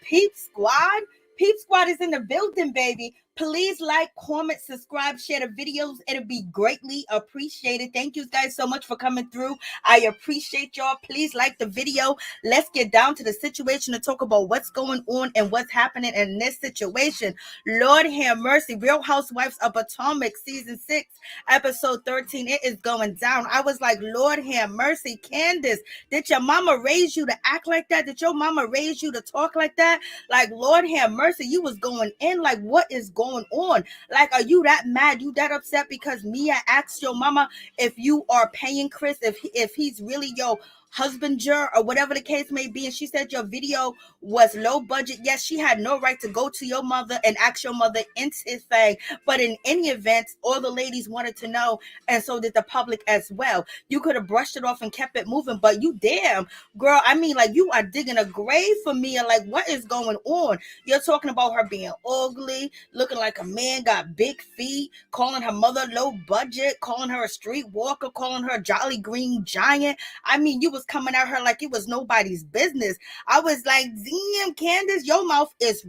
Peep Squad? Peep Squad is in the building, baby. Please like, comment, subscribe, share the videos. It'll be greatly appreciated. Thank you guys so much for coming through. I appreciate y'all. Please like the video. Let's get down to the situation to talk about what's going on and what's happening in this situation. Lord have mercy. Real Housewives of Potomac, season 6, episode 13. It is going down. I was like, Lord have mercy. Candice, did your mama raise you to act like that? Did your mama raise you to talk like that? Like, Lord have mercy. You was going in. Like, what is going on? Like, are you that mad? You that upset because Mia asked your mama if you are paying Chris, if he's really your husbander or whatever the case may be, and she said your video was low budget? Yes, she had no right to go to your mother and ask your mother anything, but in any event, all the ladies wanted to know, and so did the public as well. You could have brushed it off and kept it moving, but you damn girl, I mean, like, you are digging a grave for me. Like, what is going on? You're talking about her being ugly, looking like a man, got big feet, calling her mother low budget, calling her a streetwalker, calling her a jolly green giant. I mean, you was coming at her like it was nobody's business. I was like, damn, Candice, your mouth is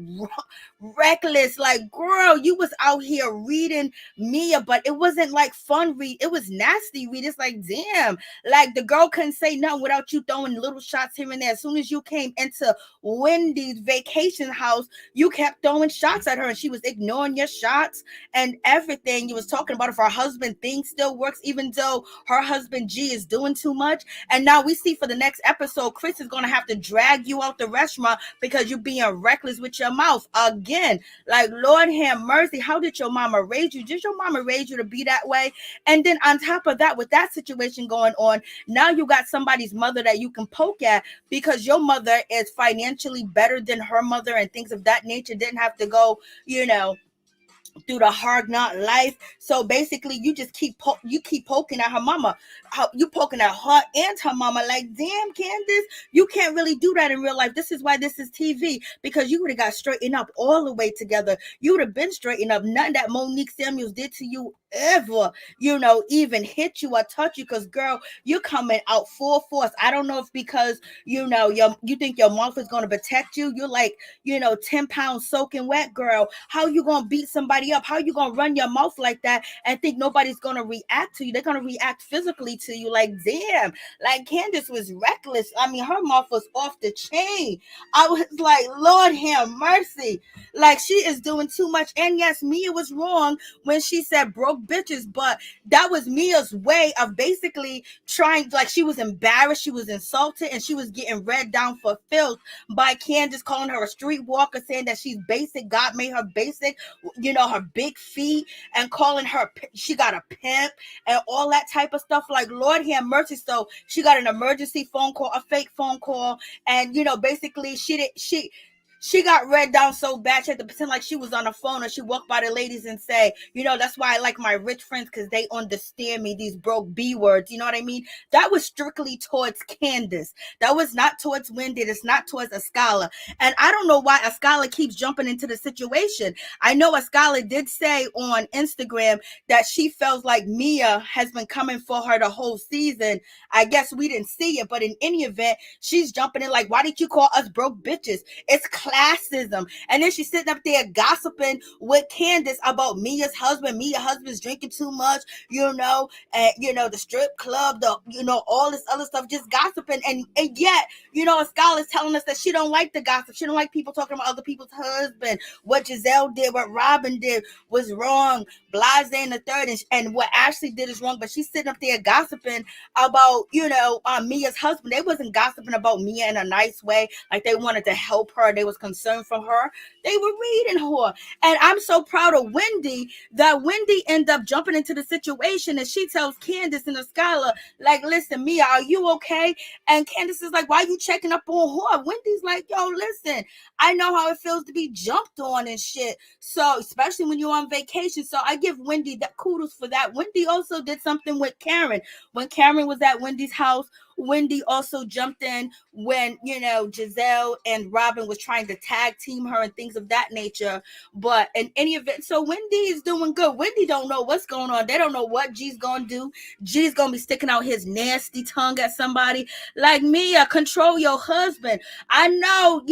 reckless. Like, girl, you was out here reading Mia, but it wasn't like fun read. It was nasty read. It's like, damn, like the girl couldn't say nothing without you throwing little shots here and there. As soon as you came into Wendy's vacation house, you kept throwing shots at her and she was ignoring your shots and everything. You was talking about if her husband thing still works, even though her husband G is doing too much. And now we see for the next episode, Chris is going to have to drag you out the restaurant because you're being reckless with your mouth again. Like, Lord have mercy. How did your mama raise you? Did your mama raise you to be that way? And then on top of that, with that situation going on, now you got somebody's mother that you can poke at because your mother is financially better than her mother and things of that nature. Didn't have to go, through the hard knock life. So basically, you just keep poking at her mama. You poking at her and her mama. Like, damn, Candice, you can't really do that in real life. This is why this is TV, because you would have got straightened up all the way together. You would have been straightened up. Nothing that Monique Samuels did to you ever, even hit you or touch you, because girl, you're coming out full force. I don't know if because you think your mouth is going to protect you. You're like 10 pounds soaking wet, girl. How you gonna beat somebody up? How you gonna run your mouth like that and think nobody's gonna react to you? They're gonna react physically to you. Like, damn, like, Candice was reckless. I mean, her mouth was off the chain. I was like, Lord have mercy. Like, she is doing too much. And yes, Mia was wrong when she said broke bitches, but that was Mia's way of basically trying, like, she was embarrassed, she was insulted, and she was getting read down for filth by Candice, calling her a streetwalker, saying that she's basic, God made her basic, her big feet, and calling her, she got a pimp and all that type of stuff. Like, Lord have mercy. So she got an emergency phone call, a fake phone call, and basically she got read down so bad she had to pretend like she was on the phone, and she walked by the ladies and say, that's why I like my rich friends, because they understand me, these broke B words, you know what I mean? That was strictly towards Candice. That was not towards Wendy. It's not towards Askale. And I don't know why Askale keeps jumping into the situation. I know Askale did say on Instagram that she feels like Mia has been coming for her the whole season. I guess we didn't see it, but in any event, she's jumping in like, why did you call us broke bitches? It's classism. And then she's sitting up there gossiping with Candice about Mia's husband. Mia's husband's drinking too much, and the strip club, all this other stuff, just gossiping. And yet, Askale is telling us that she don't like the gossip. She don't like people talking about other people's husband. What Giselle did, what Robin did was wrong. Blase and the third, and what Ashley did is wrong. But she's sitting up there gossiping about, Mia's husband. They wasn't gossiping about Mia in a nice way. Like, they wanted to help her. They was concerned for her. They were reading her. And I'm so proud of Wendy that Wendy ended up jumping into the situation, and she tells Candice and Askale, like, listen, Mia, are you okay? And Candice is like, why are you checking up on her? Wendy's like, yo, listen, I know how it feels to be jumped on and shit. So, especially when you're on vacation. So I give Wendy that kudos for that. Wendy also did something with Karen. When Karen was at Wendy's house, Wendy also jumped in when, Giselle and Robin was trying to tag team her and things of that nature. But in any event, so Wendy is doing good. Wendy don't know what's going on. They don't know what G's going to do. G's going to be sticking out his nasty tongue at somebody. Like, Mia, control your husband. I know,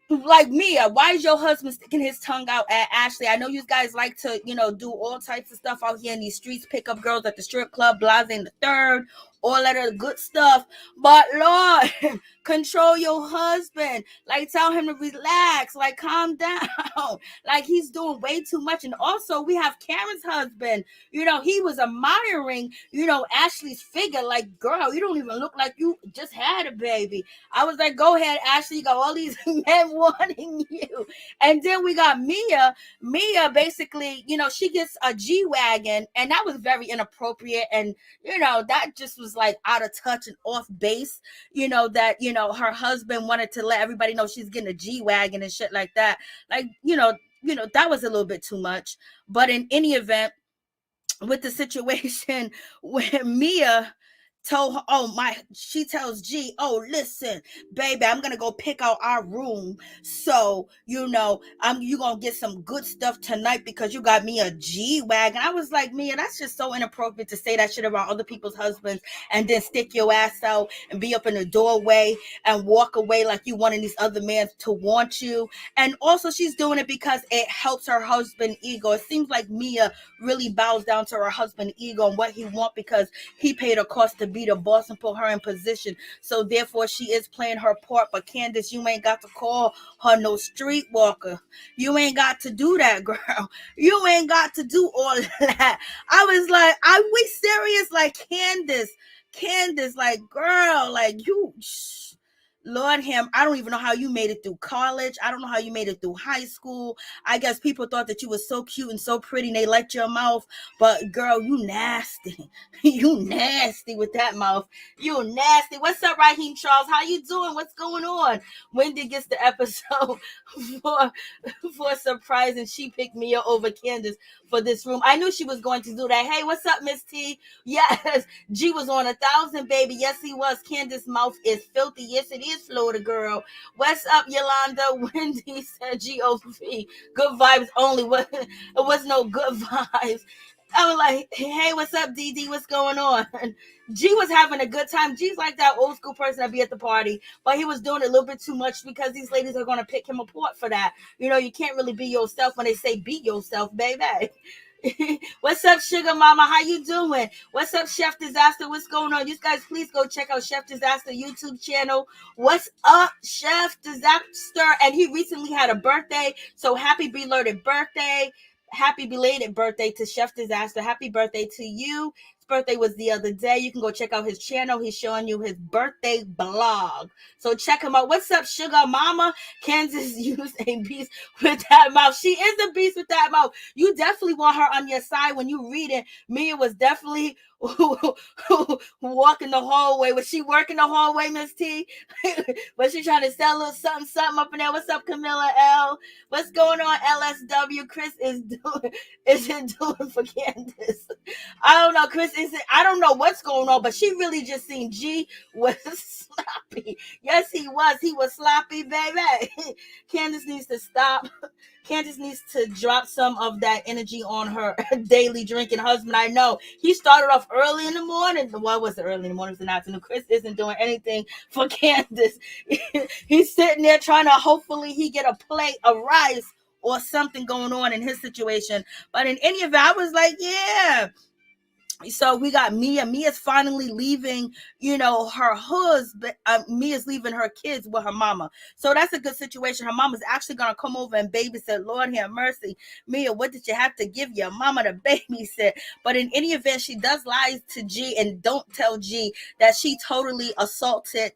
like Mia, why is your husband sticking his tongue out at Ashley? I know you guys like to, do all types of stuff out here in these streets, pick up girls at the strip club, Blase in the third, all that other good stuff. But Lord, control your husband. Like, tell him to relax. Like, calm down. Like, he's doing way too much. And also, we have Karen's husband. He was admiring, Ashley's figure. Like, girl, you don't even look like you just had a baby. I was like, go ahead, Ashley. You got all these men wanting you. And then we got Mia. Mia basically, she gets a G-Wagon. And that was very inappropriate. And, that just was like out of touch and off base. That, her husband wanted to let everybody know she's getting a G-Wagon and shit like that. Like, that was a little bit too much. But in any event, with the situation where Mia told her, she tells G, oh, listen, baby, I'm gonna go pick out our room. So, you gonna get some good stuff tonight because you got me a G-Wagon. I was like, Mia, that's just so inappropriate to say that shit around other people's husbands and then stick your ass out and be up in the doorway and walk away like you wanting these other men to want you. And also she's doing it because it helps her husband ego. It seems like Mia really bows down to her husband ego and what he wants because he paid a cost to be the boss and put her in position. So therefore she is playing her part. But Candice, you ain't got to call her no streetwalker. You ain't got to do that, girl. You ain't got to do all that. I was like, are we serious? Like, Candice, like, girl, like, you... Lord him, I don't even know how you made it through college. I don't know how you made it through high school. I guess people thought that you were so cute and so pretty and they liked your mouth. But girl, you nasty. You nasty with that mouth. You nasty. What's up, Raheem Charles? How you doing? What's going on? Wendy gets the episode for surprise and she picked me over Candice for this room. I knew she was going to do that. Hey, what's up, Miss T? Yes, G was on 1,000, baby. Yes, he was. Candice's mouth is filthy. Yes, it is, Florida girl. What's up, Yolanda? Wendy said GOP. Good vibes only. It was no good vibes. I was like, hey, what's up, DD? What's going on? G was having a good time. G's like that old school person that be at the party, but he was doing a little bit too much because these ladies are going to pick him apart for that. You can't really be yourself when they say be yourself, baby. What's up, Sugar Mama? How you doing? What's up, Chef Disaster? What's going on? You guys, please go check out Chef Disaster YouTube channel. What's up, Chef Disaster? And he recently had a birthday, so happy belated birthday. Happy belated birthday to Chef Disaster. Happy birthday to you. His birthday was the other day. You can go check out his channel. He's showing you his birthday blog. So check him out. What's up, Sugar Mama? Kansas used a beast with that mouth. She is a beast with that mouth. You definitely want her on your side when you read it. Mia was definitely walking the hallway. Was she working the hallway, Miss T? Was she trying to sell a little something up in there? What's up, Camilla L? What's going on, LSW? Chris isn't doing for Candice. I don't know, Chris isn't. I don't know what's going on, but she really just seen G was sloppy. Yes, he was. He was sloppy, baby. Candice needs to stop. Candice needs to drop some of that energy on her daily drinking husband. I know he started off early in the morning. What was it? Early in the morning, it was in the afternoon. Chris isn't doing anything for Candice. He's sitting there trying to hopefully he get a plate of rice or something going on in his situation. But in any event, I was like, yeah. So we got Mia. Mia's finally leaving, her husband. Mia's leaving her kids with her mama. So that's a good situation. Her mama's actually going to come over and babysit. Lord have mercy. Mia, what did you have to give your mama to babysit? But in any event, she does lie to G and don't tell G that she totally assaulted,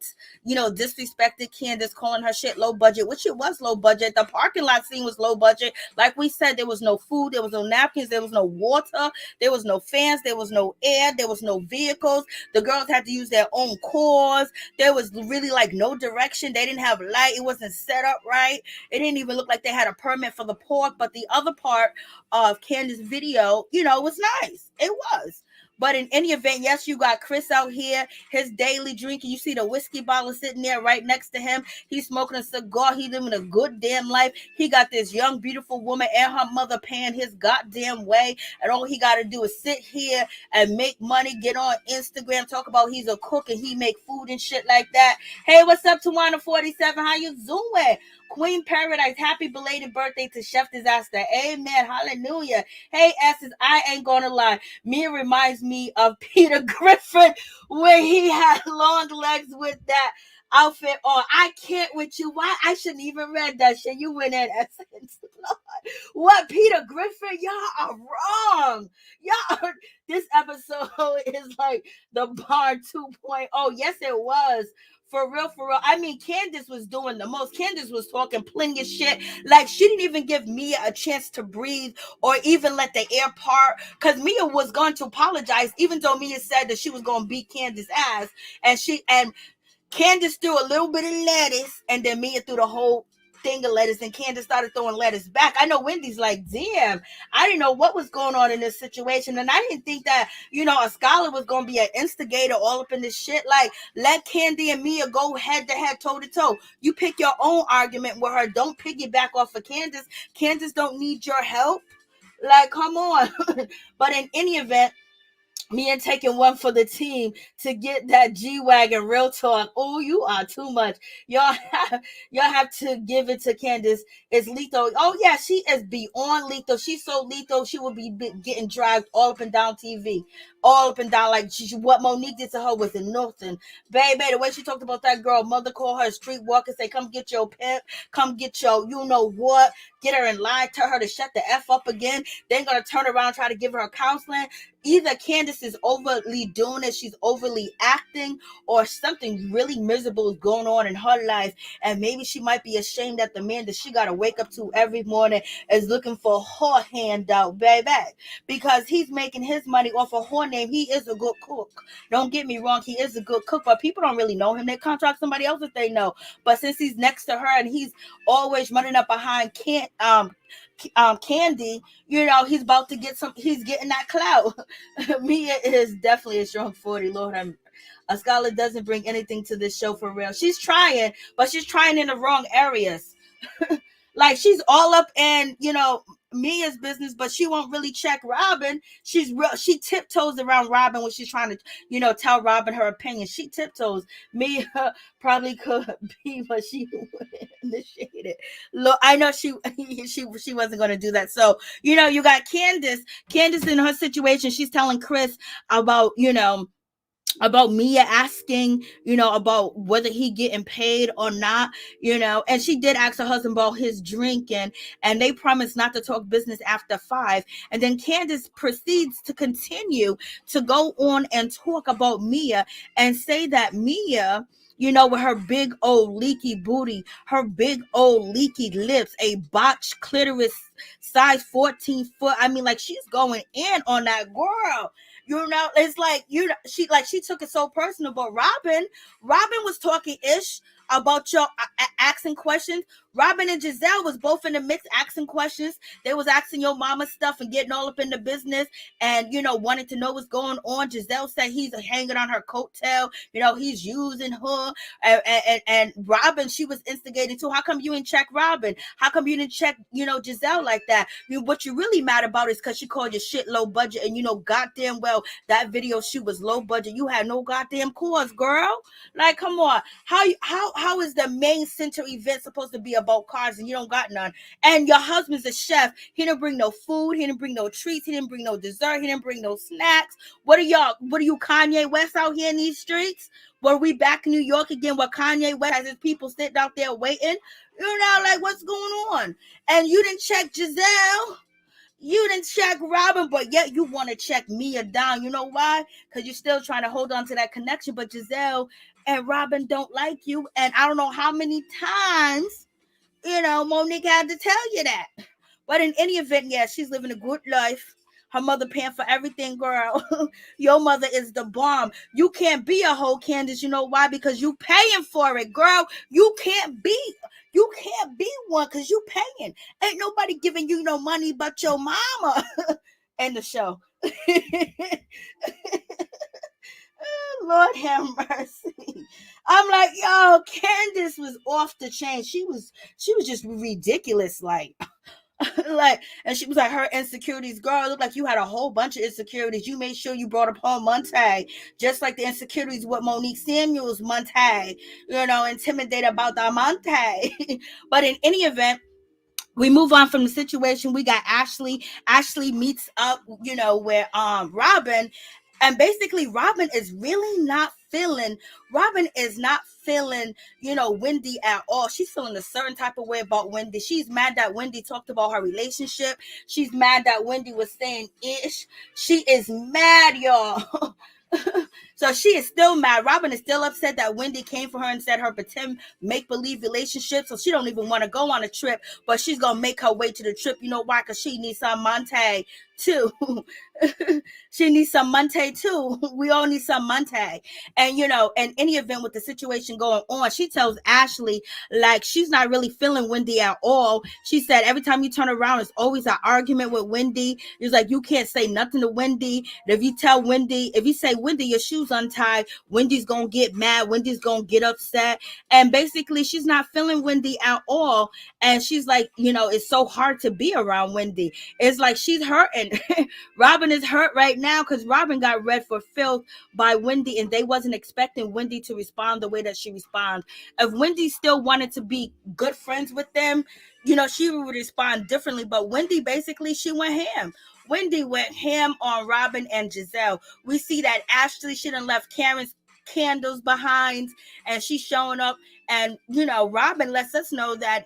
disrespected Candice, calling her shit low budget, which it was low budget. The parking lot scene was low budget. Like we said, there was no food. There was no napkins. There was no water. There was no fans. There was no air. There was no vehicles. The girls had to use their own cars. There was really like no direction. They didn't have light. It wasn't set up right. It didn't even look like they had a permit for the pork. But the other part of Candice's video, was nice. It was. But in any event, yes, you got Chris out here, his daily drinking. You see the whiskey bottle sitting there right next to him. He's smoking a cigar. He's living a good damn life. He got this young, beautiful woman and her mother paying his goddamn way. And all he got to do is sit here and make money, get on Instagram, talk about he's a cook and he make food and shit like that. Hey, what's up, Tawana47? How you doing? Queen Paradise, happy belated birthday to Chef Disaster. Amen. Hallelujah. Hey, Essence, I ain't gonna lie. Mia reminds me of Peter Griffin when he had long legs with that outfit on. I can't with you. Why? I shouldn't even read that shit. You went in Essence. What, Peter Griffin? Y'all are wrong. Y'all are, this episode is like the bar 2.0. Yes, it was. For real, for real. I mean, Candice was doing the most. Candice was talking plenty of shit. Like, she didn't even give Mia a chance to breathe or even let the air part. Because Mia was going to apologize, even though Mia said that she was going to beat Candice's ass. And Candice threw a little bit of lettuce, and then Mia threw the whole thing of lettuce, and Candice started throwing lettuce back. I know Wendy's like, damn, I didn't know what was going on in this situation, and I didn't think that, a scholar was going to be an instigator all up in this shit. Like, let Candy and Mia go head to head, toe to toe. You pick your own argument with her. Don't piggyback off of Candice. Candice don't need your help. Like, come on. But in any event, me and taking one for the team to get that G-Wagon. Real talk. Oh, you are too much. Y'all have to give it to Candice. It's lethal. Oh, yeah, she is beyond lethal. She's so lethal, she will be getting dragged all up and down TV. All up and down. Like, what Monique did to her was nothing. Baby, the way she talked about that girl, mother call her a streetwalker, say, come get your pimp, come get your you-know-what, get her in line, tell her to shut the F up again. Then gonna turn around and try to give her counseling. Either Candice is overly doing it, she's overly acting, or something really miserable is going on in her life, and maybe she might be ashamed that the man that she got to wake up to every morning is looking for her handout, baby, because he's making his money off of her name. He is a good cook. Don't get me wrong, he is a good cook, but people don't really know him. They contract somebody else if they know. But since he's next to her and he's always running up behind Candy, he's about to get he's getting that clout. Mia is definitely a strong 40. Lord, Askale doesn't bring anything to this show for real. She's trying, but she's trying in the wrong areas. Like, she's all up in, Mia's business, but she won't really check Robin. She tiptoes around Robin when she's trying to, tell Robin her opinion. She tiptoes. Mia probably could be, but she wouldn't initiate it. Look, I know she wasn't going to do that. So, you got Candice in her situation. She's telling Chris about Mia asking, about whether he getting paid or not, and she did ask her husband about his drinking, and they promised not to talk business after 5. And then Candice proceeds to continue to go on and talk about Mia and say that Mia, with her big old leaky booty, her big old leaky lips, a botched clitoris, size 14 foot. I mean, like, she's going in on that girl. It's like, she took it so personal. But Robin was talking ish about your asking questions. Robin and Giselle was both in the mix asking questions. They was asking your mama stuff and getting all up in the business and, wanting to know what's going on. Giselle said he's hanging on her coattail. He's using her. And Robin, she was instigating too. How come you didn't check Robin? How come you didn't check, Giselle like that? What you really mad about is because she called your shit low budget. And, goddamn well, that video shoot was low budget. You had no goddamn cause, girl. Like, come on. How is the main center event supposed to be about cars and you don't got none? And your husband's a chef. He didn't bring no food. He didn't bring no treats. He didn't bring no dessert. He didn't bring no snacks. What are you, Kanye West out here in these streets? Were we back in New York again where Kanye West has his people sitting out there waiting? Like, what's going on? And you didn't check Giselle. You didn't check Robin, but yet you want to check Mia down. You know why? Because you're still trying to hold on to that connection. But Giselle and Robin don't like you. And I don't know how many times, Monique had to tell you that. But in any event, yeah, she's living a good life. Her mother paying for everything, girl. Your mother is the bomb. You can't be a hoe, Candice. You know why? Because you paying for it, girl. You can't be one because you paying. Ain't nobody giving you no money but your mama. End the show. Lord have mercy. I'm like, yo, Candice was off the chain. She was just ridiculous. Like, Like, and she was like, her insecurities, girl, it looked like you had a whole bunch of insecurities. You made sure you brought up home Monte, just like the insecurities with Monique Samuels, Monte, intimidated about the Monte. But in any event, we move on from the situation. We got Ashley. Ashley meets up, with Robin. And basically, Robin is not feeling, Wendy at all. She's feeling a certain type of way about Wendy. She's mad that Wendy talked about her relationship. She's mad that Wendy was saying ish. She is mad, y'all. So she is still mad. Robin is still upset that Wendy came for her and said her pretend make-believe relationship. So she don't even want to go on a trip, but she's going to make her way to the trip. You know why? Because she needs some Monte too. She needs some Monte too. We all need some Monte. And, in any event with the situation going on, she tells Ashley, like, she's not really feeling Wendy at all. She said, every time you turn around, it's always an argument with Wendy. It's like, you can't say nothing to Wendy. And if you say, Wendy, your shoes untied, Wendy's going to get mad. Wendy's going to get upset. And basically, she's not feeling Wendy at all. And she's like, it's so hard to be around Wendy. It's like she's hurting. Robin is hurt right now because Robin got read for filth by Wendy, and they wasn't expecting Wendy to respond the way that she responds. If Wendy still wanted to be good friends with them, she would respond differently. But Wendy, basically, she went ham. Wendy went ham on Robin and Giselle. We see that Ashley, she done left Karen's candles behind, and she's showing up. And, Robin lets us know that,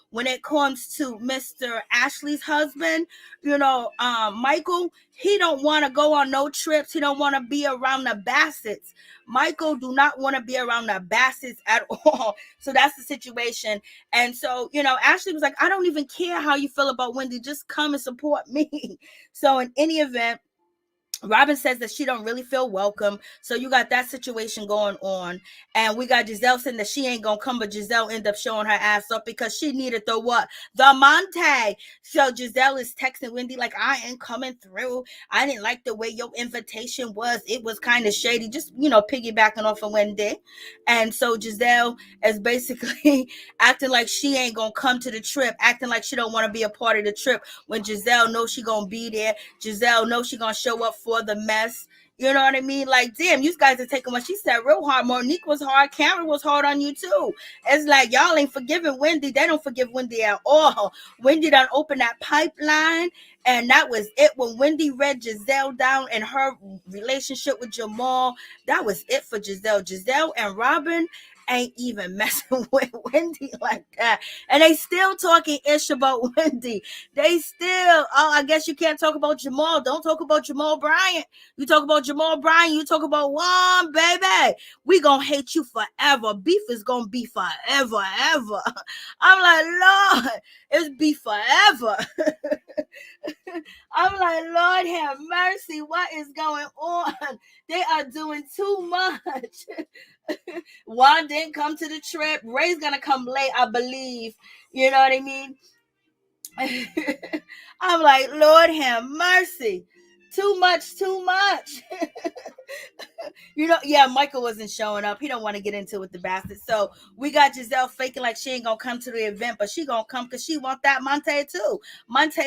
when it comes to Mr. Ashley's husband, Michael, he don't want to go on no trips. He don't want to be around the Bassets. Michael do not want to be around the Bassets at all. So that's the situation. And so, Ashley was like, I don't even care how you feel about Wendy. Just come and support me. So in any event, Robin says that she don't really feel welcome. So you got that situation going on. And we got Giselle saying that she ain't going to come, but Giselle ended up showing her ass up because she needed the what? The Monte. So Giselle is texting Wendy like, I ain't coming through. I didn't like the way your invitation was. It was kind of shady. Just, piggybacking off of Wendy. And so Giselle is basically acting like she ain't going to come to the trip, acting like she don't want to be a part of the trip when Giselle knows she going to be there. Giselle knows she going to show up for the mess. You know what I mean? Like, damn, you guys are taking what she said real hard. Monique was hard. Karen was hard on you too. It's like y'all ain't forgiving Wendy. They don't forgive Wendy at all. Wendy done opened that pipeline, and that was it. When Wendy read Giselle down and her relationship with Jamal, that was it for Giselle. Giselle and Robin ain't even messing with Wendy like that. And they still talking ish about Wendy. They still, I guess you can't talk about Jamal. Don't talk about Jamal Bryant. You talk about Jamal Bryant, you talk about one, baby. We gonna hate you forever. Beef is gonna be forever, ever. I'm like, Lord, it's beef forever. I'm like, Lord have mercy. What is going on? They are doing too much. Juan didn't come to the trip. Ray's gonna come late, I believe. You know what I mean? I'm like, Lord have mercy. Too much. Michael wasn't showing up. He don't want to get into it with the bastard. So we got Giselle faking like she ain't gonna come to the event, but she gonna come because she want that Monte too. Monte.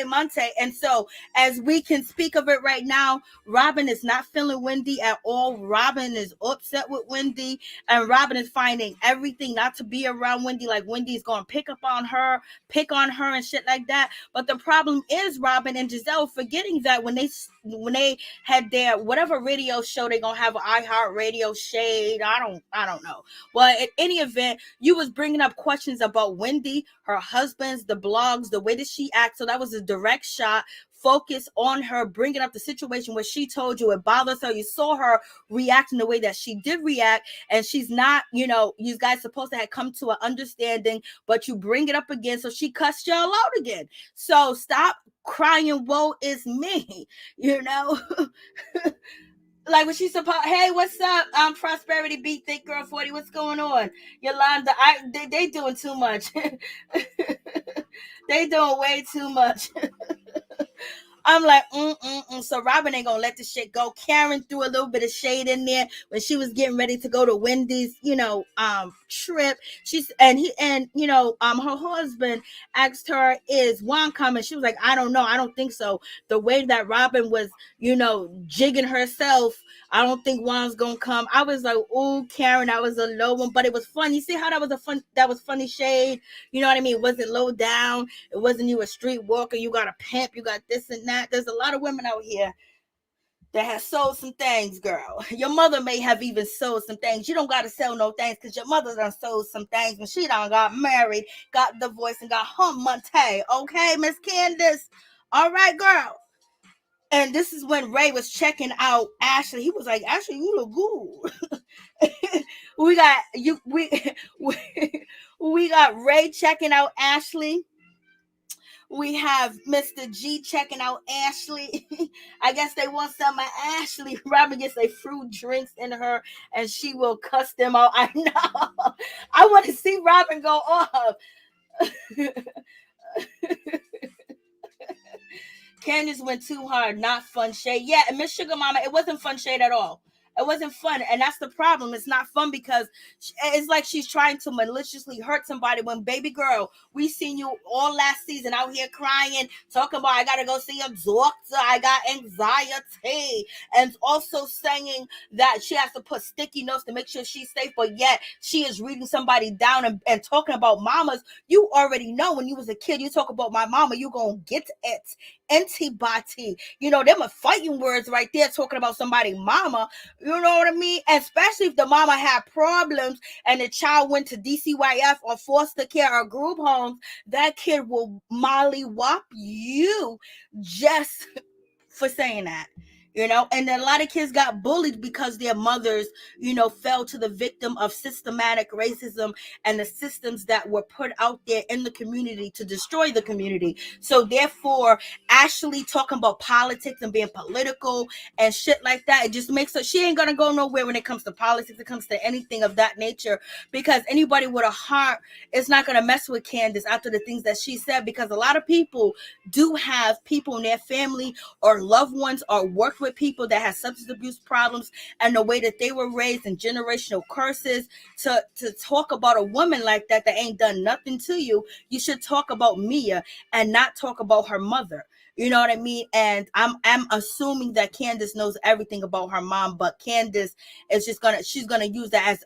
And so as we can speak of it right now, Robin is not feeling Wendy at all. Robin is upset with Wendy, and Robin is finding everything not to be around Wendy. Like Wendy's gonna pick on her and shit like that. But the problem is Robin and Giselle forgetting that when they had their whatever radio show, they're gonna have an iHeart Radio shade. I don't know. Well, at any event, you was bringing up questions about Wendy, her husband's, the blogs, the way that she acts. So that was a direct shot. Focus on her, bringing up the situation where she told you it bothers her. You saw her react in the way that she did react, and she's not, you guys supposed to have come to an understanding, but you bring it up again, so she cussed y'all out again. So stop crying, woe is me, Like when she's supposed, hey, what's up? I'm Prosperity Beat Thick Girl 40. What's going on? Yolanda, they doing too much. They doing way too much. I'm like, so Robin ain't gonna let the shit go. Karen threw a little bit of shade in there when she was getting ready to go to Wendy's, trip. She's her husband asked her, "Is Juan coming?" She was like, "I don't know. I don't think so." The way that Robin was, jigging herself, I don't think Juan's gonna come. I was like, "Oh, Karen, that was a low one," but it was fun. You see how that was funny shade. You know what I mean? It wasn't low down. It wasn't you a street walker. You got a pimp. You got this and that. There's a lot of women out here that has sold some things, girl. Your mother may have even sold some things. You don't got to sell no things because your mother done sold some things when she done got married, got divorced, and got her money. Okay, Miss Candice? All right, girl. And this is when Ray was checking out Ashley. He was like, "Ashley, you look good." we got you. We got Ray checking out Ashley. We have Mr. G checking out Ashley. I guess they want some of Ashley. Robin gets a fruit drinks in her and she will cuss them out. I know. I want to see Robin go off. Candice went too hard, not fun shade. Yeah, and Miss Sugar Mama, it wasn't fun shade at all. It wasn't fun, and that's the problem. It's not fun because it's like she's trying to maliciously hurt somebody. When, baby girl, we seen you all last season out here crying, talking about, "I gotta go see a doctor, I got anxiety," and also saying that she has to put sticky notes to make sure she's safe, but yet she is reading somebody down and talking about mamas. You already know when you was a kid, you talk about my mama, you gonna get it. Antibody, them are fighting words right there, talking about somebody mama. You know what I mean? Especially if the mama had problems and the child went to DCYF or foster care or group homes, that kid will molly whop you just for saying that. And a lot of kids got bullied because their mothers, fell to the victim of systematic racism and the systems that were put out there in the community to destroy the community. So therefore, Ashley talking about politics and being political and shit like that, it just makes her, she ain't gonna go nowhere when it comes to politics, it comes to anything of that nature, because anybody with a heart is not gonna mess with Candice after the things that she said, because a lot of people do have people in their family or loved ones or worked with people that have substance abuse problems, and the way that they were raised in generational curses, to talk about a woman like that ain't done nothing to you. You should talk about Mia and not talk about her mother. You know what I mean? And I'm assuming that Candice knows everything about her mom, but Candice is she's gonna use that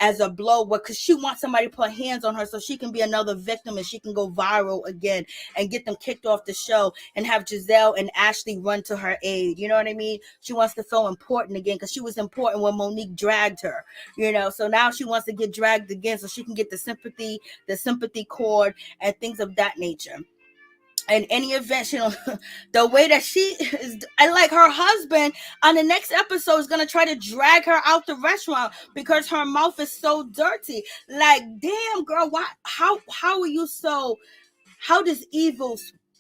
as a blow, because she wants somebody to put hands on her so she can be another victim and she can go viral again and get them kicked off the show and have Giselle and Ashley run to her aid. You know what I mean? She wants to feel important again because she was important when Monique dragged her. So now she wants to get dragged again so she can get the sympathy cord and things of that nature. In any event, the way that she is, and like her husband on the next episode is gonna try to drag her out the restaurant because her mouth is so dirty. Like, damn, girl, why? How are you so? How does evil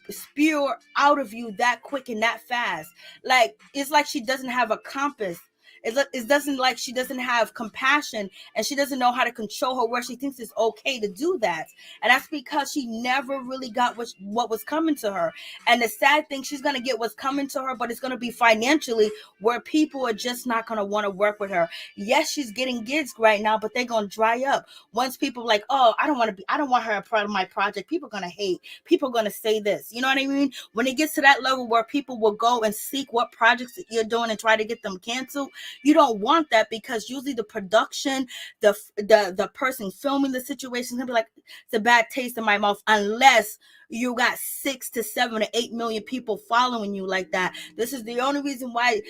spew out of you that quick and that fast? Like, it's like she doesn't have a compass. It doesn't, like, she doesn't have compassion, and she doesn't know how to control her words. She thinks it's okay to do that, and that's because she never really got what was coming to her. And the sad thing, she's gonna get what's coming to her, but it's gonna be financially, where people are just not gonna want to work with her. Yes, she's getting gigs right now, but they're gonna dry up once people like, "Oh, I don't want her a part of my project." People are gonna hate. People are gonna say this. You know what I mean? When it gets to that level where people will go and seek what projects that you're doing and try to get them canceled, you don't want that, because usually the production, the person filming the situation is gonna be like, "It's a bad taste in my mouth," unless you got 6 to 7 to 8 million people following you like that. This is the only reason why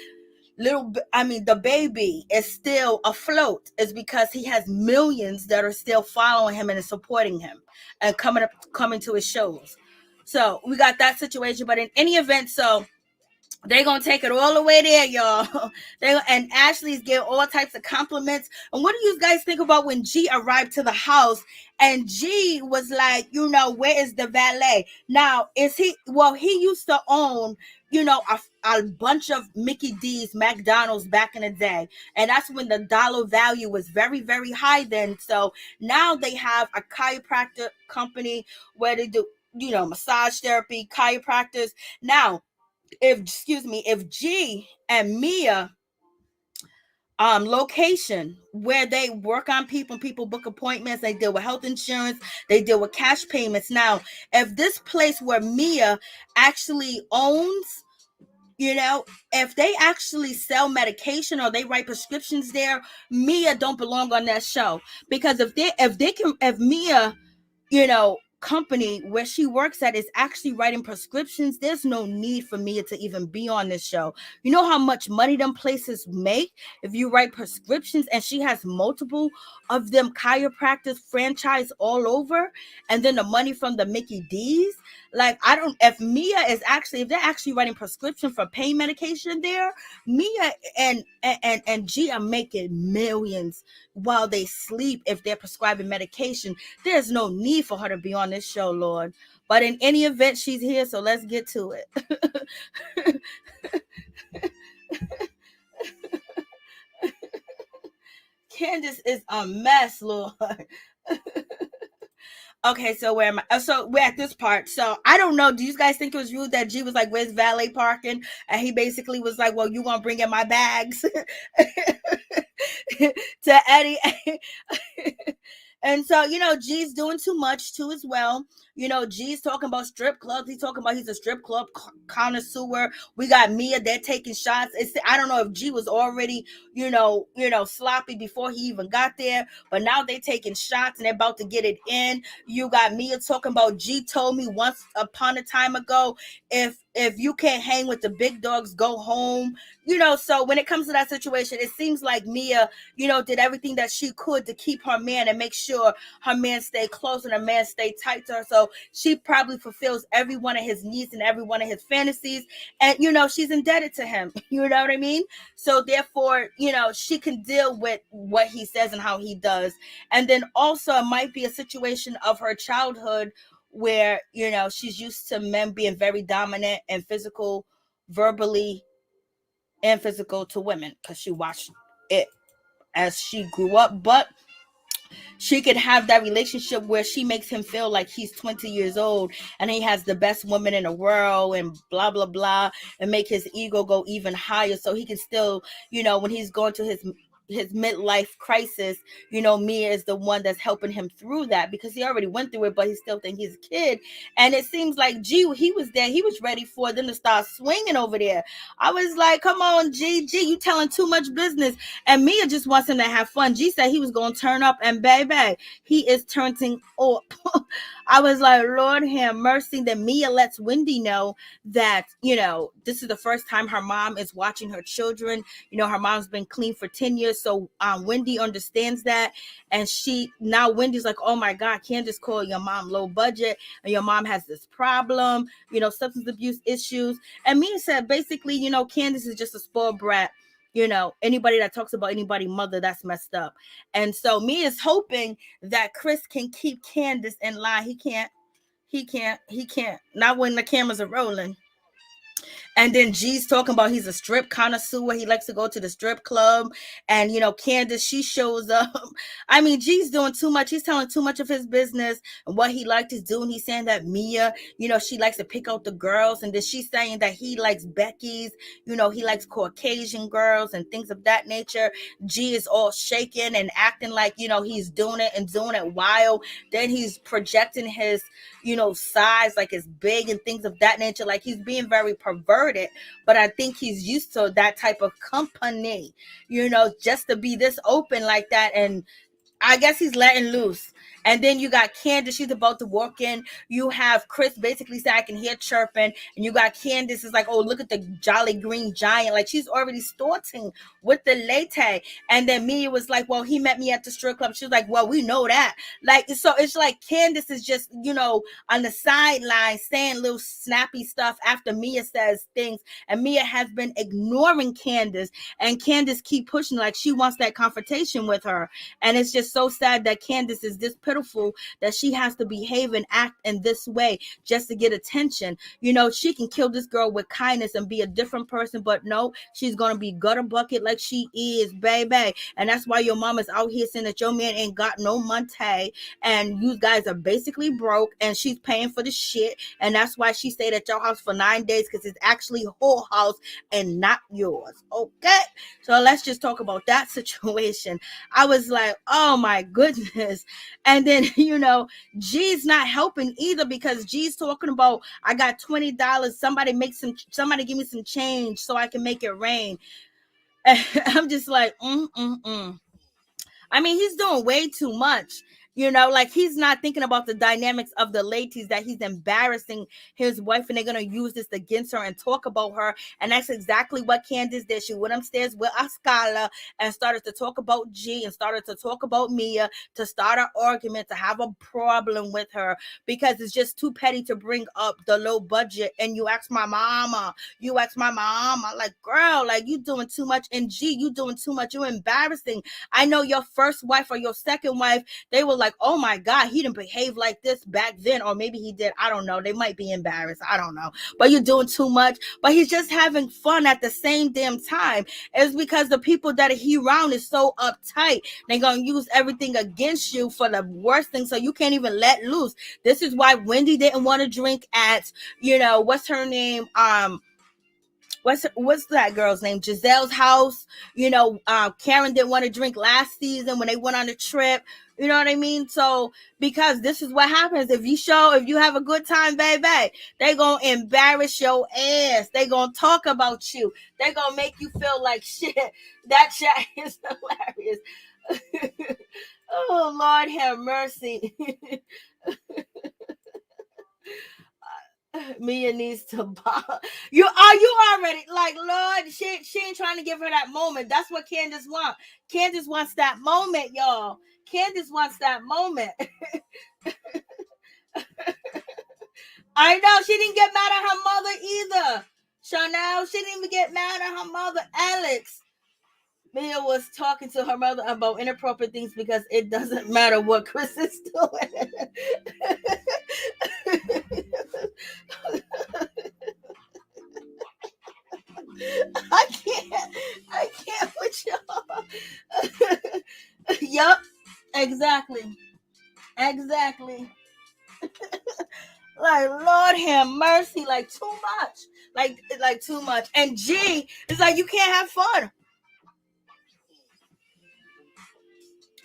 the baby is still afloat, is because he has millions that are still following him and supporting him and coming to his shows. So we got that situation. But in any event, so they're gonna take it all the way there, y'all. And Ashley's getting all types of compliments. And what do you guys think about when G arrived to the house and G was like, "Where is the valet?" Now, he used to own, a bunch of Mickey D's, McDonald's back in the day. And that's when the dollar value was very, very high then. So now they have a chiropractor company where they do, massage therapy, chiropractors. Now, if G and Mia location where they work on people book appointments, they deal with health insurance, they deal with cash payments. Now, if this place where Mia actually owns, if they actually sell medication or they write prescriptions there, Mia don't belong on that show. Because if Mia, company where she works at is actually writing prescriptions, there's no need for Mia to even be on this show. You know how much money them places make if you write prescriptions, and she has multiple of them chiropractors franchise all over, and then the money from the Mickey D's. Like, I don't, if they're actually writing prescription for pain medication there, Mia and G are making millions while they sleep if they're prescribing medication. There's no need for her to be on this show, Lord. But in any event, she's here, so let's get to it. Candice is a mess, Lord. Okay, so where am I? So we're at this part. So I don't know. Do you guys think it was rude that G was like, "Where's valet parking?" And he basically was like, "Well, you gonna bring in my bags?" To Eddie. And so, G's doing too much too as well. G's talking about strip clubs. He's talking about he's a strip club connoisseur. We got Mia, they're taking shots. I don't know if G was already, sloppy before he even got there, but now they're taking shots and they're about to get it in. You got Mia talking about G told me once upon a time ago, if you can't hang with the big dogs, go home. So when it comes to that situation, it seems like Mia, did everything that she could to keep her man and make sure her man stay close and her man stay tight to her. So she probably fulfills every one of his needs and every one of his fantasies. And, she's indebted to him. You know what I mean? So therefore, she can deal with what he says and how he does. And then also it might be a situation of her childhood where, she's used to men being very dominant and physical, verbally and physical to women, because she watched it as she grew up. But she could have that relationship where she makes him feel like he's 20 years old and he has the best woman in the world and blah blah blah, and make his ego go even higher so he can still, when he's going to his midlife crisis, Mia is the one that's helping him through that, because he already went through it, but he still thinks he's a kid. And it seems like G, he was there, he was ready for them to start swinging over there. I was like, come on, G, you telling too much business. And Mia just wants him to have fun. G said he was going to turn up, and baby, he is turning up. I was like, Lord have mercy. Then Mia lets Wendy know that, this is the first time her mom is watching her children. Her mom's been clean for 10 years. So Wendy understands that. And now Wendy's like, oh my God, Candice called your mom low budget and your mom has this problem, substance abuse issues. And Mia said, basically, Candice is just a spoiled brat. Anybody that talks about anybody's mother, that's messed up. And so Mia's hoping that Chris can keep Candice in line. He can't. Not when the cameras are rolling. And then G's talking about he's a strip connoisseur. He likes to go to the strip club. And, Candice, she shows up. I mean, G's doing too much. He's telling too much of his business and what he liked to do. And he's saying that Mia, she likes to pick out the girls. And then she's saying that he likes Becky's, he likes Caucasian girls and things of that nature. G is all shaking and acting like, he's doing it while then he's projecting his, size, like it's big and things of that nature. Like he's being very perverted, but I think he's used to that type of company, just to be this open like that. And I guess he's letting loose. And then you got Candice, she's about to walk in. You have Chris basically say, I can hear chirping. And you got Candice is like, oh, look at the jolly green giant. Like she's already starting with the latte. And then Mia was like, well, he met me at the strip club. She was like, well, we know that. Like, so it's like Candice is just, on the sideline saying little snappy stuff after Mia says things. And Mia has been ignoring Candice. And Candice keep pushing like she wants that confrontation with her. And it's just so sad that Candice is this pitiful pitiful that she has to behave and act in this way just to get attention. She can kill this girl with kindness and be a different person, but no, she's gonna be gutter bucket like she is, baby. And that's why your mom is out here saying that your man ain't got no money and you guys are basically broke, and she's paying for the shit. And that's why she stayed at your house for 9 days, because it's actually her house and not yours. Okay, so let's just talk about that situation. I was like, oh my goodness. And then G's not helping either, because G's talking about, I got $20, somebody give me some change so I can make it rain. And I'm just like, I mean, he's doing way too much. Like, he's not thinking about the dynamics of the ladies, that he's embarrassing his wife and they're going to use this against her and talk about her. And that's exactly what Candice did. She went upstairs with Askale and started to talk about G and started to talk about Mia, to start an argument, to have a problem with her, because it's just too petty to bring up the low budget. And you ask my mama, like, girl, like, you doing too much. And G, you doing too much. You're embarrassing. I know your first wife or your second wife, they were like, oh my God, he didn't behave like this back then. Or maybe he did. I don't know. They might be embarrassed. I don't know. But you're doing too much. But he's just having fun at the same damn time. It's because the people that he around is so uptight. They're going to use everything against you for the worst thing, so you can't even let loose. This is why Wendy didn't want to drink at, what's her name? What's that girl's name? Giselle's house. Karen didn't want to drink last season when they went on the trip. You know what I mean? So, because this is what happens. If you have a good time, baby, they gonna embarrass your ass. They gonna talk about you. They gonna make you feel like shit. That chat is hilarious. Oh, Lord have mercy. Mia needs to buy. You already like, Lord, she ain't trying to give her that moment. That's what Candice wants. Candice wants that moment, y'all. Candice wants that moment. I know, she didn't get mad at her mother either. Chanel, she didn't even get mad at her mother. Alex, Mia was talking to her mother about inappropriate things because it doesn't matter what Chris is doing. I can't with y'all. Yup, exactly. Like, Lord have mercy, like too much. Like too much. And G is like, you can't have fun.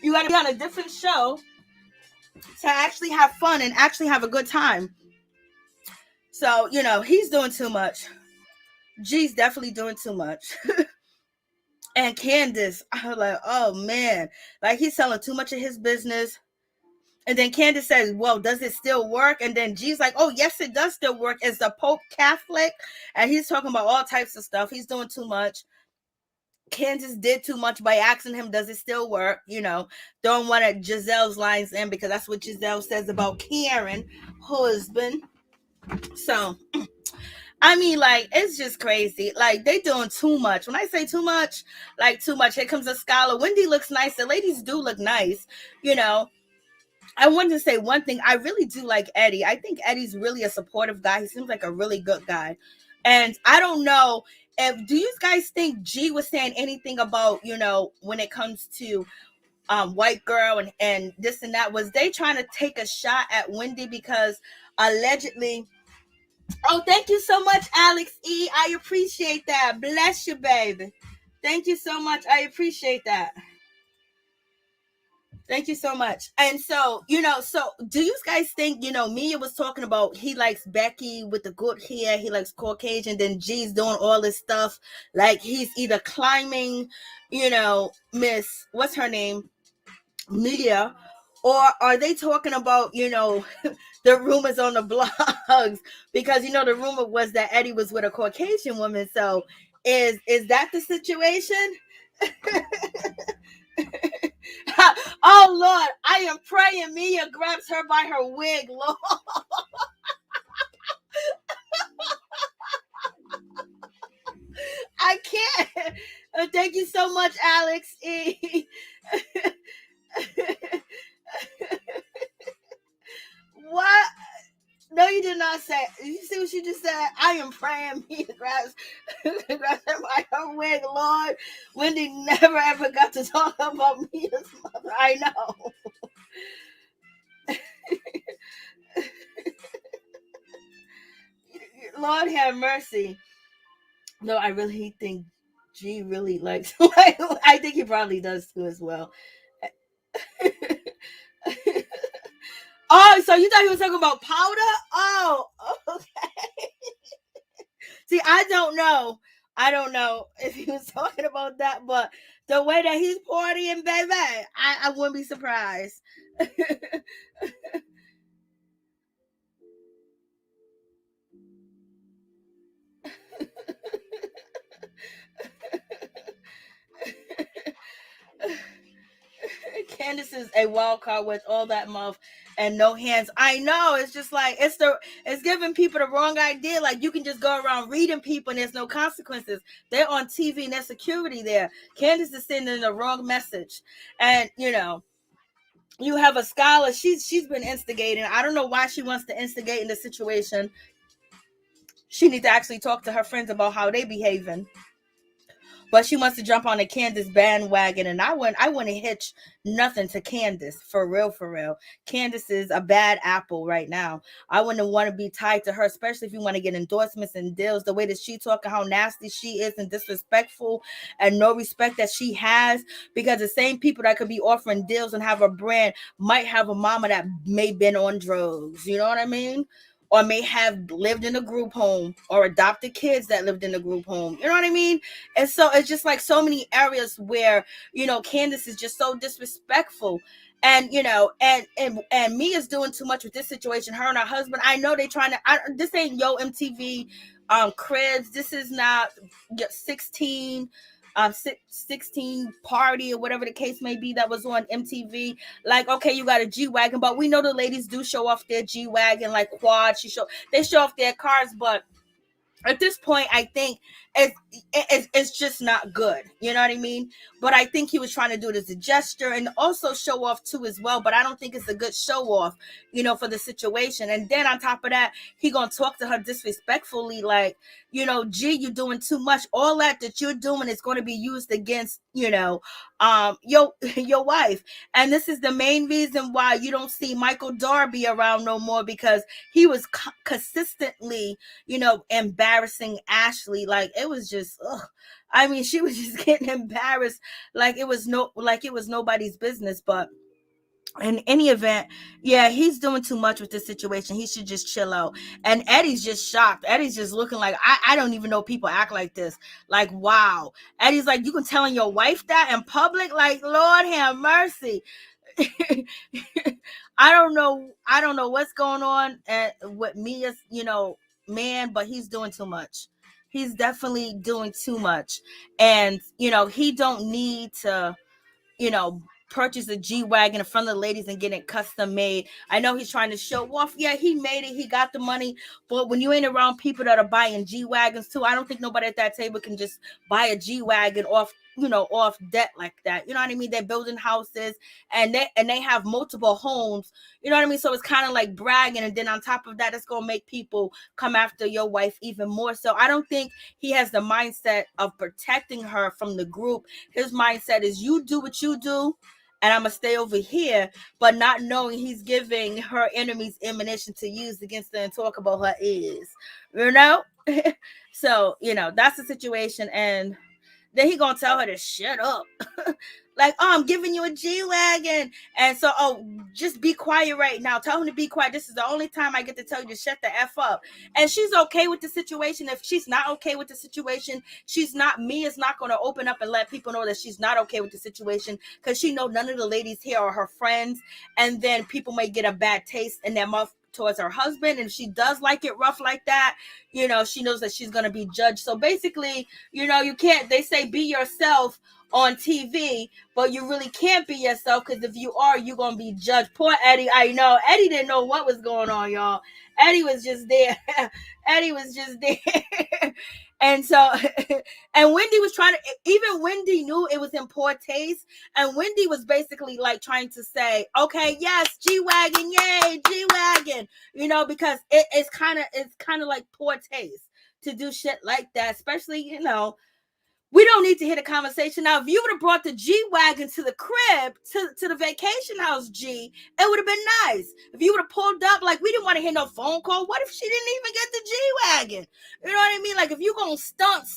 You gotta be on a different show to actually have fun and actually have a good time. So, he's doing too much. G's definitely doing too much. And Candice, I was like, oh man, like, he's selling too much of his business. And then Candice says, well, does it still work? And then G's like, oh, yes, it does still work. Is the Pope Catholic? And he's talking about all types of stuff. He's doing too much. Candice did too much by asking him, does it still work? Don't want to Giselle's lines in, because that's what Giselle says about Karen, husband. So, I mean, like, it's just crazy. Like, they doing too much. When I say too much, like, too much. Here comes Askale. Wendy looks nice. The ladies do look nice, I wanted to say one thing. I really do like Eddie. I think Eddie's really a supportive guy. He seems like a really good guy. And I don't know, do you guys think G was saying anything about, when it comes to white girl and this and that? Was they trying to take a shot at Wendy because allegedly... Oh, thank you so much, Alex E. I appreciate that. Bless you, baby. Thank you so much. I appreciate that. Thank you so much. And so, so do you guys think, Mia was talking about he likes Becky with the good hair, he likes Caucasian, then G's doing all this stuff. Like, he's either climbing, Miss, what's her name? Mia, or are they talking about, the rumors on the blogs? Because, the rumor was that Eddie was with a Caucasian woman. So is that the situation? Oh Lord, I am praying Mia grabs her by her wig, Lord. I can't. Thank you so much, Alex E. What? No, you did not say. You see what she just said? I am praying me to grasp my own wig, Lord. Wendy never ever got to talk about Mia's mother. I know. Lord have mercy. No, I really think G really likes. I think he probably does too as well. Oh, so you thought he was talking about powder? Oh, okay. See, I don't know if he was talking about that, but the way that he's partying, baby, I wouldn't be surprised. Candice is a wild card with all that mouth and no hands. I know, it's just like it's giving people the wrong idea. Like you can just go around reading people and there's no consequences. They're on TV and there's security there. Candice is sending the wrong message, and you have a scholar. She's been instigating. I don't know why she wants to instigate in the situation. She needs to actually talk to her friends about how they behaving. But she wants to jump on the Candice bandwagon, and I wouldn't hitch nothing to Candice, for real, for real. Candice is a bad apple right now. I wouldn't want to be tied to her, especially if you want to get endorsements and deals. The way that she talking, how nasty she is and disrespectful, and no respect that she has, because the same people that could be offering deals and have a brand might have a mama that may been on drugs. You know what I mean? Or may have lived in a group home or adopted kids that lived in a group home. You know what I mean? And so it's just like so many areas where, Candice is just so disrespectful. And, and Mia's doing too much with this situation. Her and her husband, I know they trying to, this ain't Yo MTV Cribs. This is not 16 party or whatever the case may be that was on MTV. Like, okay, you got a G-Wagon, but we know the ladies do show off their G-Wagon, like quad. They show off their cars, but at this point, I think it's just not good. You know what I mean? But I think he was trying to do it as a gesture and also show off too as well. But I don't think it's a good show off, for the situation. And then on top of that, he gonna talk to her disrespectfully, like, G, you're doing too much. All that you're doing is going to be used against, your wife. And this is the main reason why you don't see Michael Darby around no more, because he was consistently, embarrassing Ashley. Like, it was just, ugh. I mean, she was just getting embarrassed like it was nobody's business. But in any event, yeah, he's doing too much with this situation. He should just chill out. And Eddie's just shocked. Eddie's just looking like, I don't even know people act like this. Like, wow. Eddie's like, you can telling your wife that in public? Like, Lord have mercy. I don't know what's going on with Mia's, man, but he's doing too much. He's definitely doing too much. And, he don't need to, purchase a G-Wagon in front of the ladies and get it custom made. I know he's trying to show off. Yeah, he made it. He got the money. But when you ain't around people that are buying G-Wagons too, I don't think nobody at that table can just buy a G-Wagon off debt like that. You know what I mean? They're building houses and they have multiple homes. You know what I mean? So it's kind of like bragging. And then on top of that, it's going to make people come after your wife even more. So I don't think he has the mindset of protecting her from the group. His mindset is, you do what you do, and I'm going to stay over here, but not knowing he's giving her enemies ammunition to use against her and talk about her is, So, that's the situation. And then he going to tell her to shut up. Like, I'm giving you a G-Wagon. And so, just be quiet right now. Tell him to be quiet. This is the only time I get to tell you to shut the F up. And she's okay with the situation. If she's not okay with the situation, Mia's not going to open up and let people know that she's not okay with the situation, because she know none of the ladies here are her friends. And then people may get a bad taste in their mouth towards her husband. And if she does like it rough like that, she knows that she's going to be judged. So basically, you can't, they say be yourself on TV, but you really can't be yourself, because if you are, you're gonna be judged. Poor Eddie. I know Eddie didn't know what was going on, y'all. Eddie was just there. Eddie was just there. And so, and Wendy was trying to, even Wendy knew it was in poor taste. And Wendy was basically like trying to say, okay, yes, G-Wagon, yay, G-Wagon, you know, because it's kind of like poor taste to do shit like that, especially, you know. We don't need to hear the conversation. Now, if you would have brought the G-Wagon to the crib, to the vacation house, G, it would have been nice. If you would have pulled up, like, we didn't want to hear no phone call. What if she didn't even get the G-Wagon? You know what I mean? Like, if you're going to stunt,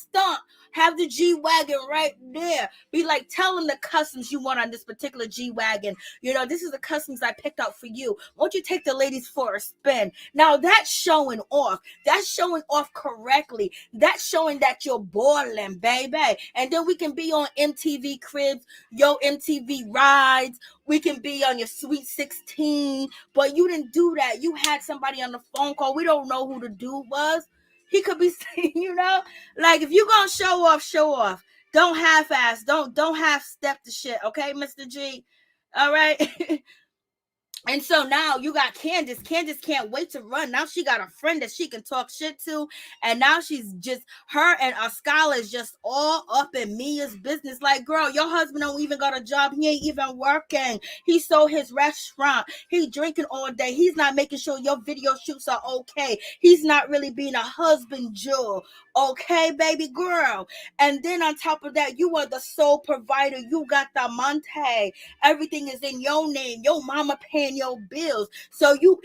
have the G-Wagon right there. Be like, tell them the customs you want on this particular G-Wagon. You know, this is the customs I picked out for you. Won't you take the ladies for a spin? Now, that's showing off. That's showing off correctly. That's showing that you're balling, baby. And then we can be on MTV Cribs, Yo MTV Rides. We can be on your Sweet 16. But you didn't do that. You had somebody on the phone call. We don't know who the dude was. He could be saying, you know, like, if you're gonna show off. Don't half-ass. Don't half-step the shit, okay, Mr. G? All right. And so now you got Candice. Candice can't wait to run. Now she got a friend that she can talk shit to. And now she's just, her and Askale is just all up in Mia's business. Like, girl, your husband don't even got a job. He ain't even working. He sold his restaurant. He drinking all day. He's not making sure your video shoots are okay. He's not really being a husband, Jewel. Okay, baby girl. And then on top of that, you are the sole provider. You got the Monte. Everything is in your name. Your mama paying your bills. So you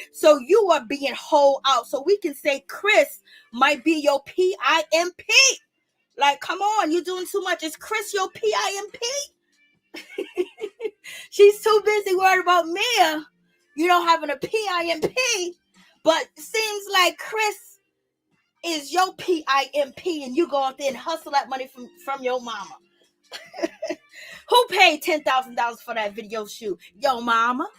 are being whole out. So we can say Chris might be your PIMP. Like, come on, you're doing too much. Is Chris your PIMP? She's too busy worried about Mia, you know, having a PIMP. But seems like Chris is your PIMP, and you go out there and hustle that money from your mama. Who paid $10,000 for that video shoot? Your mama.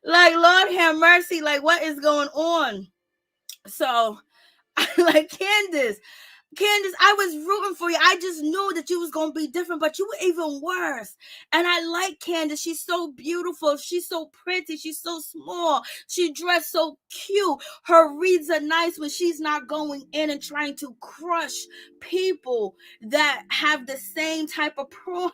Like, Lord have mercy, like, what is going on? So, like, Candice, I was rooting for you. I just knew that you was going to be different, but you were even worse. And I like Candice. She's so beautiful. She's so pretty. She's so small. She dressed so cute. Her reads are nice when she's not going in and trying to crush people that have the same type of problem.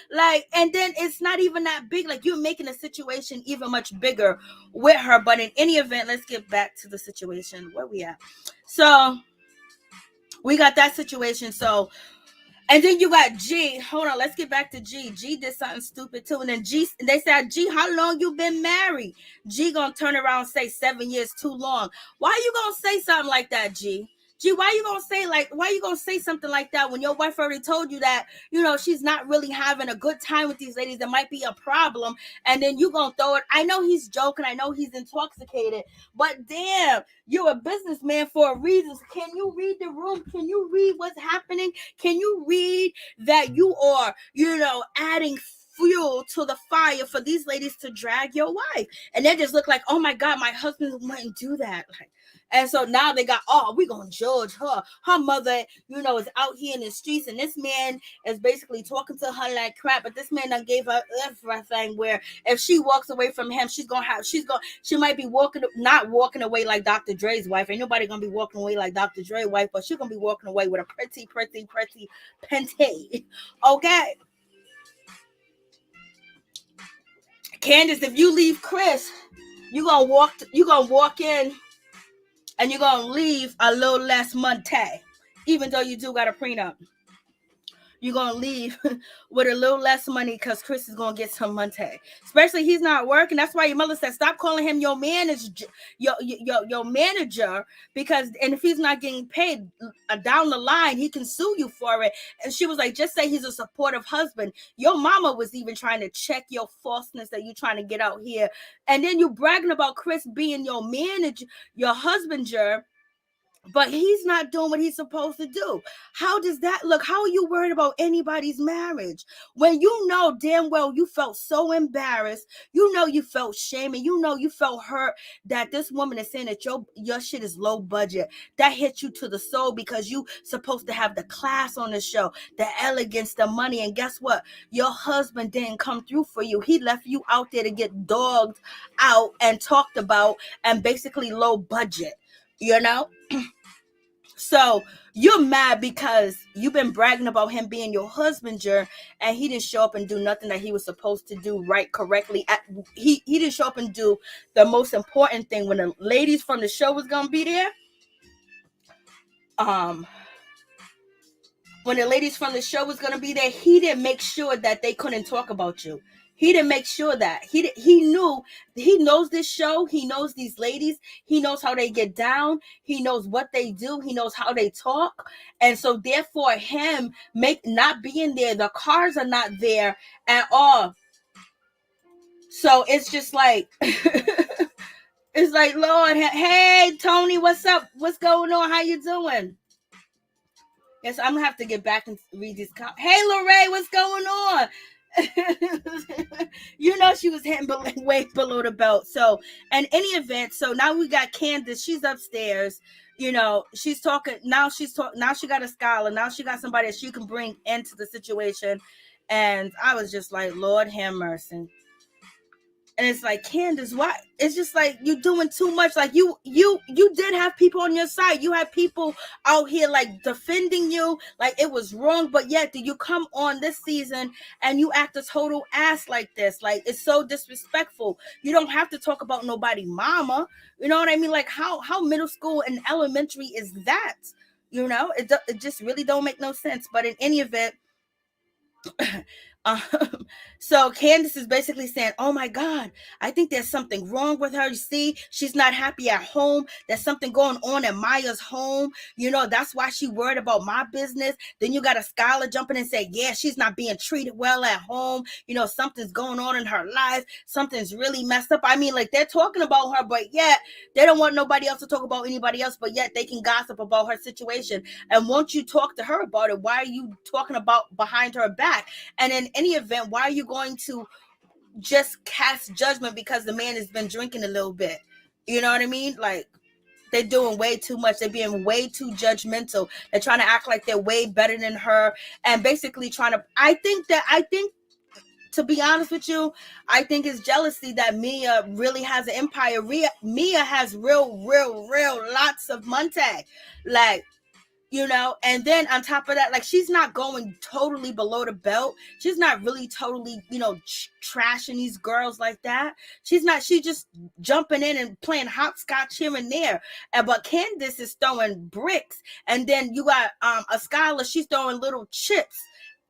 Like, and then it's not even that big. Like, you're making the situation even much bigger with her. But in any event, let's get back to the situation. Where we at? So we got that situation. So, and then you got G. Hold on, let's get back to G. G did something stupid too. And then they said, G, how long you been married? G gonna turn around and say 7 years too long. Why you gonna say something like that, G? G, why you gonna say something like that when your wife already told you that, you know, she's not really having a good time with these ladies? There might be a problem. And then you gonna throw it. I know he's joking. I know he's intoxicated. But damn, you're a businessman for a reason. Can you read the room? Can you read what's happening? Can you read that you are, you know, adding fuel to the fire for these ladies to drag your wife? And they just look like, oh my God, my husband wouldn't do that. Like, and so now they got, oh, we're going to judge her. Her mother, you know, is out here in the streets, and this man is basically talking to her like crap, but this man done gave her everything, where if she walks away from him, she might be not walking away like Dr. Dre's wife. Ain't nobody going to be walking away like Dr. Dre's wife, but she's going to be walking away with a pretty Pente. Okay. Candice, if you leave Chris, you're going to walk in, and you're going to leave a little less money, even though you do got a prenup. You're going to leave with a little less money because Chris is going to get some money. Especially he's not working. That's why your mother said, stop calling him your manager, your manager, because, and if he's not getting paid down the line, he can sue you for it. And she was like, just say he's a supportive husband. Your mama was even trying to check your falseness that you're trying to get out here. And then you bragging about Chris being your manager, your husbander. but he's not doing what he's supposed to do. How does that look? How are you worried about anybody's marriage when you know damn well you felt so embarrassed, you know you felt shame, and you know you felt hurt that this woman is saying that your shit is low budget? That hit you to the soul because you supposed to have the class on the show, the elegance, the money, and guess what? Your husband didn't come through for you. He left you out there to get dogged out and talked about and basically low budget, you know? So you're mad because you've been bragging about him being your husbander, and he didn't show up and do nothing that he was supposed to do right, correctly. He didn't show up and do the most important thing when the ladies from the show was gonna be there. When the ladies from the show was gonna be there, he didn't make sure that they couldn't talk about you. He didn't make sure that he knew, he knows this show. He knows these ladies. He knows how they get down. He knows what they do. He knows how they talk. And so therefore him not being there, the cars are not there at all. So it's just like, it's like, Lord, hey, Tony, what's up? What's going on? How you doing? Yes, I'm gonna have to get back and read these comments. Hey, Lorraine, what's going on? You know, she was hitting way below the belt. So, in any event, so now we got Candice. She's upstairs. You know, she's talking now. Now she got a scholar. Now she got somebody that she can bring into the situation. And I was just like, Lord have mercy. And it's like, Candice, why? It's just like you're doing too much. Like you did have people on your side. You had people out here like defending you, like it was wrong. But yet, do you come on this season and you act a total ass like this? Like it's so disrespectful. You don't have to talk about nobody, mama. You know what I mean? Like how middle school and elementary is that? You know, it just really don't make no sense. But in any event. Um, so Candice is basically saying, oh my God, I think there's something wrong with her. You see, she's not happy at home. There's something going on at Maya's home. You know, that's why she worried about my business. Then you got a scholar jumping and say, yeah, she's not being treated well at home. You know, something's going on in her life. Something's really messed up. I mean, like they're talking about her, but yet they don't want nobody else to talk about anybody else, but yet they can gossip about her situation. And once you talk to her about it, why are you talking about behind her back? And in any event, why are you going to just cast judgment because the man has been drinking a little bit? You know what I mean? Like they're doing way too much. They're being way too judgmental. They're trying to act like they're way better than her and basically trying to, I think to be honest with you, I think it's jealousy that Mia really has an empire. Mia has real lots of money. Like, you know, and then on top of that, like she's not going totally below the belt. She's not really totally, you know, trashing these girls like that. She's just jumping in and playing hopscotch here and there. But Candice is throwing bricks, and then you got a scholar. She's throwing little chips,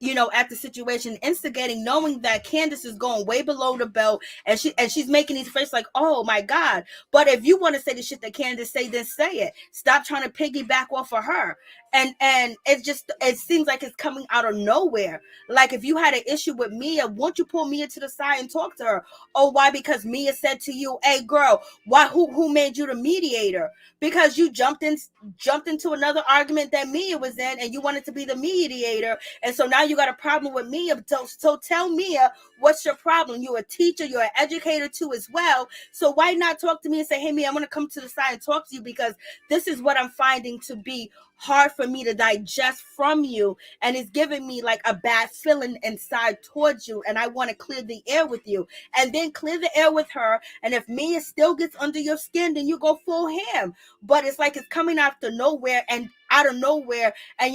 you know, at the situation, instigating, knowing that Candice is going way below the belt, and she's making these faces like, oh my God. But if you want to say the shit that Candice say, then say it. Stop trying to piggyback off of her. And it seems like it's coming out of nowhere. Like if you had an issue with Mia, won't you pull Mia to the side and talk to her? Oh, why? Because Mia said to you, hey girl, why who made you the mediator? Because you jumped into another argument that Mia was in, and you wanted to be the mediator, and so now you got a problem with Mia. So tell Mia, what's your problem? You're a teacher, you're an educator too as well. So why not talk to me and say, hey Mia, I'm gonna come to the side and talk to you because this is what I'm finding to be hard for me to digest from you, and it's giving me like a bad feeling inside towards you, and I want to clear the air with you. And then clear the air with her, and if Mia still gets under your skin, then you go full ham. But it's like it's coming out of nowhere, and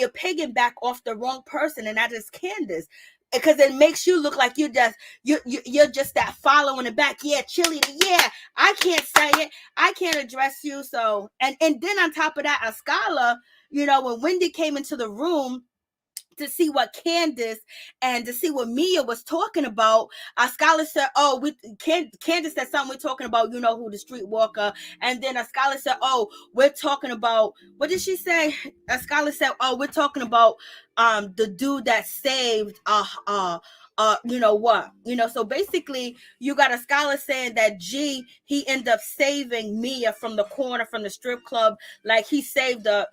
you're pigging back off the wrong person, and that is Candice. Because it makes you look like you're just that following the back. Yeah, cheerleader. Yeah, I can't say it. I can't address you. So and then on top of that, a scholar, you know, when Wendy came into the room to see what Candice and to see what Mia was talking about, a scholar said, oh, Candice said something, we're talking about, you know, who the streetwalker. And then a scholar said, oh, we're talking about, what did she say? A scholar said, oh, we're talking about the dude that saved you know what, so basically you got a scholar saying that he ended up saving Mia from the corner, from the strip club, like he saved the,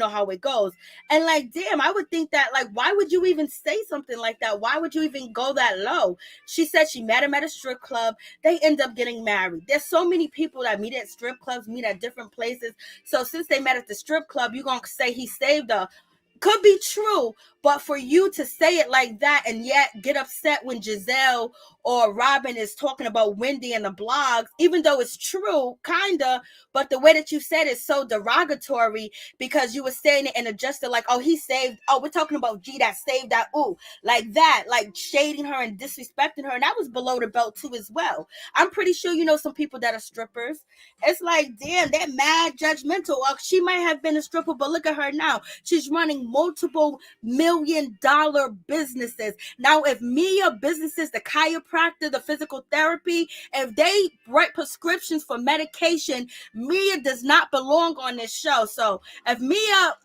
how it goes. And like, damn, I would think that, like, why would you even say something like that? Why would you even go that low? She said she met him at a strip club. They end up getting married. There's so many people that meet at strip clubs, meet at different places. So since they met at the strip club, you're gonna say he saved her. Could be true, but for you to say it like that and yet get upset when Giselle or Robin is talking about Wendy in the blogs, even though it's true, kinda, but the way that you said it is so derogatory, because you were saying it and adjusted like, oh, he saved, oh, we're talking about G that saved that, ooh, like that, like shading her and disrespecting her, and that was below the belt too as well. I'm pretty sure you know some people that are strippers. It's like, damn, they're mad judgmental. Well, she might have been a stripper, but look at her now. She's running multiple $1 million businesses. Now, if Mia businesses, the chiropractor, the physical therapy, if they write prescriptions for medication, Mia does not belong on this show. So if Mia,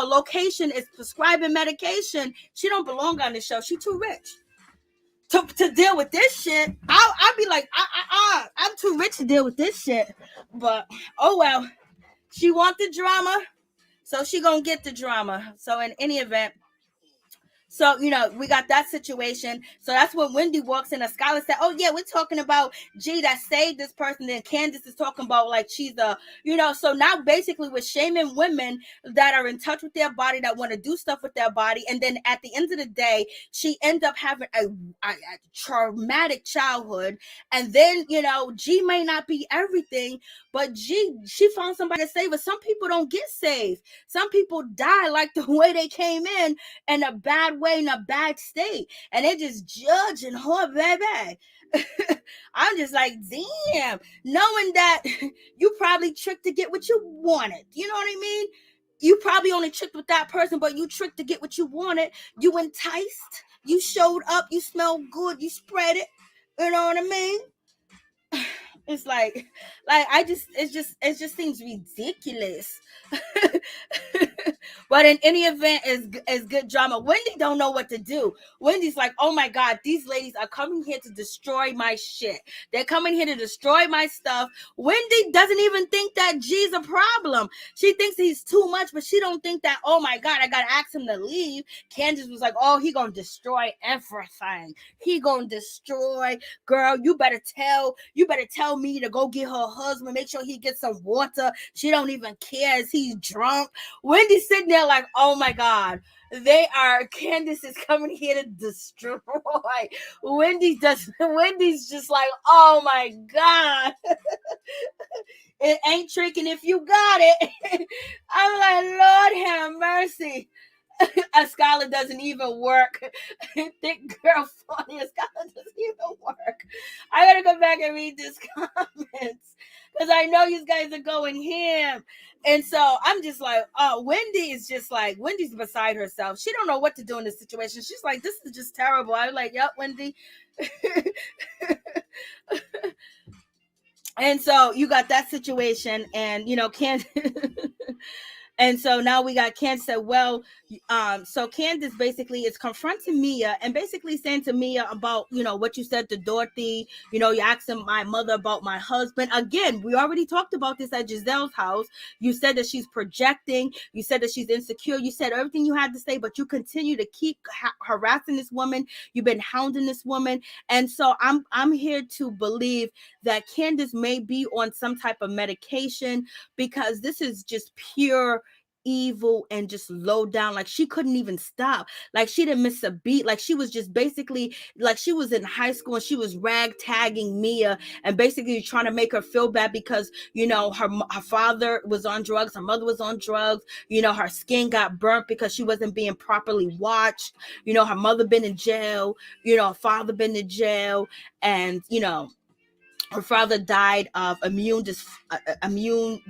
location is prescribing medication, she don't belong on this show. She too rich to deal with this shit. I'll be like, I'm too rich to deal with this shit. But oh well, she want the drama, so she gonna get the drama. So in any event, so, we got that situation. So that's when Wendy walks in. A scholar said, oh, yeah, we're talking about G that saved this person. Then Candice is talking about like she's a, so now basically we're shaming women that are in touch with their body, that want to do stuff with their body. And then at the end of the day, she ended up having a traumatic childhood. And then, G may not be everything, but she found somebody to save her. Some people don't get saved. Some people die like the way they came in a bad way, in a bad state, and they're just judging her, baby. I'm just like, damn, knowing that you probably tricked to get what you wanted. You know what I mean? You probably only tricked with that person, but you tricked to get what you wanted. You enticed, you showed up, you smelled good, you spread it. You know what I mean? It's like it just seems ridiculous. But in any event, is good drama. Wendy don't know what to do. Wendy's like, oh my God, these ladies are coming here to destroy my shit. They're coming here to destroy my stuff. Wendy doesn't even think that G's a problem. She thinks he's too much, but she don't think that, oh my God, I gotta ask him to leave. Candice was like, oh, he gonna destroy everything. He gonna destroy. Girl, you better tell me to go get her husband, make sure he gets some water. She don't even care. Is he drunk? Wendy's sitting there like, oh my God, Candice is coming here to destroy. Wendy's just like, oh my God. It ain't tricking if you got it. I'm like, Lord have mercy. A scholar doesn't even work. Thick girl funny. A scholar doesn't even work. I gotta go back and read these comments because I know you guys are going ham. And so I'm just like, oh, Wendy's beside herself. She don't know what to do in this situation. She's like, this is just terrible. I'm like, yep, Wendy. And so you got that situation, and and so now we got Candice said, well, so Candice basically is confronting Mia and basically saying to Mia about, what you said to Dorothy, you asking my mother about my husband. Again, we already talked about this at Giselle's house. You said that she's projecting. You said that she's insecure. You said everything you had to say, but you continue to keep harassing this woman. You've been hounding this woman. And so I'm here to believe that Candice may be on some type of medication, because this is just pure evil and just low down. Like, she couldn't even stop. Like, she didn't miss a beat. Like, she was just basically like she was in high school and she was ragtagging Mia and basically trying to make her feel bad because her father was on drugs, her mother was on drugs, her skin got burnt because she wasn't being properly watched, her mother been in jail, her father been in jail, and her father died of immune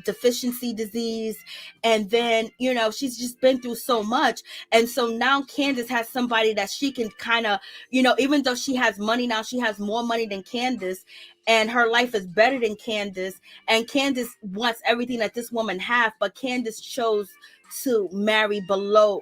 deficiency disease. And then, she's just been through so much. And so now Candice has somebody that she can kind of, even though she has money now, she has more money than Candice, and her life is better than Candice. And Candice wants everything that this woman has, but Candice chose to marry below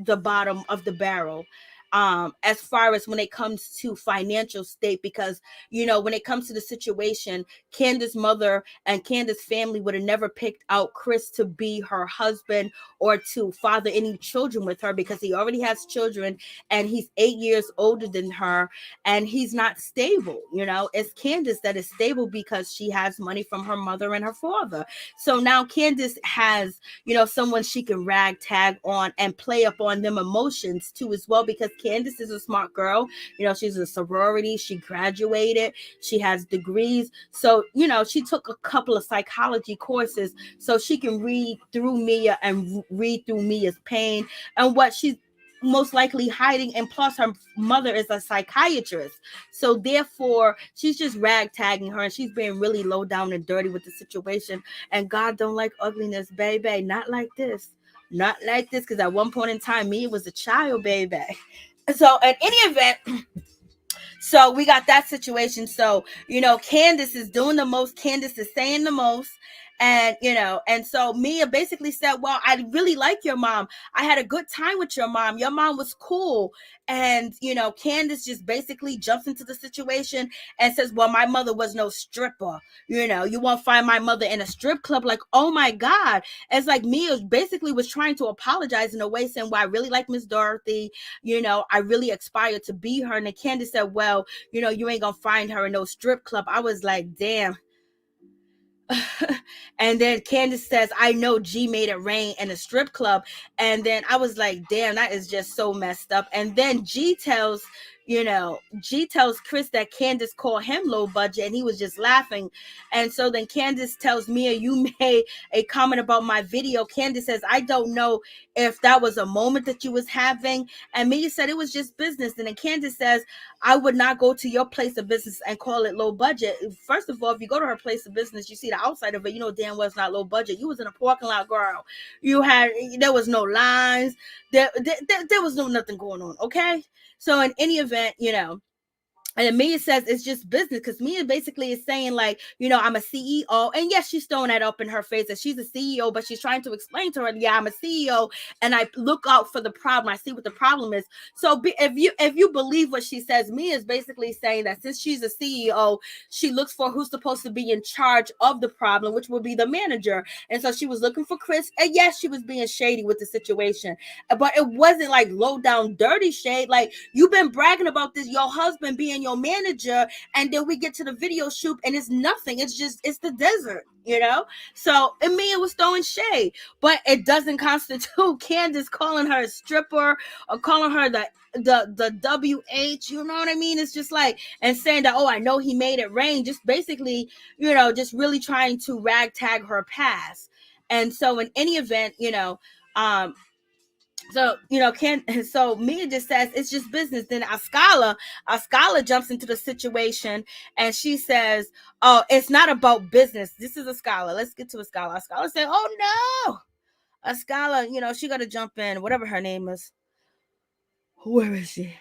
the bottom of the barrel. as far as when it comes to financial state, because, you know, when it comes to the situation, Candace's mother and Candace's family would have never picked out Chris to be her husband or to father any children with her, because he already has children and he's 8 years older than her and he's not stable. You know, it's Candace that is stable because she has money from her mother and her father. So now Candace has, you know, someone she can ragtag on and play up on them emotions too as well, because Candace is a smart girl. You know, she's a sorority, she graduated, she has degrees. So, you know, she took a couple of psychology courses so she can read through Mia and read through Mia's pain and what she's most likely hiding. And plus her mother is a psychiatrist, so therefore she's just ragtagging her and she's being really low down and dirty with the situation. And God don't like ugliness, baby. Not like this, not like this, because at one point in time Mia was a child, baby. So in any event, so we got that situation. So, you know, Candace is doing the most, Candace is saying the most. And, you know, and so Mia basically said, well, I really like your mom. I had a good time with your mom. Your mom was cool. And, you know, Candace just basically jumps into the situation and says, well, my mother was no stripper. You know, you won't find my mother in a strip club. Like, oh my God. It's like Mia basically was trying to apologize in a way, saying, well, I really like Miss Dorothy. You know, I really aspire to be her. And then Candace said, well, you know, you ain't gonna find her in no strip club. I was like, damn. And then Candace says, I know G made it rain in a strip club. And then I was like, damn, that is just so messed up. And then G tells Chris that Candace called him low budget and he was just laughing. And so then Candace tells Mia, you made a comment about my video. Candace says, I don't know if that was a moment that you was having. And Mia said it was just business. And then Candace says, I would not go to your place of business and call it low budget. First of all, if you go to her place of business, you see the outside of it, you know damn well it's not low budget. You was in a parking lot, girl. There was no lines. There was no nothing going on, okay? So in any event, you know, and Mia says it's just business, because Mia basically is saying, like, you know, I'm a CEO. And yes, she's throwing that up in her face that she's a CEO, but she's trying to explain to her, yeah, I'm a CEO and I look out for the problem. I see what the problem is. So if you believe what she says, Mia is basically saying that since she's a CEO, she looks for who's supposed to be in charge of the problem, which will be the manager. And so she was looking for Chris. And yes, she was being shady with the situation, but it wasn't like low down dirty shade. Like, you've been bragging about this, your husband being your manager, and then we get to the video shoot and it's nothing. It's the desert, you know? So Mia was throwing shade, but it doesn't constitute Candace calling her a stripper or calling her the WH, you know what I mean? It's just like, and saying that, oh, I know he made it rain, just basically, you know, just really trying to ragtag her past. And so in any event, you know, so, you know, so Mia just says it's just business. Then Askale jumps into the situation and she says, oh, it's not about business. This is Askale. Let's get to Askale. Askale said, oh no. Askale, you know, she got to jump in, whatever her name is. Where is she?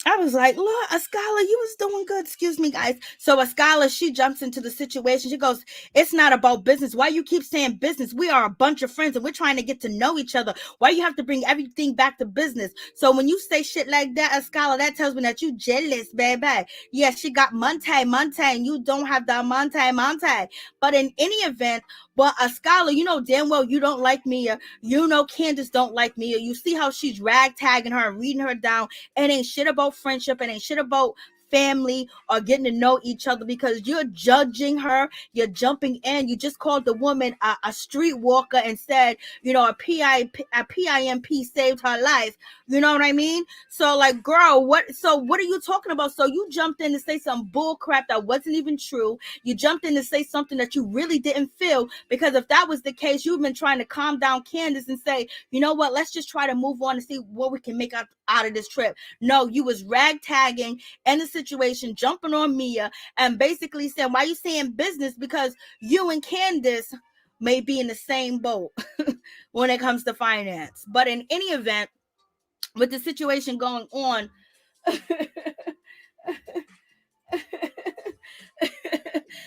I was like, look, Askale, you was doing good. Excuse me, guys. So Askale, she jumps into the situation. She goes, it's not about business. Why you keep saying business? We are a bunch of friends and we're trying to get to know each other. Why you have to bring everything back to business? So when you say shit like that, Askale, that tells me that you jealous, baby. Yeah, she got Monte, and you don't have the Monte. But in any event, well, Askale, you know damn well you don't like Mia. You know Candace don't like Mia. You see how she's ragtagging her and reading her down. It ain't shit about friendship. It ain't shit about family or getting to know each other, because you're judging her, you're jumping in. You just called the woman a streetwalker and said, you know, a PIMP saved her life. You know what I mean? So like, girl, what are you talking about? So you jumped in to say some bull crap that wasn't even true. You jumped in to say something that you really didn't feel, because if that was the case, you've been trying to calm down Candace and say, you know what, let's just try to move on and see what we can make out of this trip. No, you was ragtagging in the situation, jumping on Mia and basically saying, why are you saying business? Because you and Candace may be in the same boat when it comes to finance. But in any event, with the situation going on,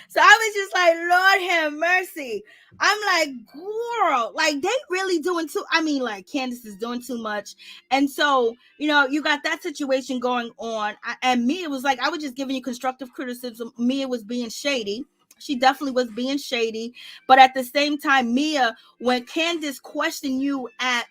So I was just like, Lord have mercy. I'm like, girl, like they really doing too. I mean, like Candice is doing too much. And so, you got that situation going on. And Mia was like, I was just giving you constructive criticism. Mia was being shady. She definitely was being shady. But at the same time, Mia, when Candice questioned you at,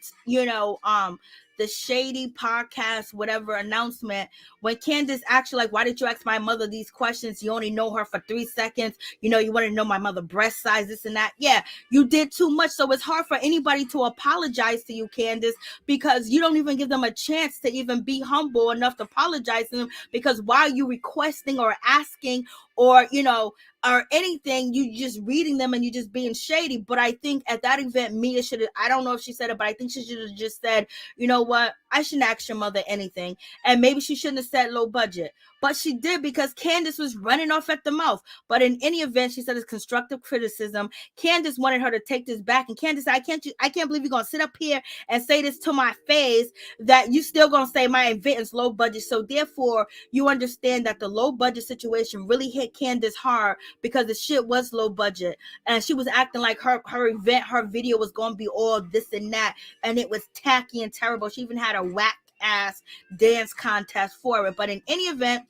the shady podcast, whatever announcement, when Candice actually like, why did you ask my mother these questions? You only know her for 3 seconds. You want to know my mother breast size, this and that. Yeah, you did too much. So it's hard for anybody to apologize to you, Candice, because you don't even give them a chance to even be humble enough to apologize to them, because while you requesting or asking or, or anything, you just reading them and you just being shady. But I think at that event, Mia should have, I don't know if she said it, but I think she should have just said, you know what, I shouldn't ask your mother anything. And maybe she shouldn't have said low budget, but she did, because Candice was running off at the mouth. But in any event, she said it's constructive criticism. Candice wanted her to take this back, and Candice, I can't believe you're gonna sit up here and say this to my face, that you still gonna say my event is low budget. So therefore, you understand that the low budget situation really hit Candice hard, because the shit was low budget, and she was acting like her event, her video was gonna be all this and that, and it was tacky and terrible. She even had a whack ass dance contest for it. But in any event,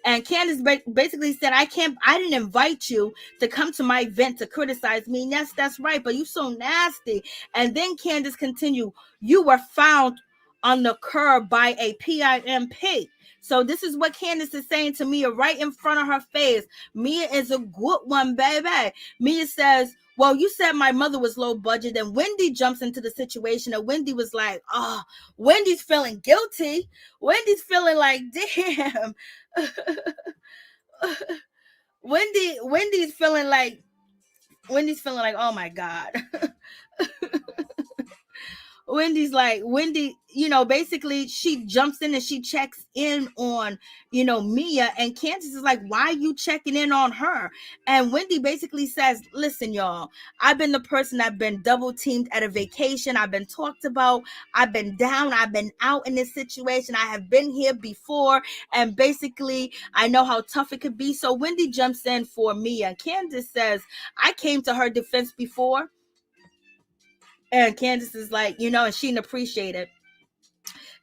and Candice basically said, I didn't invite you to come to my event to criticize me. And yes, that's right, but you so nasty. And then Candice continued, you were found on the curb by a PIMP. So this is what Candice is saying to Mia right in front of her face. Mia is a good one, baby. Mia says, well, you said my mother was low budget. And Wendy jumps into the situation, and Wendy was like, oh, Wendy's feeling guilty. Wendy's feeling like, damn. Wendy's feeling like, oh my God. Wendy, basically she jumps in and she checks in on, Mia, and Candice is like, why are you checking in on her? And Wendy basically says, listen, y'all, I've been the person, I've been double teamed at a vacation. I've been talked about. I've been down. I've been out in this situation. I have been here before. And basically, I know how tough it could be. So Wendy jumps in for Mia. Candice says, I came to her defense before. And Candice is like, and she didn't appreciate it.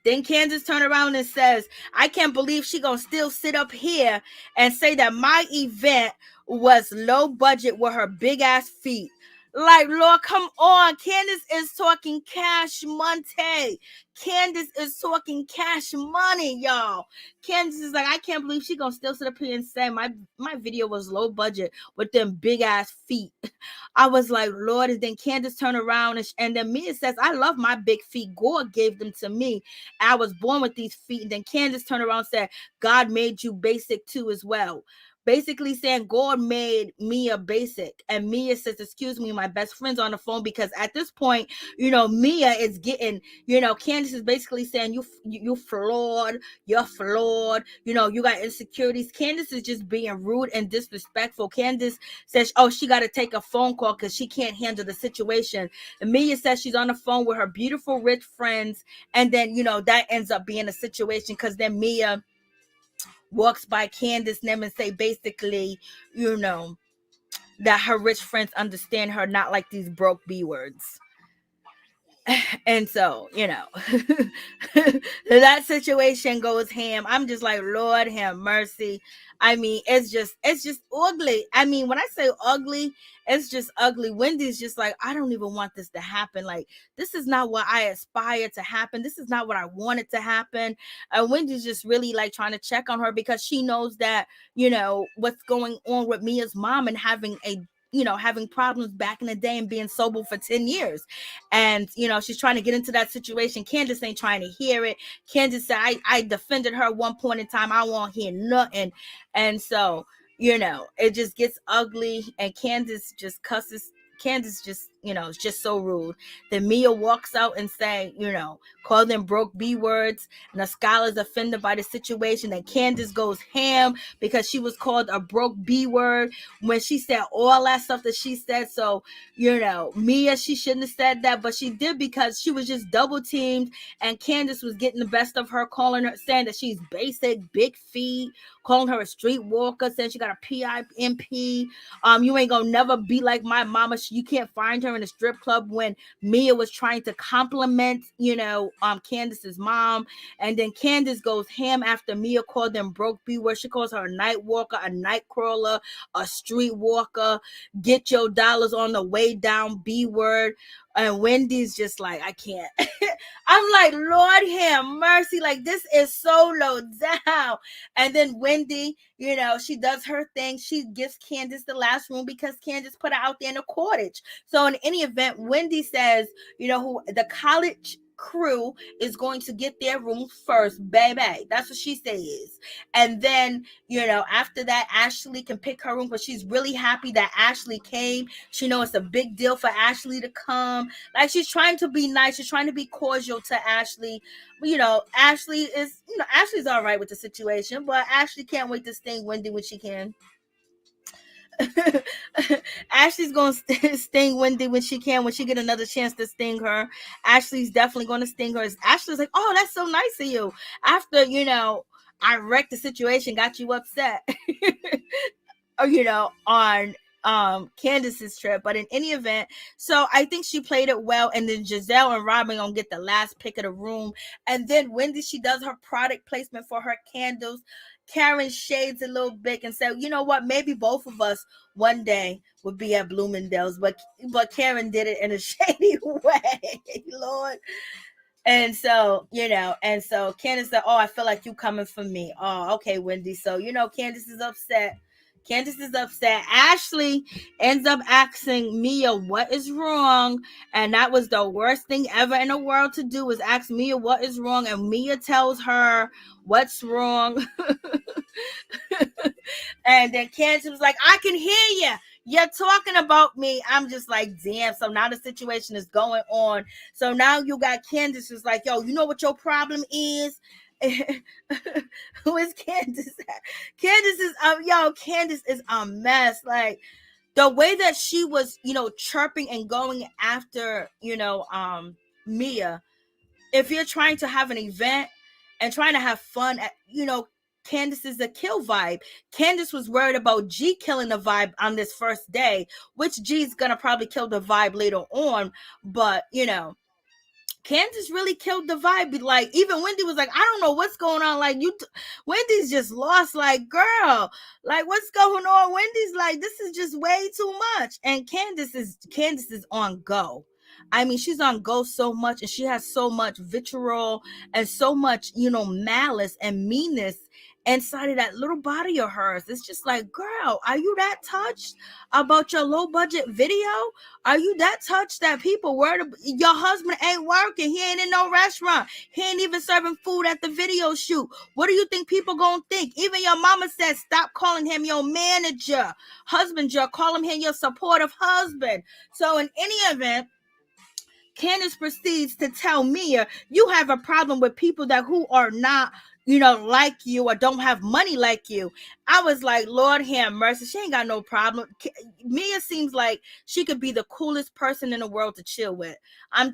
Then Candice turned around and says, I can't believe she gonna still sit up here and say that my event was low budget with her big ass feet. Like, Lord, come on. Candice is talking cash money. Candice is talking cash money, y'all. Candice is like, I can't believe she gonna still sit up here and say my video was low budget with them big ass feet. I was like, Lord. And then Candice turned around and then Mia says, I love my big feet. God gave them to me. I was born with these feet. And then Candice turned around and said, God made you basic too as well. Basically saying God made Mia basic. And Mia says, excuse me, my best friend's on the phone, because at this point, Mia is getting, Candice is basically saying, you flawed, you're flawed, you got insecurities. Candice is just being rude and disrespectful. Candice says, oh, she got to take a phone call because she can't handle the situation. And Mia says she's on the phone with her beautiful, rich friends. And then, that ends up being a situation, because then Mia walks by Candice and them and say basically, that her rich friends understand her, not like these broke B words. And so, that situation goes ham. I'm just like, Lord have mercy. I mean, it's just ugly. I mean, when I say ugly, it's just ugly. Wendy's just like, I don't even want this to happen. Like, this is not what I aspire to happen. This is not what I wanted to happen. And Wendy's just really like trying to check on her, because she knows that, what's going on with Mia's mom, and having problems back in the day and being sober for 10 years. And, she's trying to get into that situation. Candice ain't trying to hear it. Candice said, I defended her at one point in time. I won't hear nothing. And so, it just gets ugly. And Candice just cusses. Candice just, it's just so rude. Then Mia walks out and say, call them broke B words. And Askale is offended by the situation. And Candice goes ham because she was called a broke B word when she said all that stuff that she said. So, Mia, she shouldn't have said that, but she did because she was just double teamed. And Candice was getting the best of her, calling her, saying that she's basic, big feet, calling her a streetwalker, saying she got a PIMP. You ain't gonna never be like my mama. You can't find her in a strip club, when Mia was trying to compliment, Candice's mom. And then Candice goes ham after Mia called them broke B word. She calls her a night walker, a night crawler, a street walker, get your dollars on the way down B word. And Wendy's just like, I can't. I'm like, Lord have mercy. Like, this is so low down. And then Wendy, she does her thing. She gives Candice the last room because Candice put her out there in a cottage. So in any event, Wendy says, who the college crew is going to get their room first, baby. That's what she says. And then, after that, Ashley can pick her room, but she's really happy that Ashley came. She knows it's a big deal for Ashley to come. Like, she's trying to be nice. She's trying to be cordial to Ashley. Ashley's all right with the situation, but Ashley can't wait to sting Wendy when she can. Ashley's gonna sting Wendy when she get another chance to sting her. Ashley's definitely gonna sting her. Ashley's like, oh, that's so nice of you. After I wrecked the situation, got you upset. Or on Candice's trip. But in any event, so I think she played it well. And then Giselle and Robin gonna get the last pick of the room. And then Wendy, she does her product placement for her candles. Karen shades a little bit and said, you know what, maybe both of us one day would be at Bloomingdale's, but Karen did it in a shady way, Lord. And so, Candice said, oh, I feel like you coming for me. Oh, okay, Wendy. So, Candice is upset. Ashley ends up asking Mia what is wrong. And that was the worst thing ever in the world to do, is ask Mia what is wrong. And Mia tells her what's wrong. And then Candice was like, I can hear you. You're talking about me. I'm just like, damn. So now the situation is going on. So now you got Candice who's like, yo, you know what your problem is? Who is Candice? Candice is a mess. Like, the way that she was, chirping and going after, Mia. If you're trying to have an event and trying to have fun, Candice is a kill vibe. Candice was worried about G killing the vibe on this first day, which G's gonna probably kill the vibe later on. But, Candice really killed the vibe. Like, even Wendy was like, I don't know what's going on. Like, Wendy's just lost. Like, girl, like, what's going on? Wendy's like, this is just way too much. And Candice is on go. I mean, she's on go so much, and she has so much vitriol and so much, malice and meanness inside of that little body of hers. It's just like, girl, are you that touched about your low budget video? Are you that touched that people worried your husband ain't working? He ain't in no restaurant. He ain't even serving food at the video shoot. What do you think people gonna think? Even your mama said, stop calling him your manager, husband, call him your supportive husband. So in any event, Candice proceeds to tell Mia, you have a problem with people who are not, like you, or don't have money like you. I was like, Lord have mercy. She ain't got no problem. Mia seems like she could be the coolest person in the world to chill with.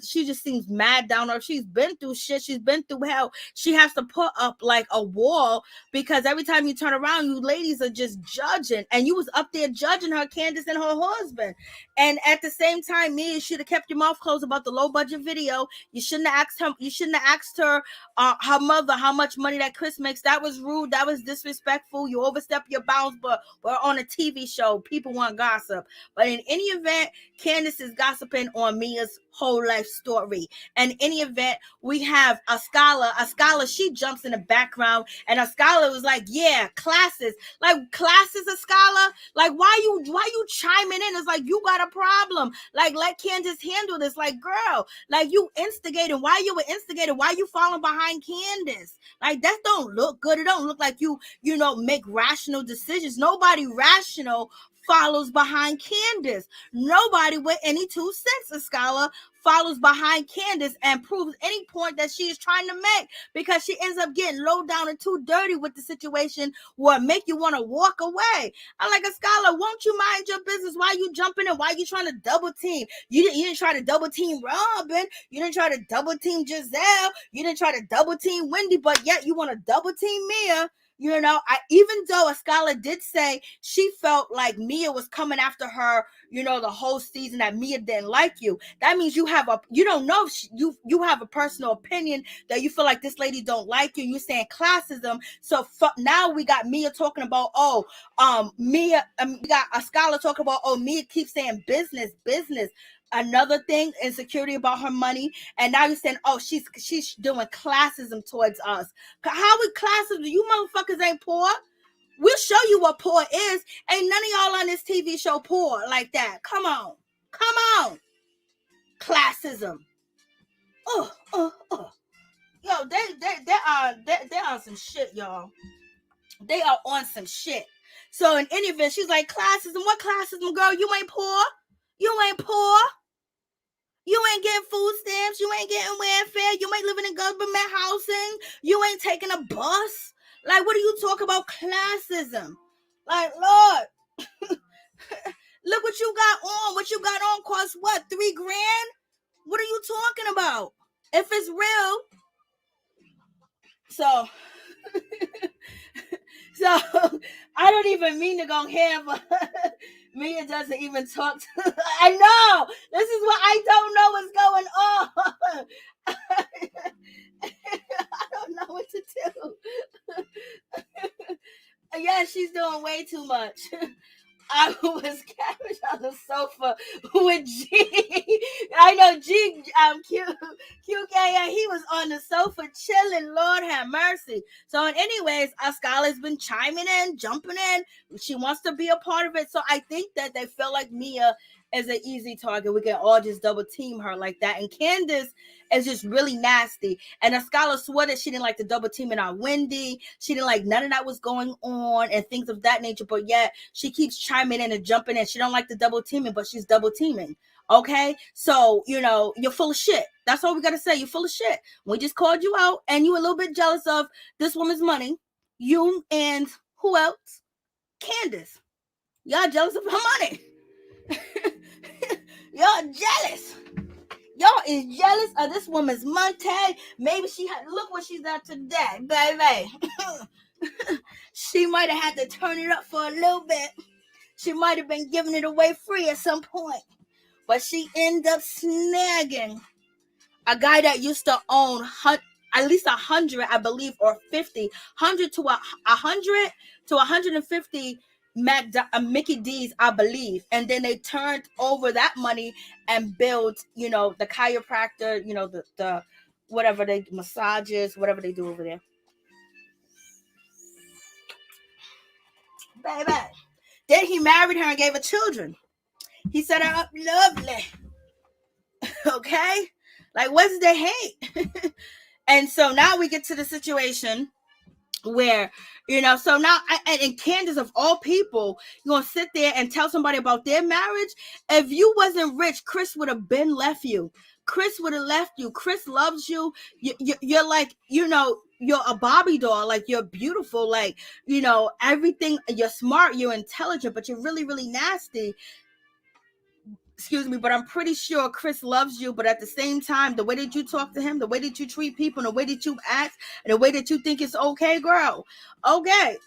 She just seems mad down her. She's been through shit. She's been through hell. She has to put up like a wall because every time you turn around, you ladies are just judging. And you was up there judging her, Candice, and her husband. And at the same time, Mia should have kept your mouth closed about the low budget video. You shouldn't have asked her. You shouldn't have asked her, her mother, how much money that Chris makes. That was rude. That was disrespectful. You overstepped your bounds, but we're on a TV show. People want gossip. But in any event, Candice is gossiping on Mia's whole life story. And in any event, we have Askale, she jumps in the background, and Askale was like, yeah, classes, Askale, like, why you chiming in? It's like, you got a problem. Like, let Candice handle this. Like, girl, like, you instigating. Why you were instigating? Why you falling behind Candice? Like, that don't look good. It don't look like you make rational decisions. Nobody rational follows behind Candice. Nobody with any 2 cents, Askale, follows behind Candice and proves any point that she is trying to make, because she ends up getting low down and too dirty with the situation where it make you want to walk away. I'm like, Askale, won't you mind your business? Why you jumping in? Why you trying to double team? You didn't try to double team Robin. You didn't try to double team Giselle. You didn't try to double team Wendy, but yet you want to double team Mia. You know, even though Askale did say she felt like Mia was coming after her, you know, the whole season, that Mia didn't like you. That means you don't know if you have a personal opinion that you feel like this lady don't like you. You're saying classism. So now we got Mia talking about, Mia, we got Askale talking about, Mia keeps saying business. Another thing, insecurity about her money, and now you're saying, she's doing classism towards us. How we classism? You motherfuckers ain't poor. We'll show you what poor is. Ain't none of y'all on this TV show poor like that. Come on, classism. Yo, they're on some shit, y'all. They are on some shit. So in any event, she's like, classism. What classism, girl? You ain't poor. You ain't getting food stamps. You ain't getting welfare. You ain't living in government housing. You ain't taking a bus. Like, what are you talking about classism? Like, Lord, look what you got on. What you got on costs what? $3,000? What are you talking about? If it's real. So I don't even mean to go here, but Mia doesn't even talk to. I know. This is what I don't know what's going on. I don't know what to do. Yeah, she's doing way too much. I was cabbage on the sofa with G. I know G, QK, he was on the sofa chilling. Lord have mercy. So, anyways, Askale has been chiming in, jumping in. She wants to be a part of it. So, I think that they feel like Mia is an easy target. We can all just double team her like that. And Candice is just really nasty. And Askale swore that she didn't like the double teaming on Wendy. She didn't like none of that was going on and things of that nature. But yet she keeps chiming in and jumping in. She don't like the double teaming, but she's double teaming. Okay, so you know you're full of shit. That's all we gotta say. You're full of shit. We just called you out, and you a little bit jealous of this woman's money. You and who else? Candice. Y'all jealous of her money. Y'all jealous. Y'all is jealous of this woman's money. Maybe she had, look what she's done today, baby. She might have had to turn it up for a little bit. She might have been giving it away free at some point. But she ended up snagging a guy that used to own at least 100, I believe, or 50, 100 to 100 to 150 Mickey D's, I believe. And then they turned over that money and built, you know, the chiropractor, you know, the whatever they massages, whatever they do over there. Baby. Then he married her and gave her children. He set her up lovely. Okay? Like, what's the hate? And so now we get to the situation where, you know, so now, and Candice, of all people, you're going to sit there and tell somebody about their marriage. If you wasn't rich, Chris would have been left you. Chris would have left you. Chris loves you. You're like, you know, you're a Barbie doll. Like, you're beautiful. Like, you know, everything. You're smart. You're intelligent, but you're really, really nasty. Excuse me, but I'm pretty sure Chris loves you. But at the same time, the way that you talk to him, the way that you treat people, and the way that you act, and the way that you think it's okay, girl. Okay.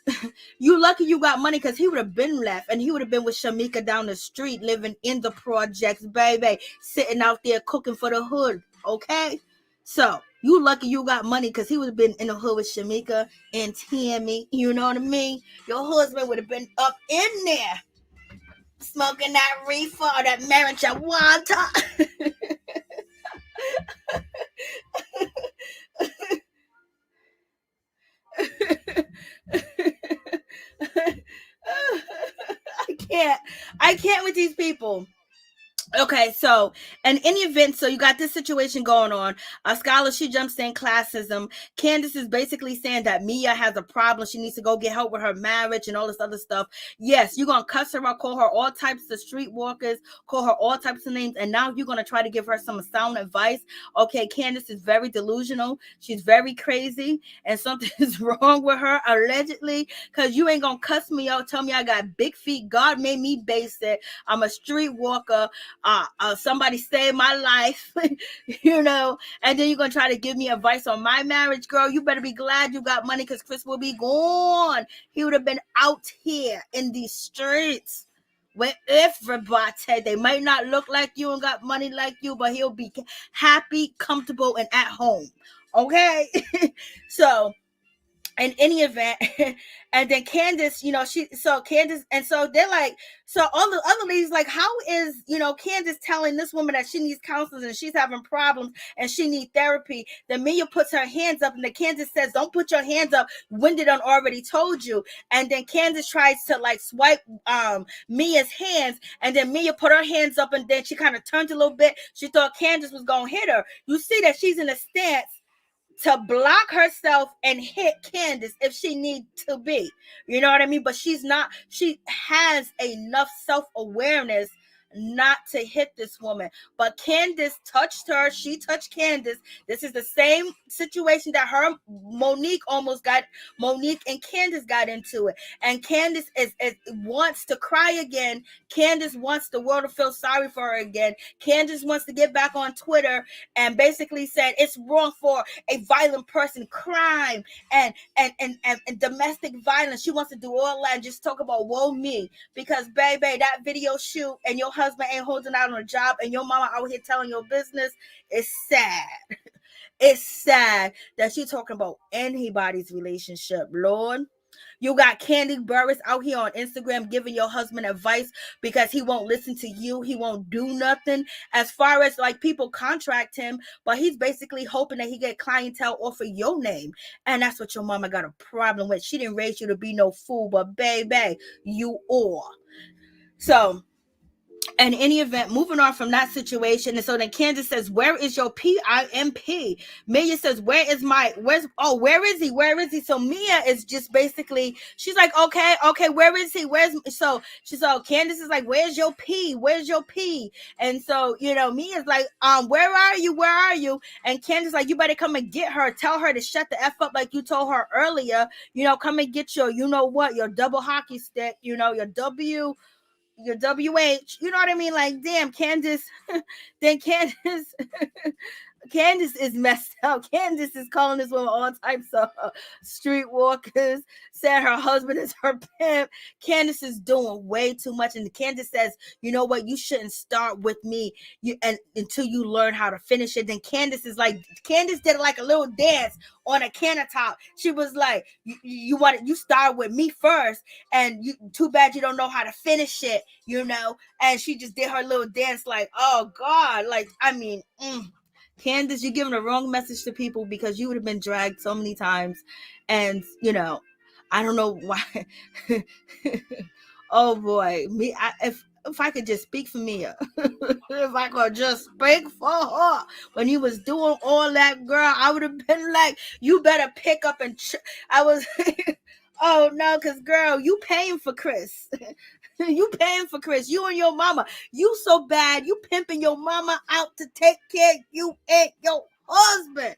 You lucky you got money, because he would have been left, and he would have been with Shamika down the street, living in the projects, baby, sitting out there cooking for the hood. Okay. So you lucky you got money, because he would have been in the hood with Shamika and Tammy. You know what I mean? Your husband would have been up in there, smoking that reefer or that marijuana. I can't with these people. Okay, so in any event, so you got this situation going on. A scholar, she jumps in classism. Candice is basically saying that Mia has a problem. She needs to go get help with her marriage and all this other stuff. Yes, you're gonna cuss her out, call her all types of streetwalkers, call her all types of names, and now you're gonna try to give her some sound advice. Okay, Candice is very delusional. She's very crazy, and something is wrong with her allegedly. Cause you ain't gonna cuss me out, tell me I got big feet. God made me basic. I'm a streetwalker. Somebody saved my life, and then you're gonna try to give me advice on my marriage. Girl, you better be glad you got money, because Chris will be gone. He would have been out here in these streets with everybody. They might not look like you and got money like you, but he'll be happy, comfortable, and at home. Okay. So in any event, and then Candice, Candice, and so they're like, so all the other ladies like, how is Candice telling this woman that she needs counselors and she's having problems and she needs therapy? Then Mia puts her hands up, and then Candice says, don't put your hands up, Wendy done already told you. And then Candice tries to like swipe Mia's hands, and then Mia put her hands up, and then she kind of turned a little bit. She thought Candice was gonna hit her. You see that she's in a stance to block herself and hit Candice if she needs to be. You know what I mean? But she's not, she has enough self-awareness not to hit this woman. But Candice touched her. She touched Candice. This is the same situation that Monique and Candice got into it. And Candice wants to cry again. Candice wants the world to feel sorry for her again. Candice wants to get back on Twitter and basically said it's wrong for a violent person, crime and domestic violence. She wants to do all that and just talk about woe me, because baby, that video shoot and your husband ain't holding out on a job and your mama out here telling your business. It's sad. It's sad that you're talking about anybody's relationship, Lord. You got Candy Burris out here on Instagram giving your husband advice because he won't listen to you. He won't do nothing. As far as like people contract him, but he's basically hoping that he get clientele off of your name. And that's what your mama got a problem with. She didn't raise you to be no fool, but baby, you are. So, in any event, moving on from that situation, and so then Candice says, where is your PIMP? Mia says, where is he? So Mia is just basically, she's like, okay, where is he? So Candice is like, where's your P? And so, Mia's like, where are you? And Candice like, you better come and get her. Tell her to shut the F up like you told her earlier. Come and get your, your double hockey stick, your WH, you know what I mean? Like, damn, Candice, then Candice, Candice is messed up. Candice is calling this woman all types of streetwalkers, said her husband is her pimp. Candice is doing way too much. And Candice says, you know what? You shouldn't start with me until you learn how to finish it. Then Candice is like, Candice did like a little dance on a countertop. She was like, you start with me first, and too bad you don't know how to finish it, and she just did her little dance like, oh God, like, I mean, Candice, you're giving the wrong message to people, because you would have been dragged so many times. And, I don't know why. Oh boy, if I could just speak for Mia, if I could just speak for her, when you was doing all that, girl, I would have been like, you better pick up and I was, oh no, because girl, you paying for Chris. You paying for Chris, you and your mama. You so bad, you pimping your mama out to take care of you and your husband.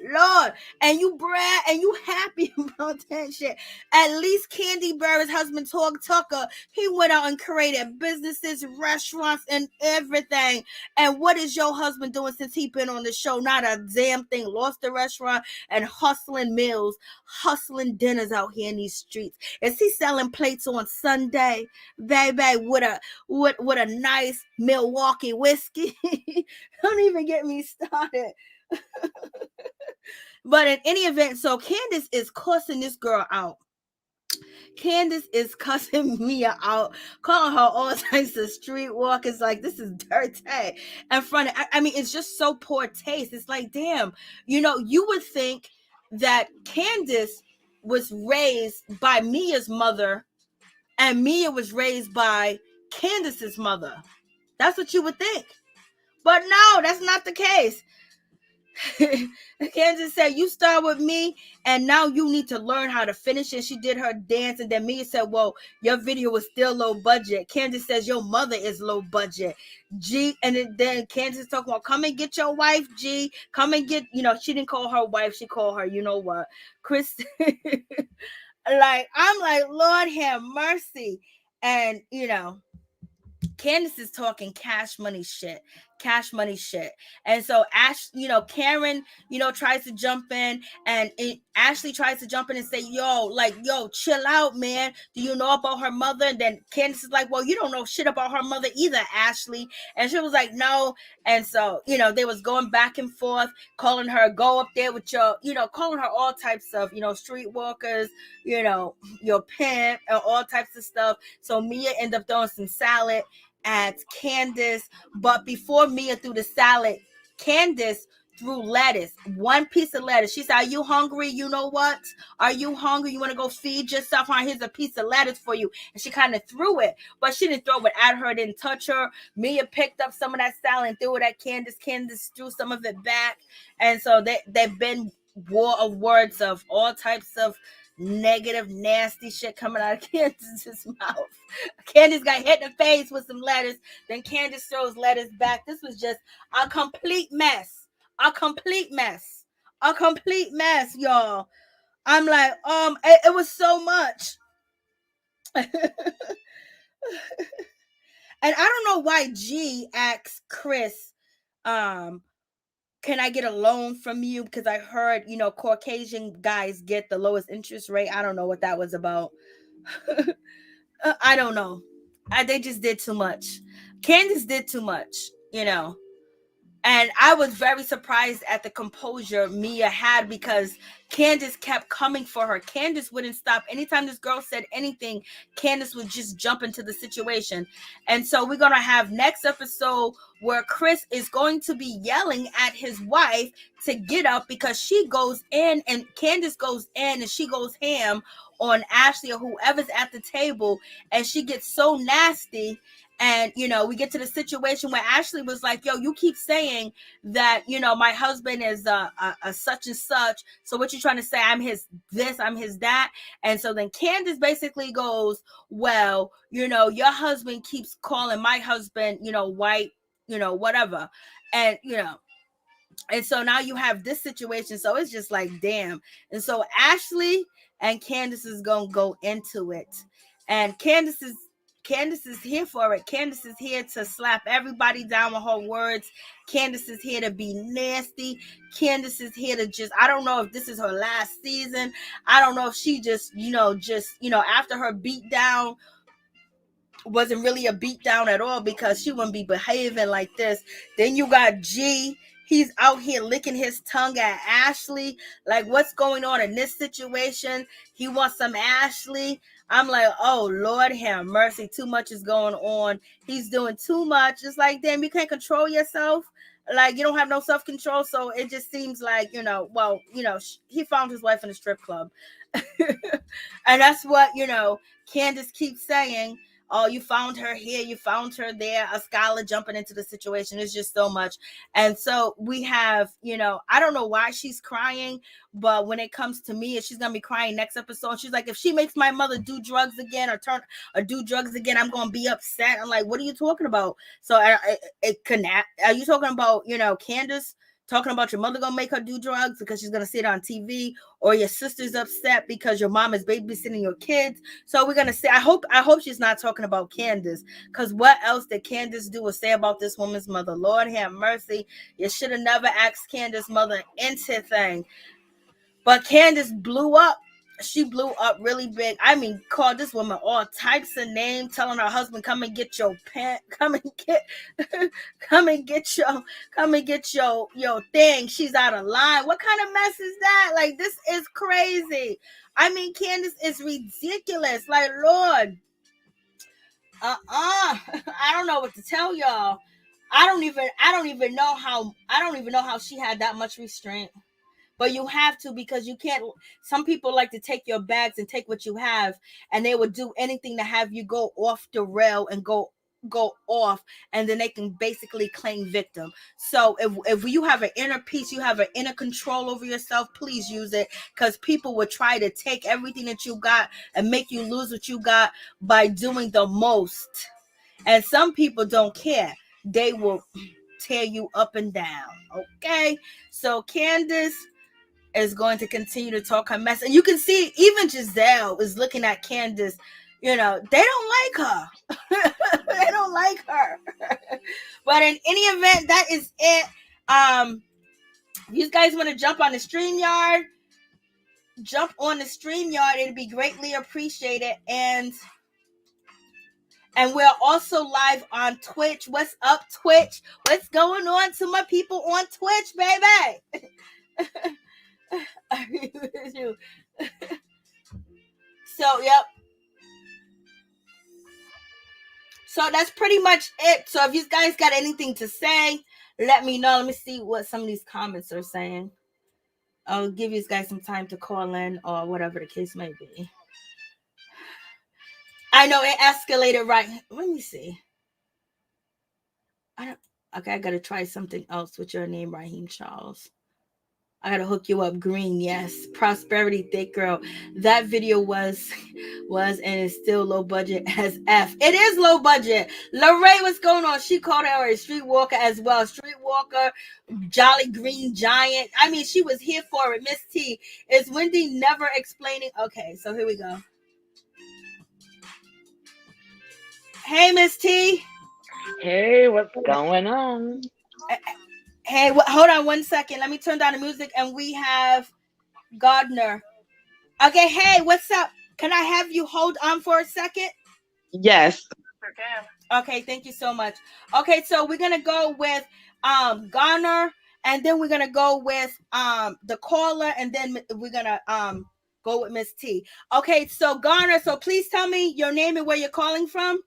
Lord, and you brag and you happy about that shit. At least Candy Burris' husband, Torg Tucker, he went out and created businesses, restaurants, and everything. And what is your husband doing since he been on the show? Not a damn thing. Lost the restaurant and hustling meals, hustling dinners out here in these streets. Is he selling plates on Sunday, baby, with a nice Milwaukee whiskey? Don't even get me started. But in any event, so Candice is cussing this girl out. Candice is cussing Mia out, calling her all types of streetwalkers. Like, this is dirty. In front of, I mean, it's just so poor taste. It's like, damn, you would think that Candice was raised by Mia's mother and Mia was raised by Candice's mother. That's what you would think. But no, that's not the case. Candice said, you start with me and now you need to learn how to finish it. She did her dance, and then Mia said, well, your video was still low budget. Candice says, your mother is low budget. G, and then Candice talking about, come and get your wife, G. Come and get, she didn't call her wife, she called her, you know what, Chris. Like, I'm like, Lord have mercy. And Candice is talking cash money shit. And so Karen, tries to jump in, and Ashley tries to jump in and say, yo, chill out, man. Do you know about her mother? And then Candice is like, well, you don't know shit about her mother either, Ashley. And she was like, no. And so, they was going back and forth, calling her, go up there with your, calling her all types of, streetwalkers, your pimp, and all types of stuff. So Mia ended up throwing some salad at Candice, but before Mia threw the salad, Candice threw lettuce, one piece of lettuce. She said, are you hungry? You know what? Are you hungry? You want to go feed yourself? Here's a piece of lettuce for you. And she kind of threw it, but she didn't throw it at her, didn't touch her. Mia picked up some of that salad and threw it at Candice. Candice threw some of it back. And so they've been war of words of all types of negative, nasty shit coming out of Candice's mouth. Candice got hit in the face with some lettuce. Then Candice throws lettuce back. This was just a complete mess. Y'all. I'm like, it was so much. And I don't know why G asks Chris, can I get a loan from you? Because I heard, Caucasian guys get the lowest interest rate. I don't know what that was about. I don't know. They just did too much. Candice did too much, And I was very surprised at the composure Mia had, because Candice kept coming for her. Candice wouldn't stop. Anytime this girl said anything, Candice would just jump into the situation. And so we're going to have next episode where Chris is going to be yelling at his wife to get up, because she goes in, and Candice goes in and she goes ham on Ashley or whoever's at the table, and she gets so nasty. And, we get to the situation where Ashley was like, yo, you keep saying that, my husband is a such and such. So what you trying to say? I'm his this, I'm his that. And so then Candice basically goes, well, your husband keeps calling my husband, white, whatever. And, and so now you have this situation. So it's just like, damn. And so Ashley and Candice is going to go into it. And Candice is here for it. Candice is here to slap everybody down with her words. Candice is here to be nasty. Candice is here to just, I don't know if this is her last season. I don't know if she just, after her beat down wasn't really a beat down at all, because she wouldn't be behaving like this. Then you got G. He's out here licking his tongue at Ashley. Like, what's going on in this situation? He wants some Ashley. I'm like, oh, Lord have mercy. Too much is going on. He's doing too much. It's like, damn, you can't control yourself. Like, you don't have no self-control. So it just seems like, he found his wife in a strip club. And that's what, Candice keeps saying. Oh, you found her here, you found her there, a scholar jumping into the situation. It's just so much. And so we have, I don't know why she's crying, but when it comes to me, she's going to be crying next episode. She's like, if she makes my mother do drugs again or do drugs again, I'm going to be upset. I'm like, what are you talking about? So are you talking about, Candice talking about your mother gonna make her do drugs because she's gonna see it on TV, or your sister's upset because your mom is babysitting your kids? So we're gonna say, I hope she's not talking about Candice, because what else did Candice do or say about this woman's mother? Lord have mercy. You should have never asked Candice mother anything. But Candice blew up. She blew up really big. I mean, called this woman all types of names, telling her husband, come and get your pen, come and get your thing. She's out of line. What kind of mess is that? Like, this is crazy. I mean, Candice is ridiculous. Like, Lord. I don't know what to tell y'all. I don't even know how she had that much restraint. But you have to, because you can't. Some people like to take your bags and take what you have, and they would do anything to have you go off the rail and go go off, and then they can basically claim victim. So if you have an inner peace, you have an inner control over yourself, please use it, because people will try to take everything that you got and make you lose what you got by doing the most. And some people don't care. They will tear you up and down. Okay, so Candice is going to continue to talk her mess, and you can see even Giselle is looking at Candice. You know, they don't like her. They don't like her. But in any event, that is it. If you guys want to jump on the StreamYard, jump on the StreamYard. It'd be greatly appreciated. And we're also live on Twitch. What's up, Twitch? What's going on to my people on Twitch, baby? So, yep. So that's pretty much it. So if you guys got anything to say, let me know. Let me see what some of these comments are saying. I'll give you guys some time to call in or whatever the case may be. I know it escalated right. Let me see. Okay, I gotta try something else with your name, Raheem Charles. I gotta hook you up. Green, yes. Prosperity, thick girl. That video was and is still low budget as F. It is low budget. Lorraine, what's going on? She called her a streetwalker as well. Streetwalker, Jolly Green Giant. I mean, she was here for it. Miss T, is Wendy never explaining? Okay, so here we go. Hey, Miss T. Hey, what's going on? Hey, hold on 1 second. Let me turn down the music, and we have Gardner. Okay, hey, what's up? Can I have you hold on for a second? Yes. Okay, thank you so much. Okay, so we're gonna go with Garner, and then we're gonna go with the caller, and then we're gonna go with Miss T. Okay, so Garner, so please tell me your name and where you're calling from.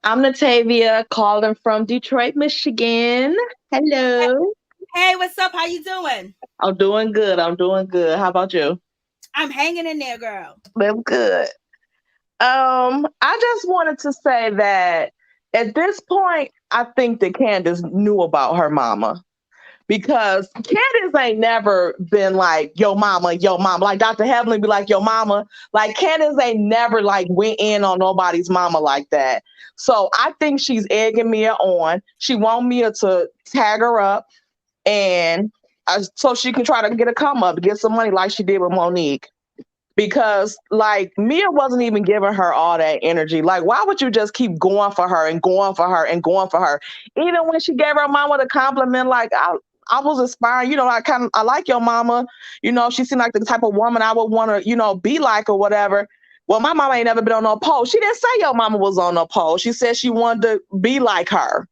I'm Natavia, calling from Detroit, Michigan. Hello. Hey, what's up? How you doing? I'm doing good. How about you? I'm hanging in there, girl. I'm good. I just wanted to say that at this point, I think that Candice knew about her mama. Because Candice ain't never been like, yo mama. Like Dr. Heavenly be like, yo mama. Like Candice ain't never like went in on nobody's mama like that. So I think she's egging Mia on. She want Mia to tag her up and so she can try to get a come up, get some money like she did with Monique. Because like Mia wasn't even giving her all that energy. Like, why would you just keep going for her and going for her and going for her? Even when she gave her mama the compliment, like I was inspired, I like your mama. She seemed like the type of woman I would want to, be like or whatever. Well, my mama ain't never been on no pole. She didn't say your mama was on no pole. She said she wanted to be like her.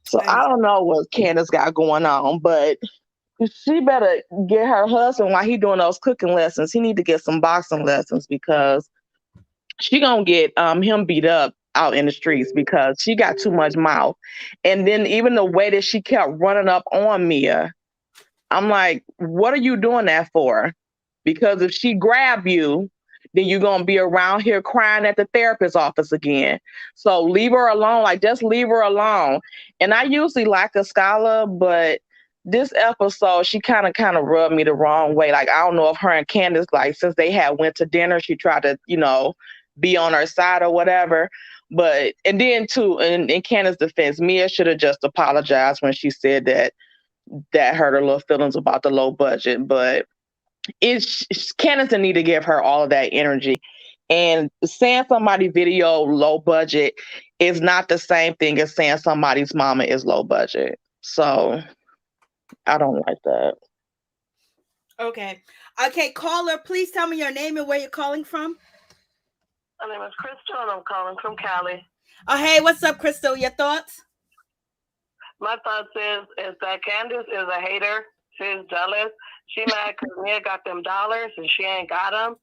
So I don't know what Candice got going on, but she better get her husband while he doing those cooking lessons. He need to get some boxing lessons because she gonna get him beat up out in the streets because she got too much mouth. And then even the way that she kept running up on Mia, I'm like, what are you doing that for? Because if she grab you, then you're going to be around here crying at the therapist's office again. So leave her alone. Like, just leave her alone. And I usually like Askale, but this episode, she kind of rubbed me the wrong way. Like, I don't know if her and Candice, like, since they had went to dinner, she tried to, be on her side or whatever. But, and then too, in Candice's defense, Mia should have just apologized when she said that hurt her little feelings about the low budget. But Candice didn't need to give her all of that energy. And saying somebody's video low budget is not the same thing as saying somebody's mama is low budget. So I don't like that. Okay, caller, please tell me your name and where you're calling from. My name is Crystal, and I'm calling from Cali. Oh, hey, what's up, Crystal? Your thoughts? My thoughts is that Candice is a hater. She's jealous. She mad because Mia got them dollars and she ain't got them.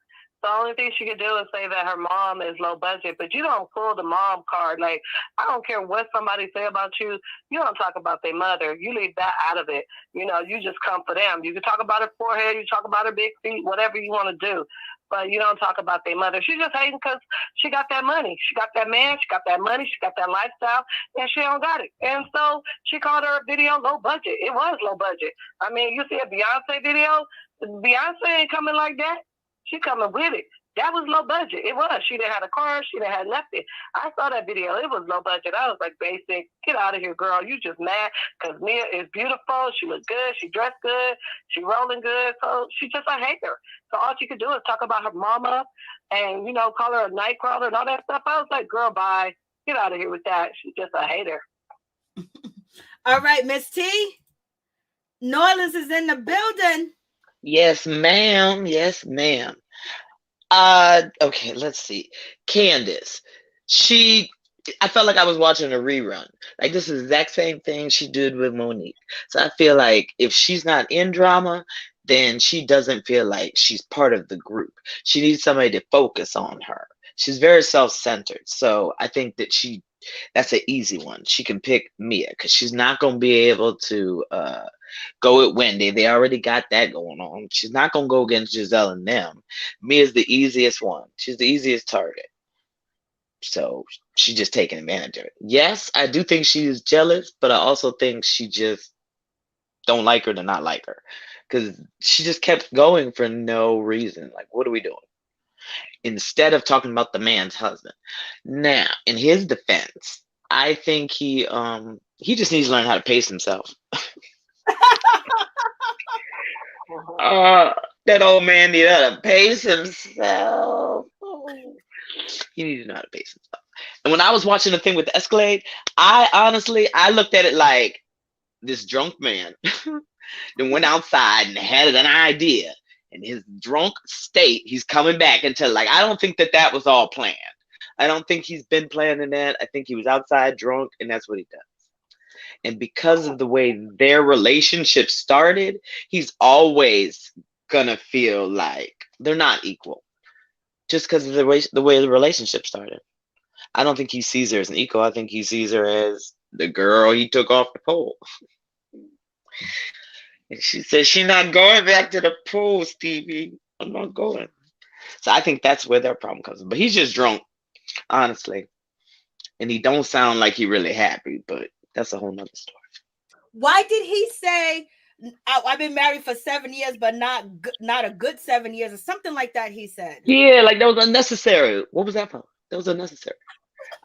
The only thing she could do is say that her mom is low budget, but you don't pull the mom card. Like, I don't care what somebody say about you. You don't talk about their mother. You leave that out of it. You just come for them. You can talk about her forehead. You talk about her big feet, whatever you want to do. but you don't talk about their mother. She's just hating because she got that money. She got that man. She got that money. She got that lifestyle, and she don't got it. And so she called her video low budget. It was low budget. I mean, you see a Beyonce video. Beyonce ain't coming like that. She coming with it. That was low budget. It was. She didn't have a car. She didn't have nothing. I saw that video. It was low budget. I was like, basic. Get out of here, girl. You just mad because Mia is beautiful. She look good. She dressed good. She rolling good. So she's just a hater. So all she could do is talk about her mama and, you know, call her a night crawler and all that stuff. I was like, girl, bye. Get out of here with that. She's just a hater. All right, Miss T. New Orleans is in the building. Yes, ma'am. Yes, ma'am. Okay, let's see. Candice. I felt like I was watching a rerun. Like, this is the exact same thing she did with Monique. So I feel like if she's not in drama, then she doesn't feel like she's part of the group. She needs somebody to focus on her. She's very self-centered. So I think that that's an easy one. She can pick Mia because she's not going to be able to go with Wendy. They already got that going on. She's not going to go against Giselle and them. Mia's the easiest one. She's the easiest target. So she's just taking advantage of it. Yes, I do think she is jealous, but I also think she just don't like her to not like her because she just kept going for no reason. Like, what are we doing? Instead of talking about the man's husband. Now, in his defense, I think he just needs to learn how to pace himself. That old man needs how to pace himself. He needs to know how to pace himself. And when I was watching the thing with the Escalade, I looked at it like this drunk man then went outside and had an idea. In his drunk state, he's coming back until, like, I don't think that was all planned. I don't think he's been planning that. I think he was outside drunk, and that's what he does. And because of the way their relationship started, he's always gonna feel like they're not equal, just because of the way the relationship started. I don't think he sees her as an equal. I think he sees her as the girl he took off the pole. And she said, she's not going back to the pool, Stevie. I'm not going. So I think that's where their problem comes from. But he's just drunk, honestly. And he don't sound like he really happy, but that's a whole nother story. Why did he say, I've been married for 7 years, but not a good 7 years, or something like that, he said? Yeah, like that was unnecessary. What was that for? That was unnecessary.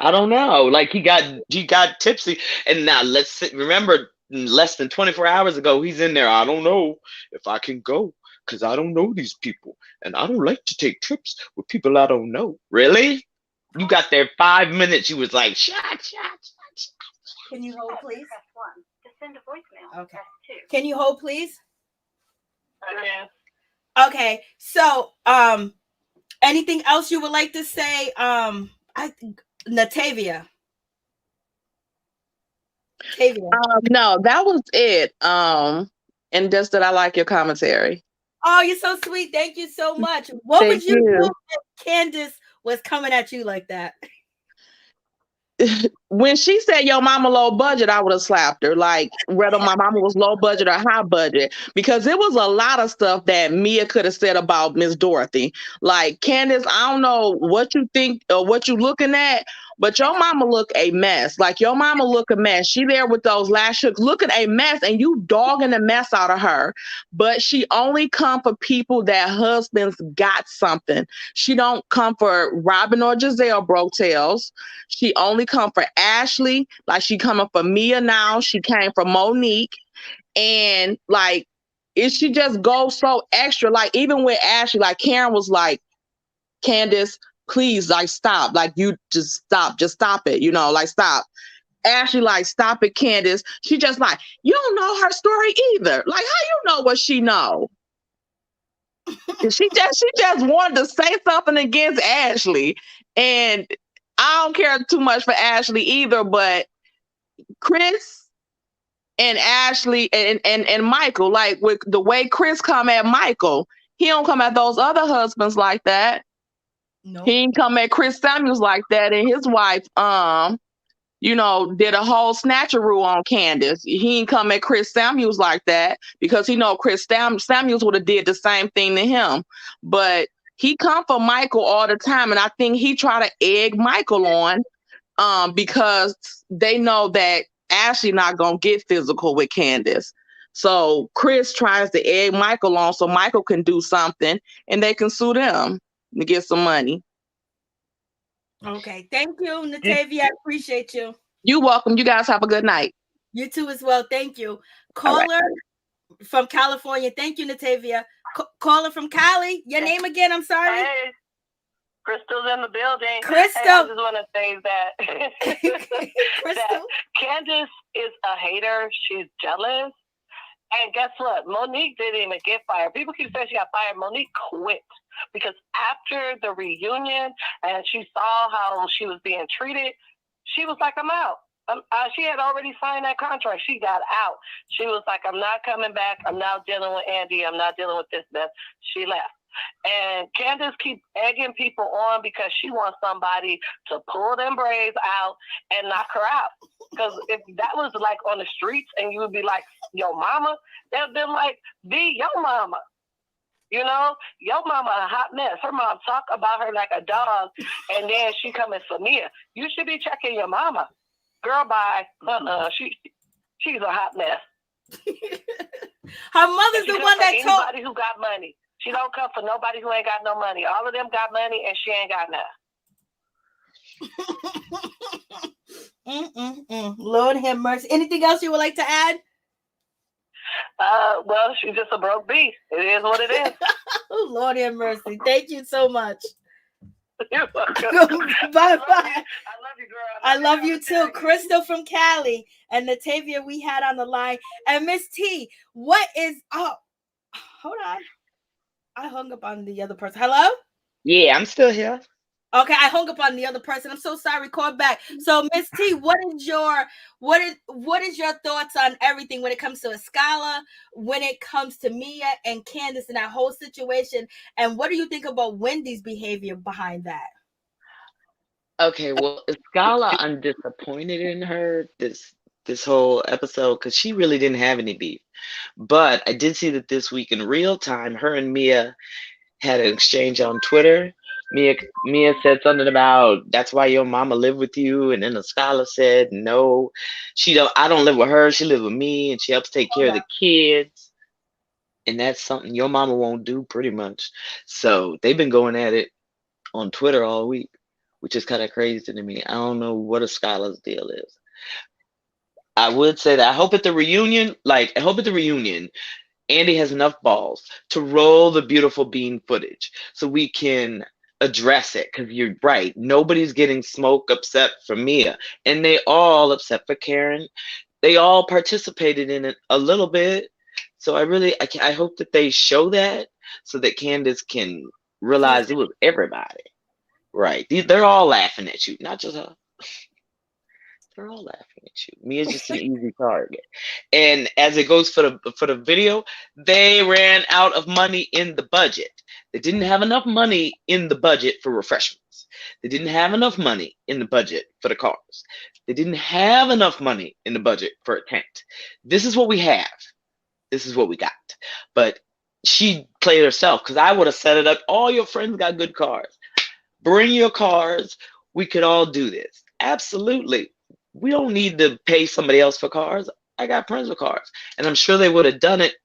I don't know. Like he got tipsy. And now remember, less than 24 hours ago, he's in there. I don't know if I can go because I don't know these people. And I don't like to take trips with people I don't know. Really? You got there 5 minutes. You was like, shot. Can you hold, please? Press 1. To send a voicemail, Okay. press 2. Can you hold, please? Yeah. Okay. So, anything else you would like to say? Natavia. No, that was it. And just that I like your commentary. Oh, you're so sweet. Thank you so much. What would you do if Candice was coming at you like that? When she said your mama low budget, I would have slapped her. Like whether my mama was low budget or high budget, because it was a lot of stuff that Mia could have said about Miss Dorothy. Like, Candice, I don't know what you think or what you looking at, but your mama look a mess. Like your mama look a mess. She there with those lashes looking a mess, and you dogging the mess out of her. But she only come for people that husbands got something. She don't come for Robin or Giselle broke tails. She only come for Ashley. Like she coming for Mia now. She came for Monique. And like, she just goes so extra. Like even with Ashley, like Karen was like, Candice, please, like, stop. Like, you just stop it. You know, like, stop. Ashley, like, stop it, Candice. She just like, you don't know her story either. Like, how you know what she know? she just wanted to say something against Ashley. And I don't care too much for Ashley either, but Chris and Ashley and Michael, like with the way Chris come at Michael, he don't come at those other husbands like that. No. He didn't come at Chris Samuels like that, and his wife, did a whole snatcheroo on Candice. He didn't come at Chris Samuels like that because he know Chris Samuels would have did the same thing to him. But he come for Michael all the time, and I think he try to egg Michael on, because they know that Ashley not gonna get physical with Candice. So Chris tries to egg Michael on so Michael can do something, and they can sue them to get some money. Okay, thank you, Natavia. I appreciate you. You're welcome. You guys have a good night. You too as well. Thank you. All right. Caller from California. Thank you, Natavia. Caller from Cali. Your name again? I'm sorry. Hey, Crystal's in the building. Crystal. Hey, I just want to say that, Crystal. that Candice is a hater. She's jealous. And guess what? Monique didn't even get fired. People keep saying she got fired. Monique quit because after the reunion and she saw how she was being treated, she was like, I'm out. She had already signed that contract. She got out. She was like, I'm not coming back. I'm not dealing with Andy. I'm not dealing with this mess. She left. And Candice keeps egging people on because she wants somebody to pull them braids out and knock her out. Because if that was like on the streets and you would be like, yo mama, they'd been like, be your mama. You know, your mama a hot mess. Her mom talk about her like a dog, and then she coming for Mia. You should be checking your mama. Girl, bye. She's a hot mess. Her mother's the one that told anybody who got money. She don't come for nobody who ain't got no money. All of them got money, and she ain't got none. Lord have mercy. Anything else you would like to add? Well, she's just a broke beast. It is what it is. Oh, Lord have mercy. Thank you so much. You're welcome. Bye-bye. I love you, girl. I love you too. Crystal from Cali and Natavia we had on the line. And Miss T, what is up? Hold on. I hung up on the other person. Hello? Yeah, I'm still here. Okay, I hung up on the other person. I'm so sorry. Call back. So, Miss T, what is your thoughts on everything when it comes to Askale, when it comes to Mia and Candice and that whole situation, and what do you think about Wendy's behavior behind that? Okay, well, Askale, I'm disappointed in her this whole episode because she really didn't have any beef. But I did see that this week in real time, her and Mia had an exchange on Twitter. Mia said something about that's why your mama lived with you, and then Askale said no, I don't live with her, she lives with me, and she helps take care of the kids, and that's something your mama won't do, pretty much. So they've been going at it on Twitter all week, which is kind of crazy to me. I don't know what Askale's deal is. I would say that I hope at the reunion, Andy has enough balls to roll the beautiful bean footage so we can address it, because you're right. Nobody's getting smoke upset for Mia, and they all upset for Karen. They all participated in it a little bit. So I hope that they show that so that Candice can realize it was everybody. Right. They're all laughing at you, not just her. They're all laughing at you. Mia's just an easy target. And as it goes for the video, they ran out of money in the budget. They didn't have enough money in the budget for refreshments. They didn't have enough money in the budget for the cars. They didn't have enough money in the budget for a tent. This is what we have. This is what we got. But she played herself, because I would have set it up. All your friends got good cars. Bring your cars. We could all do this. Absolutely. We don't need to pay somebody else for cars. I got friends with cars. And I'm sure they would have done it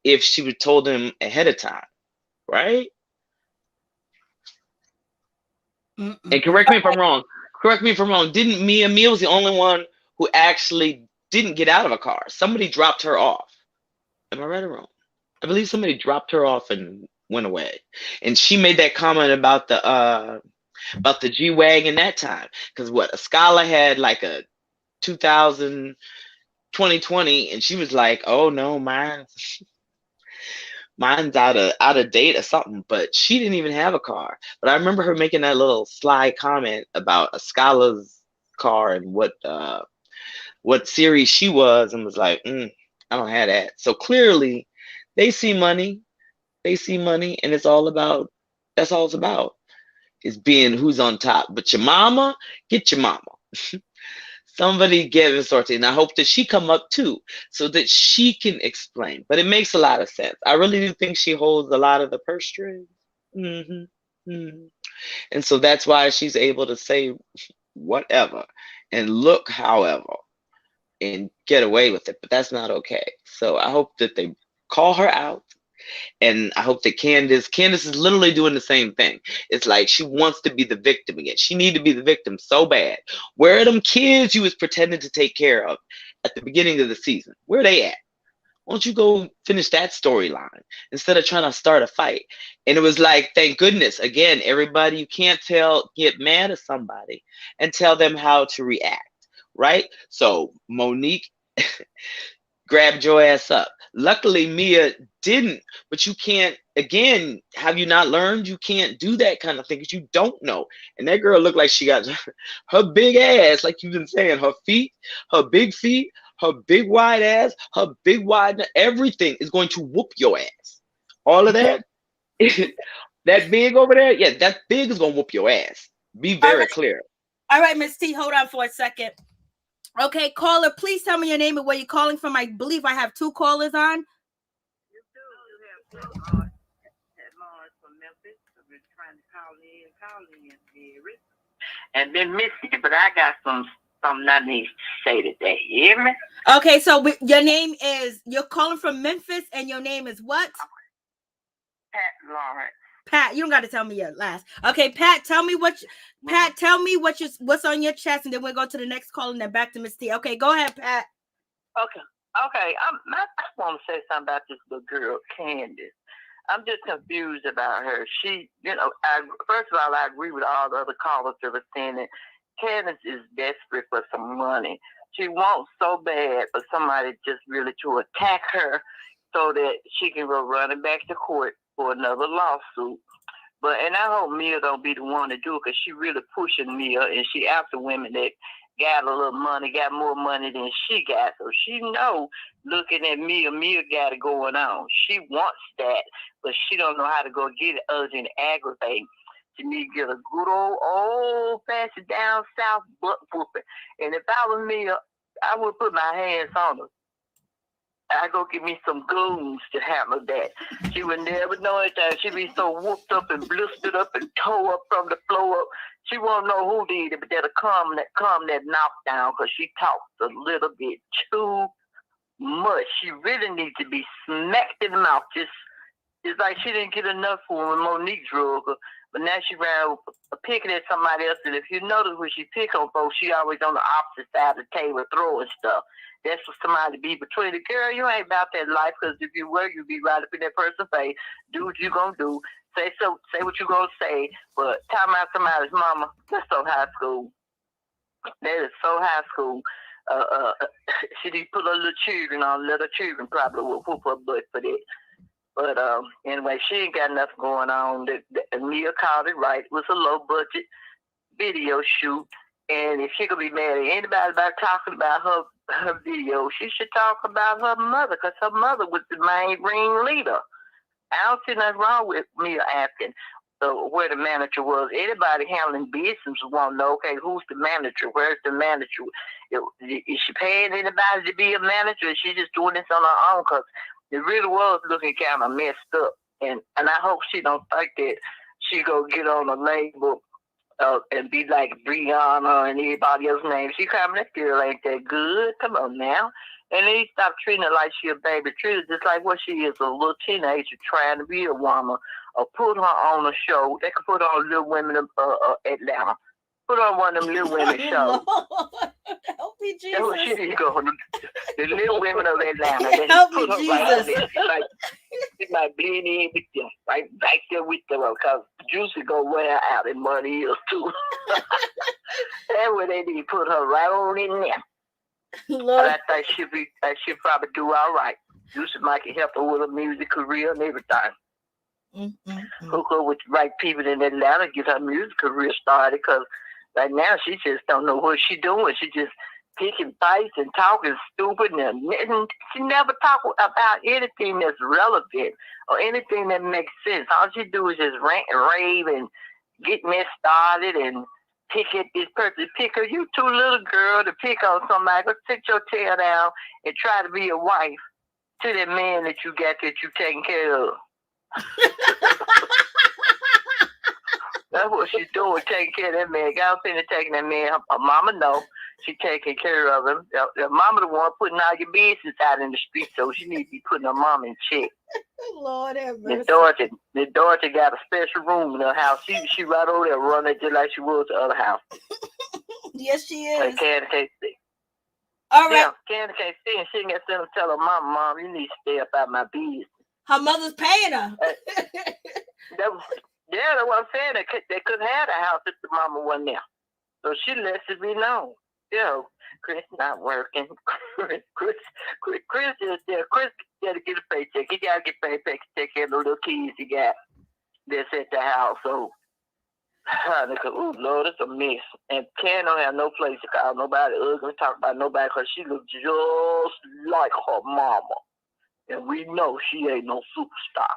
if she would have told them ahead of time. Right? And correct me if I'm wrong. Didn't Mia was the only one who actually didn't get out of a car. Somebody dropped her off. Am I right or wrong? I believe somebody dropped her off and went away. And she made that comment about the G-Wagon that time. Because Askale had like a 2020, and she was like, oh no, mine's out of date or something. But she didn't even have a car. But I remember her making that little sly comment about Askale's car and what series she was, and was like, I don't have that. So clearly they see money, and that's all it's about, is being who's on top. But your mama, get your mama. Somebody get this sorted, and I hope that she come up too, so that she can explain. But it makes a lot of sense. I really do think she holds a lot of the purse strings. And so that's why she's able to say whatever and look however and get away with it. But that's not okay. So I hope that they call her out. And I hope that Candice is literally doing the same thing. It's like she wants to be the victim again. She need to be the victim so bad. Where are them kids you was pretending to take care of at the beginning of the season? Where are they at? Why don't you go finish that storyline instead of trying to start a fight? And it was like, thank goodness, again, everybody, you can't get mad at somebody and tell them how to react, right? So Monique grabbed your ass up. Luckily, Mia didn't, but you can't, again, have you not learned? You can't do that kind of thing because you don't know. And that girl looked like she got her big ass, like you've been saying, her feet, her big feet, her big wide ass, her big wide, everything is going to whoop your ass. All of that, that big over there, yeah, that big is going to whoop your ass. Be very clear. All right, Miss T, hold on for a second. Okay, caller, please tell me your name and where you're calling from. I believe I have 2 callers on. You do. You have from Memphis. I've been trying to call in, and then Missy, but I got something I need to say today. You hear me? Okay, so your name is, you're calling from Memphis, and your name is what? Pat Lawrence. Pat, you don't got to tell me your last. Okay, Pat, tell me what's on your chest, and then we'll go to the next call and then back to Miss T. Okay, go ahead, Pat. Okay. I want to say something about this little girl, Candice. I'm just confused about her. She, first of all, I agree with all the other callers that were saying that Candice is desperate for some money. She wants so bad for somebody just really to attack her so that she can go running back to court for another lawsuit. And I hope Mia don't be the one to do it, because she really pushing Mia, and she after women that got a little money, got more money than she got. So she know, looking at Mia got it going on. She wants that, but she don't know how to go get it other than aggravate. She need to get a good old fashioned down south butt whooping. And if I was Mia, I would put my hands on her. I go get me some goons to handle that. She would never know anything. She'd be so whooped up and blistered up and tore up from the floor up. She won't know who did it, but that'll calm that knockdown, because she talks a little bit too much. She really needs to be smacked in the mouth. It's like she didn't get enough for when Monique drug her, but now she ran picking at somebody else. And if you notice when she pick on folks, she always on the opposite side of the table throwing stuff. That's for somebody to be between the girl. You ain't about that life, because if you were, you'd be right up in that person's face. Do what you gonna do. Say what you gonna say. But talking about somebody's mama, that's so high school. That is so high school. She did put her little children on. Little children probably will whoop her butt for that. But anyway, she ain't got nothing going on. Mia called it right. It was a low budget video shoot. And if she could be mad at anybody about talking about her video, she should talk about her mother, because her mother was the main ringleader. I don't see nothing wrong with Mia asking where the manager was. Anybody handling business want to know, okay, who's the manager? Where's the manager? Is she paying anybody to be a manager? Or is she just doing this on her own? Because it really was looking kind of messed up. And I hope she don't think that she go get on a label and be like Brianna and everybody else's name. She coming, that girl ain't that good. Come on now. And then stop treating her like she a baby. Treat her just like what she is, a little teenager trying to be a woman. Or put her on a show. They could put on Little Women of Atlanta. Put on one of them Little Women shows. Help me, Jesus. That's what she need to go. The Little Women of Atlanta. Help me, Jesus. Right, she might blend in with them. Right back there with them. Because Juicy go wear out in Money Hills too. That's where they need to put her right on in there. Lord. But I think she'll probably do all right. Juicy might can help her with her music career and everything. Hook her with the right people in Atlanta, get her music career started, because right now she just don't know what she's doing. She just picking fights and talking stupid, and she never talk about anything that's relevant or anything that makes sense. All she do is just rant and rave and get mess started and pick at this person. Pick her. You too little girl to pick on somebody. Go sit your tail down and try to be a wife to that man that you got that you taking care of. That's what she's doing, taking care of that man. God finna taking that man. Her mama know she taking care of him. Her mama the one putting all your business out in the street, so she need to be putting her mom in check. Lord have mercy. The daughter got a special room in her house. She right over there running just like she was the other house. Yes, she is. Like Candy can't see. All right. Yeah, Candy can't see, and she can tell her mom, you need to stay up out my business. Her mother's paying her. That's what I'm saying. They couldn't have the house if the mama wasn't there. So she lets it be known. You know, Chris not working. Chris is there. Chris got to get a paycheck. He got to get paid to take care of the little kids he got that's at the house. So, oh, Lord, it's a mess. And Ken don't have no place to call nobody ugly, talk about nobody, because she looks just like her mama. And we know she ain't no superstar.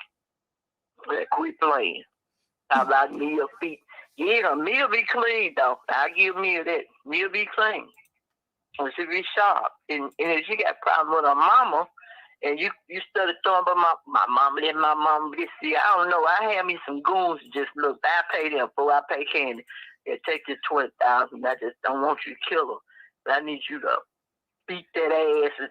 But quit playing. How about Mia feet? Yeah, Mia be clean, though. I give Mia that. Mia be clean. And she be sharp. And if she got problems with her mama, and you started throwing about my mama, let my mama get see. I don't know. I have me some goons just look. I pay them before I pay Candy. Yeah, take this $20,000. I just don't want you to kill her. But I need you to beat that ass and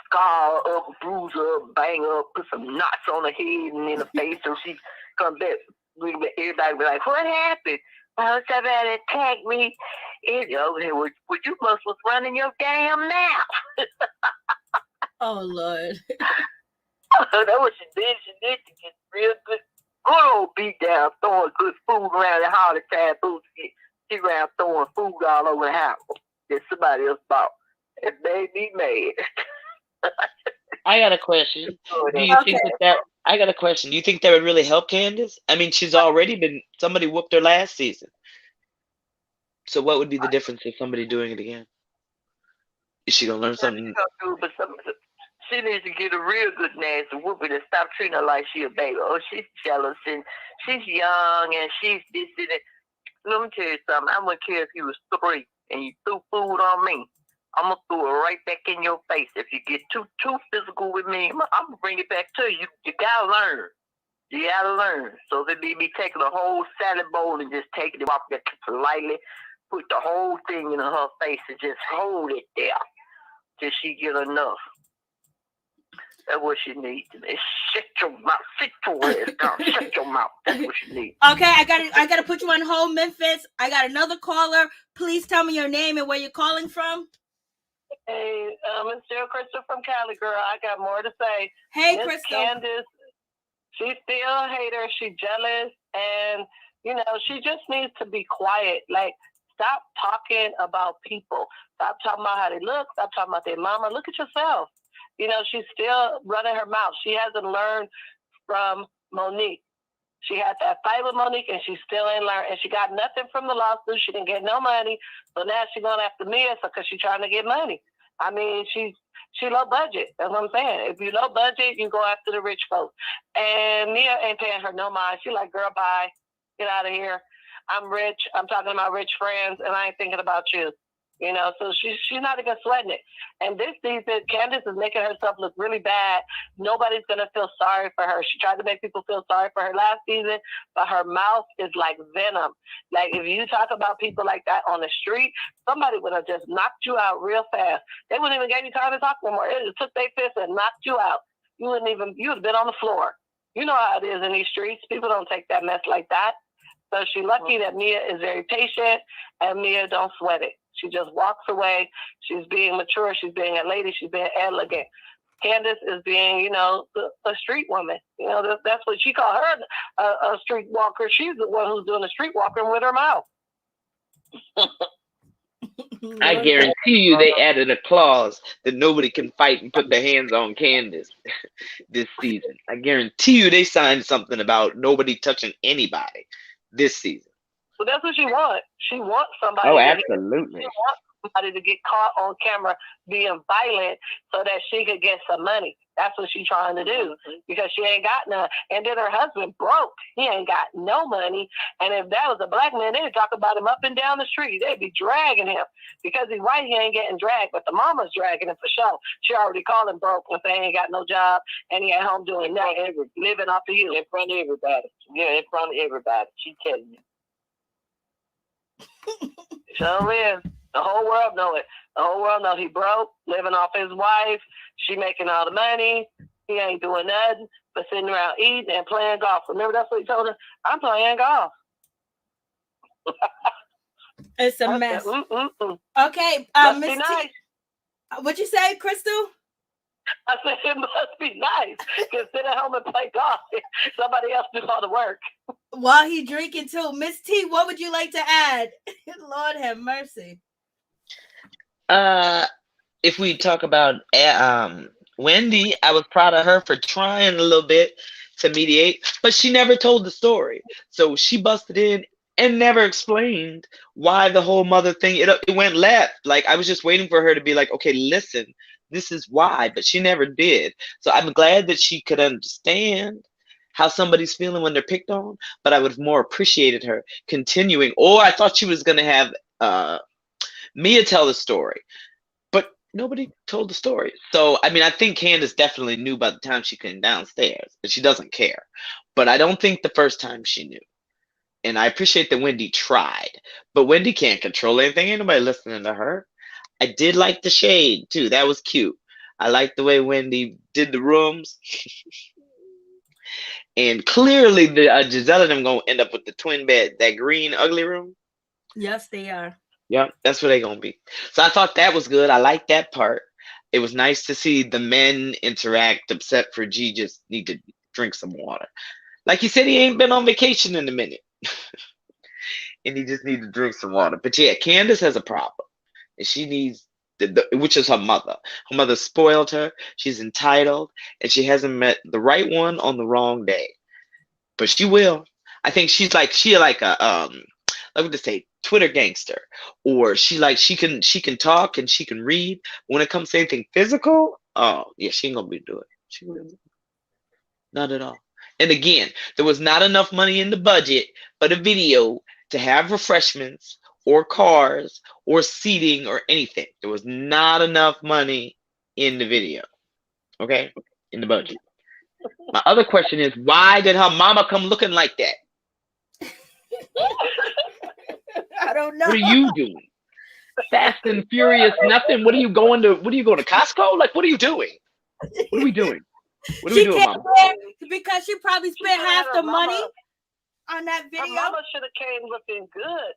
scar her up, bruise her up, bang her up, put some knots on her head and in her face so she come back. Everybody be like, what happened? Oh, somebody attacked me. And over here, well, you must was running your damn mouth. Oh, Lord. That's what she did. She did to get real good old beat down, throwing good food around the house. She around throwing food all over the house that somebody else bought. It made me mad. I got a question. Do you think that I got a question. Do you think that would really help Candace? I mean, she's already been, somebody whooped her last season. So what would be the difference if somebody doing it again? Is she going to learn something? She needs to get a real good nasty whooping and stop treating her like she a baby. Oh, she's jealous and she's young and she's this and that. Let me tell you something. I wouldn't care if you was 3 and you threw food on me. I'm going to throw it right back in your face. If you get too physical with me, I'm going to bring it back to you. You got to learn. You got to learn. So if it be me taking a whole salad bowl and just taking it off there politely, put the whole thing in her face and just hold it there till she get enough. That's what she needs. Shut your mouth. Sit your ass down. Shut your mouth. That's what she needs. Okay, I got to put you on hold, Memphis. I got another caller. Please tell me your name and where you're calling from. Hey, it's still Crystal from Cali, girl. I got more to say. Hey, Miss Crystal. Candice, she's still a hater. She's jealous. And, she just needs to be quiet. Like, stop talking about people. Stop talking about how they look. Stop talking about their mama. Look at yourself. She's still running her mouth. She hasn't learned from Monique. She had that fight with Monique, and she still ain't learned. And she got nothing from the lawsuit. She didn't get no money. So now she's going after Mia because she's trying to get money. I mean, she low budget. That's what I'm saying. If you low budget, you go after the rich folks. And Mia ain't paying her no mind. She like, girl, bye. Get out of here. I'm rich. I'm talking to my rich friends, and I ain't thinking about you. So she's not even sweating it. And this season, Candice is making herself look really bad. Nobody's going to feel sorry for her. She tried to make people feel sorry for her last season, but her mouth is like venom. Like, if you talk about people like that on the street, somebody would have just knocked you out real fast. They wouldn't even give you time to talk no more. It just took their fist and knocked you out. You would have been on the floor. You know how it is in these streets. People don't take that mess like that. So she's lucky that Mia is very patient and Mia don't sweat it. She just walks away. She's being mature. She's being a lady. She's being elegant. Candice is being, a street woman. That's what she called her, a street walker. She's the one who's doing the street walking with her mouth. I guarantee you they added a clause that nobody can fight and put their hands on Candice this season. I guarantee you they signed something about nobody touching anybody this season. So that's what she wants. She wants somebody. Oh, absolutely. She wants somebody to get caught on camera being violent so that she could get some money. That's what she's trying to do because she ain't got none. And then her husband broke. He ain't got no money. And if that was a black man, they'd talk about him up and down the street. They'd be dragging him because he's white. He ain't getting dragged, but the mama's dragging him for sure. She already called him broke and say he ain't got no job and he at home doing nothing, living off of you. In front of everybody. Yeah, in front of everybody. She telling you. Sure is. The whole world know it. The whole world know he broke, living off his wife. She making all the money. He ain't doing nothing but sitting around eating and playing golf. Remember that's what he told her? I'm playing golf. It's a mess. Okay, must Miss be nice. What'd you say, Crystal? I said it must be nice to sit at home and play golf. Somebody else do all the work. While he drinking too. Miss T, what would you like to add? Lord have mercy. If we talk about Wendy, I was proud of her for trying a little bit to mediate, but she never told the story. So she busted in and never explained why the whole mother thing, it went left. Like, I was just waiting for her to be like, okay, listen, this is why, but she never did. So I'm glad that she could understand how somebody's feeling when they're picked on, but I would have more appreciated her continuing, or I thought she was going to have Mia tell the story, but nobody told the story. So, I mean, I think Candice definitely knew by the time she came downstairs, and she doesn't care, but I don't think the first time she knew. And I appreciate that Wendy tried, but Wendy can't control anything. Ain't nobody listening to her. I did like the shade too. That was cute. I like the way Wendy did the rooms. And clearly the Giselle and them gonna end up with the twin bed, that green ugly room. Yes, they are. Yep, that's where they gonna be. So I thought that was good. I liked that part. It was nice to see the men interact, except for G just need to drink some water. Like he said, he ain't been on vacation in a minute. And he just needs to drink some water. But yeah, Candice has a problem. And she needs, which is her mother. Her mother spoiled her. She's entitled. And she hasn't met the right one on the wrong day. But she will. I think she like a, like what to say, Twitter gangster. Or she can talk and she can read. When it comes to anything physical, oh, yeah, she ain't going to be doing it. She will. Not at all. And again, there was not enough money in the budget for the video to have refreshments or cars or seating or anything. There was not enough money in the video. Okay? In the budget. My other question is, why did her mama come looking like that? I don't know. What are you doing? Fast and Furious, nothing. What are you going to Costco? Like, what are you doing? What are we doing? What are we doing, Mama? Because she probably spent half the money on that video. Her mama should have came looking good.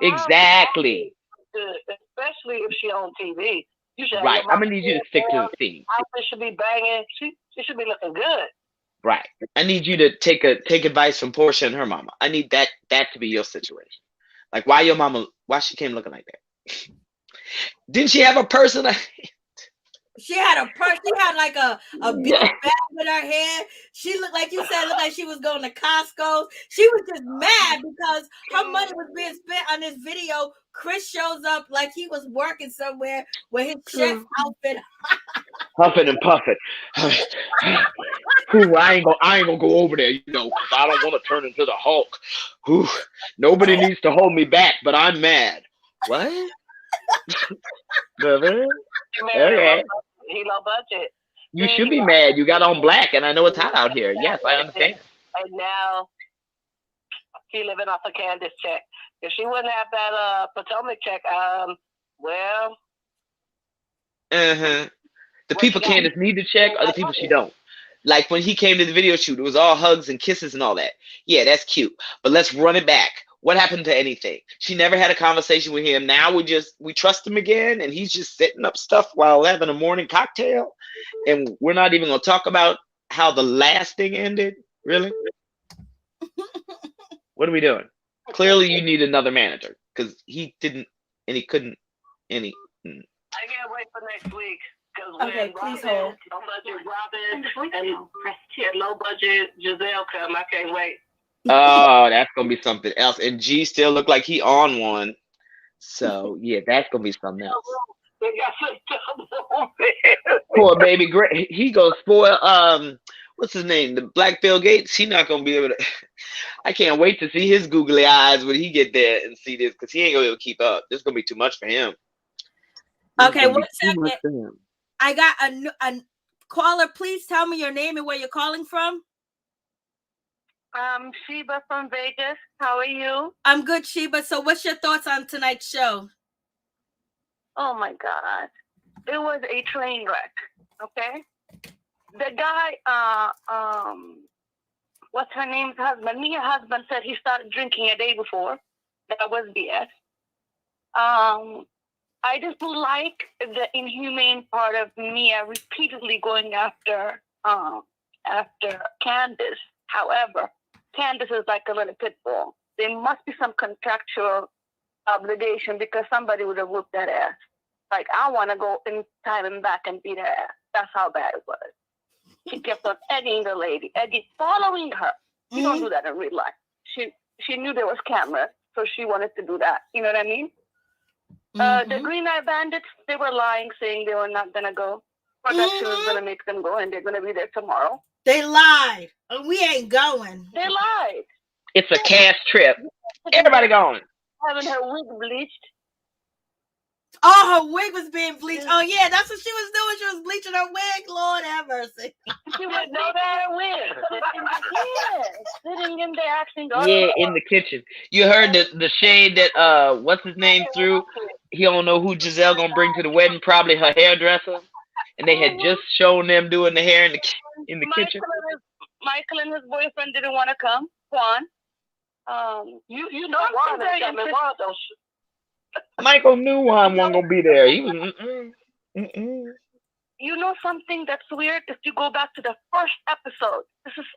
Exactly. Good, especially if she on TV. You should right. I'm gonna need you to stick to the theme. Outfit should be banging. She should be looking good. Right. I need you to take advice from Portia and her mama. I need that to be your situation. Like, why she came looking like that? Didn't she have a purse in her hand? She had a purse. She had like a big bag with her hair. She looked like looked like she was going to Costco. She was just mad because her money was being spent on this video. Chris shows up like he was working somewhere with his chef outfit. Huffing and puffing. Ooh, I ain't gonna go over there, because I don't want to turn into the Hulk. Ooh, nobody needs to hold me back, but I'm mad. What? Okay. He low budget. You should be mad. You got on black, and I know it's hot out here. Yes, I understand. And now he living off a Candice check. If she wouldn't have that Potomac check, well. The people Candice need to check are the people she don't. Like when he came to the video shoot, it was all hugs and kisses and all that. Yeah, that's cute. But let's run it back. What happened to anything? She never had a conversation with him. Now we trust him again, and he's just setting up stuff while having a morning cocktail. And we're not even going to talk about how the last thing ended. Really? What are we doing? Clearly, you need another manager because he didn't, and he couldn't, and he. I can't wait for next week. Okay, please hold. Low budget Robin and low budget Giselle come. I can't wait. Oh, that's gonna be something else. And G still look like he on one. So yeah, that's gonna be something else. Poor baby Gray. He gonna spoil what's his name? The Black Bill Gates. He not gonna be able to. I can't wait to see his googly eyes when he get there and see this, because he ain't gonna be able to keep up. This is gonna be too much for him. Okay, 1 second. I got a caller. Please tell me your name and where you're calling from. Sheba from Vegas. How are you? I'm good, Sheba. So what's your thoughts on tonight's show? Oh my God. It was a train wreck. Okay? The guy, what's her name's husband? Mia's husband said he started drinking a day before. That was BS. I just don't like the inhumane part of Mia repeatedly going after Candice. However, Candice is like a little pit bull. There must be some contractual obligation because somebody would have whooped that ass. Like, I want to go in time and back and beat her ass. That's how bad it was. She kept on egging the lady, following her. You don't do that in real life. She knew there was cameras, so she wanted to do that. You know what I mean? The Green Eye Bandits, they were lying, saying they were not going to go. Production was going to make them go, and they're going to be there tomorrow. They lied. We ain't going. They lied. It's a cash trip. Everybody going. Having her wig bleached. Oh, her wig was being bleached. Oh, yeah, that's what she was doing. She was bleaching her wig. Lord have mercy. She was bleaching her wig. Sitting in there acting. Yeah, in the kitchen. You heard the shade that what's his name threw? He don't know who Giselle gonna bring to the wedding. Probably her hairdresser. And they had just shown them doing the hair in the kitchen. Michael and his boyfriend didn't want to come. Juan. You know Juan is coming. Juan don't. Michael knew Juan wasn't gonna be there. He was You know something that's weird? If you go back to the first episode,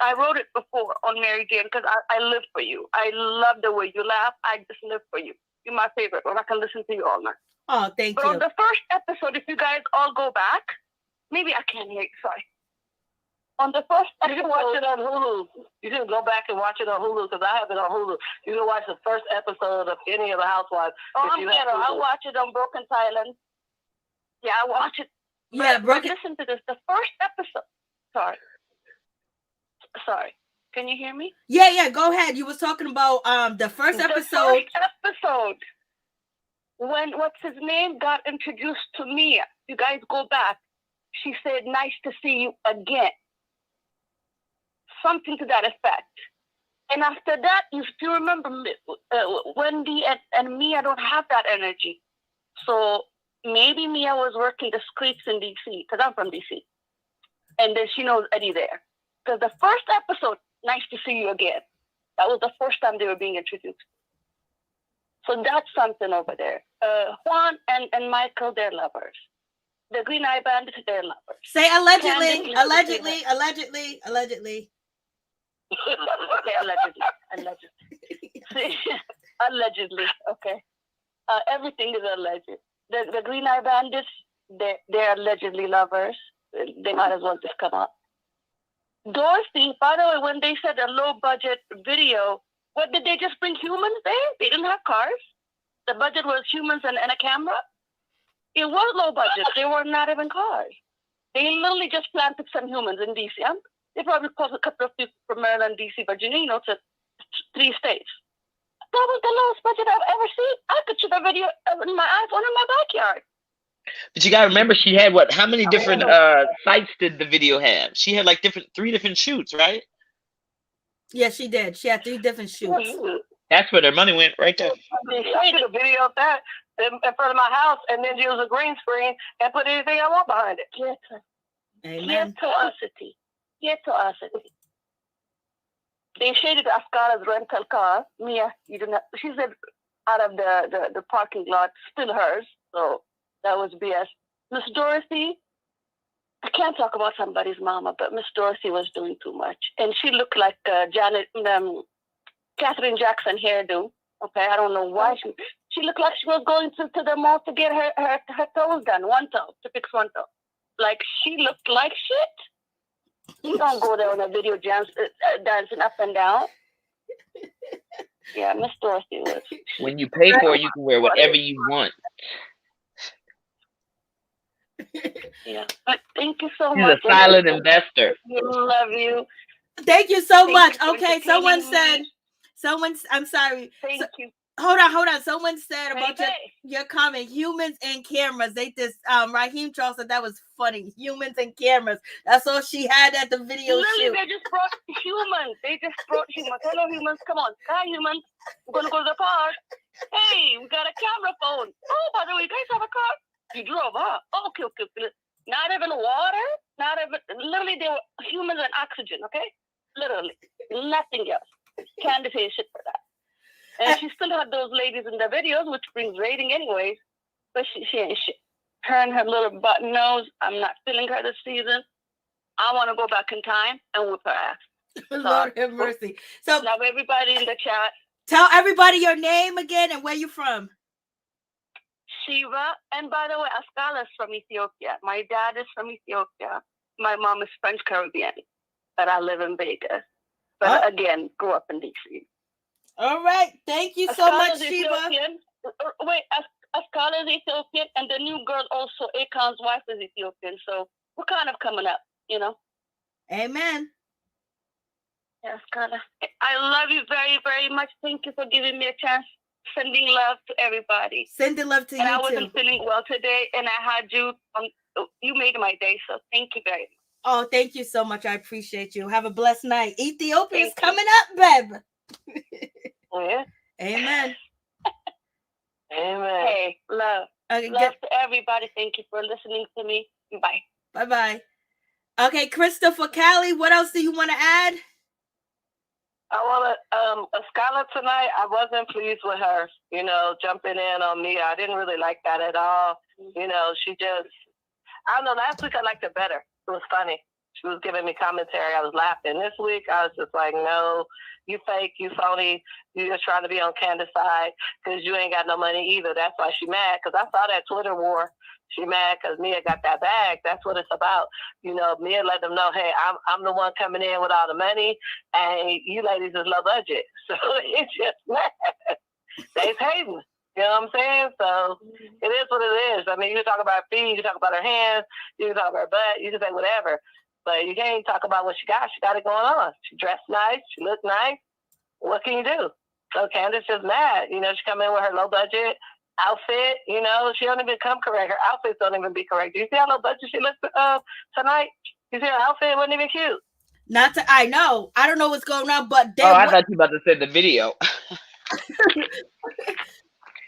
I wrote it before on Mary Jane because I live for you. I love the way you laugh. I just live for you. You're my favorite one. I can listen to you all night. Oh, thank you. But on the first episode, if you guys all go back, maybe I can't hear you. Sorry. On the first episode, you can watch it on Hulu. You can go back and watch it on Hulu because I have it on Hulu. You can watch the first episode of any of the Housewives. I watch it on Broken Silence. Yeah, I watch it. Yeah, but listen to this. The first episode. Sorry. Can you hear me? Yeah. Go ahead. You was talking about the first episode. The first episode. When what's his name got introduced to Mia. You guys go back. She said, "Nice to see you again." Something to that effect. And after that, you still remember Wendy and Mia don't have that energy. So maybe Mia was working the streets in D.C. because I'm from D.C. And then she knows Eddie there. Because the first episode, "Nice to see you again," that was the first time they were being introduced. So that's something over there. Juan and Michael, they're lovers. The Green Eye Bandits, they're lovers. Say allegedly. Allegedly. Okay, allegedly. Okay. Everything is alleged. The Green Eye Bandits, they're allegedly lovers. They might as well just come up. Dorothy, by the way, when they said a low budget video, what did they just bring humans there? They didn't have cars. The budget was humans and a camera. It was low budget. They were not even cars. They literally just planted some humans in DC. They probably caused a couple of people from Maryland, DC, Virginia, to 3 states. That was the lowest budget I've ever seen. I could shoot a video in my iPhone in my backyard. But you gotta remember, she had what? How many different sites did the video have? She had like 3 different shoots, right? Yeah, she did. She had 3 different shoots. That's where their money went, right there. I did a video of that in front of my house, and then use a green screen and put anything I want behind it. Amen. Curiosity. They shaded Askale's rental car. Mia, you didn't have, she said out of the parking lot, still hers. So that was BS. Miss Dorothy, I can't talk about somebody's mama, but Miss Dorothy was doing too much. And she looked like Catherine Jackson hairdo. Okay, I don't know why. She looked like she was going to the mall to get her toes done. One toe, to fix one toe. Like, she looked like shit. You don't go there on a video dancing up and down. Yeah, Miss Dorothy was. When you pay for it, you can wear whatever you want. Yeah. Thank you so She's much. a silent investor. Love you. Thank you so much. You okay, I'm sorry. Thank you. Hold on. Someone said about your comment, humans and cameras. They just Raheem Charles said that was funny. Humans and cameras. That's all she had at the video shoot. They just brought humans. Hello, humans. Come on. Hi, humans. We're gonna go to the park. Hey, we got a camera phone. Oh, by the way, you guys have a car? You drove, huh? Okay. Not even water. Literally, they were humans and oxygen. Okay, literally nothing else. Candice ain't shit for that. And she still had those ladies in the videos, which brings rating anyways. But she ain't shit. Her and her little button nose, I'm not feeling her this season. I want to go back in time and whip her ass. Lord have mercy. So love everybody in the chat. Tell everybody your name again and where you're from. Shiva. And by the way, Askale is from Ethiopia. My dad is from Ethiopia. My mom is French Caribbean. But I live in Vegas. But again, grew up in D.C. All right. Thank you so much, Shiva. Wait, Askale is Ethiopian, and the new girl also, Akon's wife, is Ethiopian. So we're kind of coming up, you know. Amen. Yes, Askale. I love you very, very much. Thank you for giving me a chance. Sending love to everybody. Sending love to you, too. And I wasn't feeling well today, and I had you. You made my day, so thank you very much. Oh, thank you so much. I appreciate you. Have a blessed night. Ethiopia's coming up, babe. Yeah. Amen. Amen. Hey, love. Love to everybody. Thank you for listening to me. Bye. Bye-bye. Okay, Christopher Callie, what else do you want to add? I want to, Askale tonight, I wasn't pleased with her, you know, jumping in on me. I didn't really like that at all. You know, she just, I don't know, last week I liked her better. It was funny. She was giving me commentary. I was laughing. This week, I was just like, no, you fake, you phony. You just trying to be on Candace's side because you ain't got no money either. That's why she mad, because I saw that Twitter war. She mad because Mia got that bag. That's what it's about. You know, Mia let them know, hey, I'm the one coming in with all the money, and you ladies is low budget. So it's just mad. They's hating. You know what I'm saying? So it is what it is. I mean, you can talk about her feet, you can talk about her hands, you can talk about her butt, you can say whatever. But you can't talk about what she got. She got it going on. She dressed nice. She looked nice. What can you do? So Candace is mad. You know, she come in with her low budget outfit. You know, she don't even come correct. Her outfits don't even be correct. Do you see how low budget she looked tonight? You see her outfit? It wasn't even cute. I know. I don't know what's going on, but I thought you were about to send the video.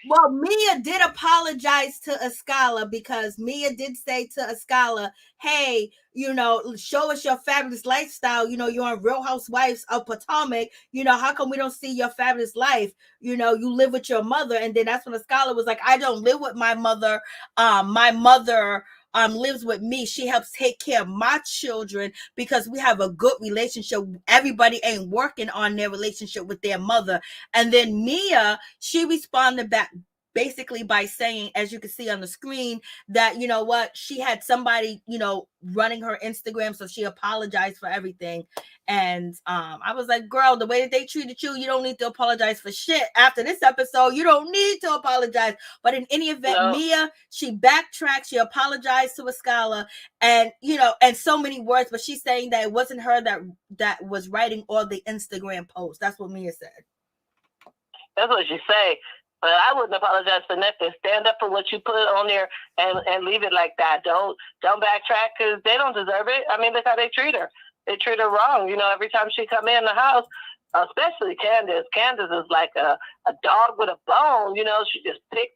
Well, Mia did apologize to Askale because Mia did say to Askale, hey, you know, show us your fabulous lifestyle. You know, you're on Real Housewives of Potomac. You know, how come we don't see your fabulous life? You know, you live with your mother. And then that's when Askale was like, I don't live with my mother. My mother lives with me. She helps take care of my children because we have a good relationship. Everybody ain't working on their relationship with their mother. And then Mia, she responded back basically by saying, as you can see on the screen, that, you know what, she had somebody, you know, running her Instagram. So she apologized for everything. And I was like, girl, the way that they treated you, you don't need to apologize for shit. After this episode, you don't need to apologize. But in any event, Mia, she backtracked. She apologized to Askale, and, you know, and so many words, but she's saying that it wasn't her that was writing all the Instagram posts. That's what Mia said. That's what she say. But I wouldn't apologize for nothing. Stand up for what you put on there and leave it like that. Don't backtrack because they don't deserve it. I mean, look how they treat her. They treat her wrong. You know, every time she come in the house, especially Candace. Candace is like a dog with a bone. You know, she just pick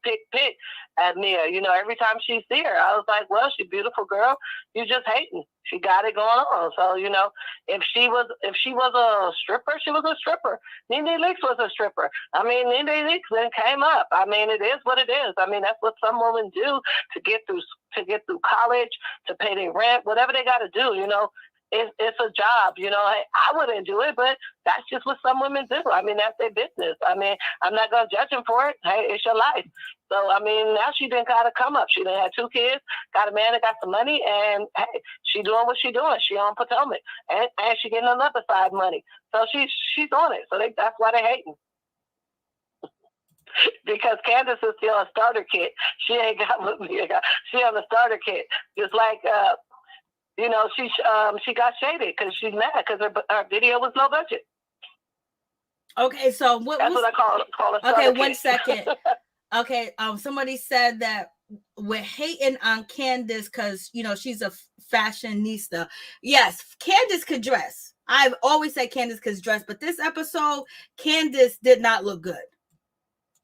at Mia. You know, every time she see her, I was like, well, she's a beautiful girl. You just hating. She got it going on. So, you know, if she was a stripper, she was a stripper. Nene Leakes was a stripper. I mean, Nene Leakes then came up. I mean, it is what it is. I mean, that's what some women do to get through college, to pay their rent, whatever they got to do, you know. It's a job, you know. I wouldn't do it, but that's just what some women do. I mean, that's their business. I mean, I'm not going to judge them for it. Hey, it's your life. So, I mean, now she didn't got to come up. She done had 2 kids, got a man that got some money, and, hey, she doing what she doing. She on Potomac, and she getting another side money. So she's on it. So that's why they hating. Because Candace is still a starter kit. She ain't got what me. She on the starter kit. Just like, you know, she got shaded because she's mad because her video was low budget. Okay, so what That's was? what I call it. Okay, 1 second. Okay, somebody said that we're hating on Candice because she's a fashionista. Yes, Candice could dress. I've always said Candice could dress, but this episode, Candice did not look good.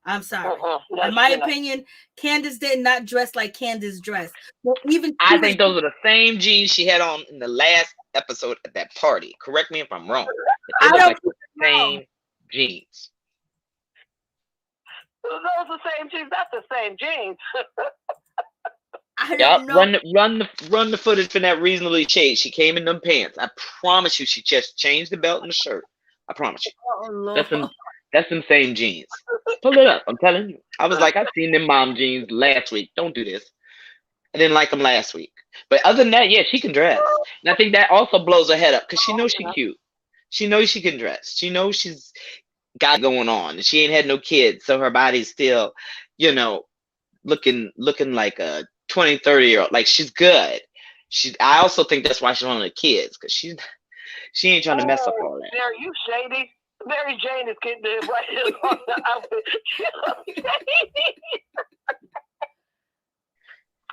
I'm sorry. In my opinion, Candice did not dress like Candice dressed. Well, I think those are the same jeans she had on in the last episode at that party. Correct me if I'm wrong. They look like the same jeans. Those are the same jeans. That's the same jeans. I don't know. Run the footage for that reasonably shade. She came in them pants. I promise you, she just changed the belt and the shirt. I promise you. Oh, Lord. That's them same jeans. Pull it up. I'm telling you. I was like, I've seen them mom jeans last week. Don't do this. I didn't like them last week. But other than that, yeah, she can dress. And I think that also blows her head up because she knows she's cute. She knows she can dress. She knows she's got going on. She ain't had no kids, so her body's still, looking like a 20, 30-year-old. Like, she's good. I also think that's why she's one of the kids, because she ain't trying to mess up all that. Mary, you shady. Mary Jane is getting it right here on the outfit.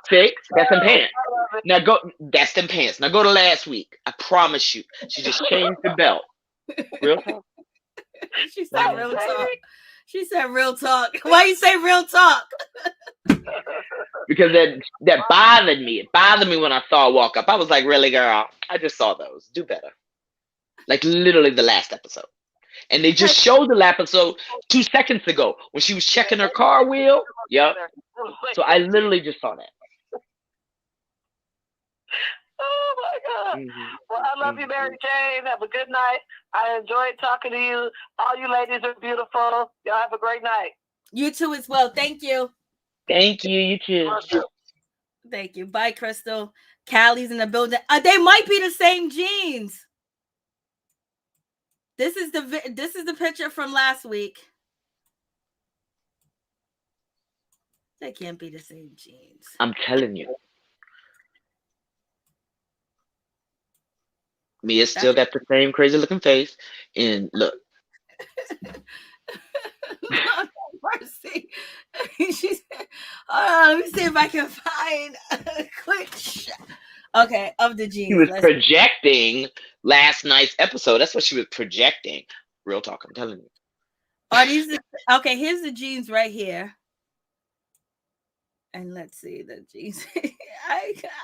See, that's them pants. That's them pants. Now go to last week. I promise you, she just changed the belt. Real talk. She said real talk. She said real talk. Why you say real talk? Because that bothered me. It bothered me when I saw her walk up. I was like, really, girl? I just saw those. Do better. Like literally the last episode. And they just showed the episode 2 seconds ago when she was checking her car wheel. Yep. So I literally just saw that. Oh my God. Mm-hmm. Well, I love you, Mary Jane. Have a good night. I enjoyed talking to you. All you ladies are beautiful. Y'all have a great night. You too as well. Thank you. Thank you. You too. Thank you. Bye, Crystal. Callie's in the building. They might be the same jeans. This is the picture from last week. They can't be the same jeans. I'm telling you. Mia's still got the same crazy looking face. And look. Mercy. She said, let me see if I can find a quick shot. Okay, of the jeans. She was projecting last night's episode. That's what she was projecting. Real talk, I'm telling you. Are these okay? Here's the jeans right here. And let's see the jeans.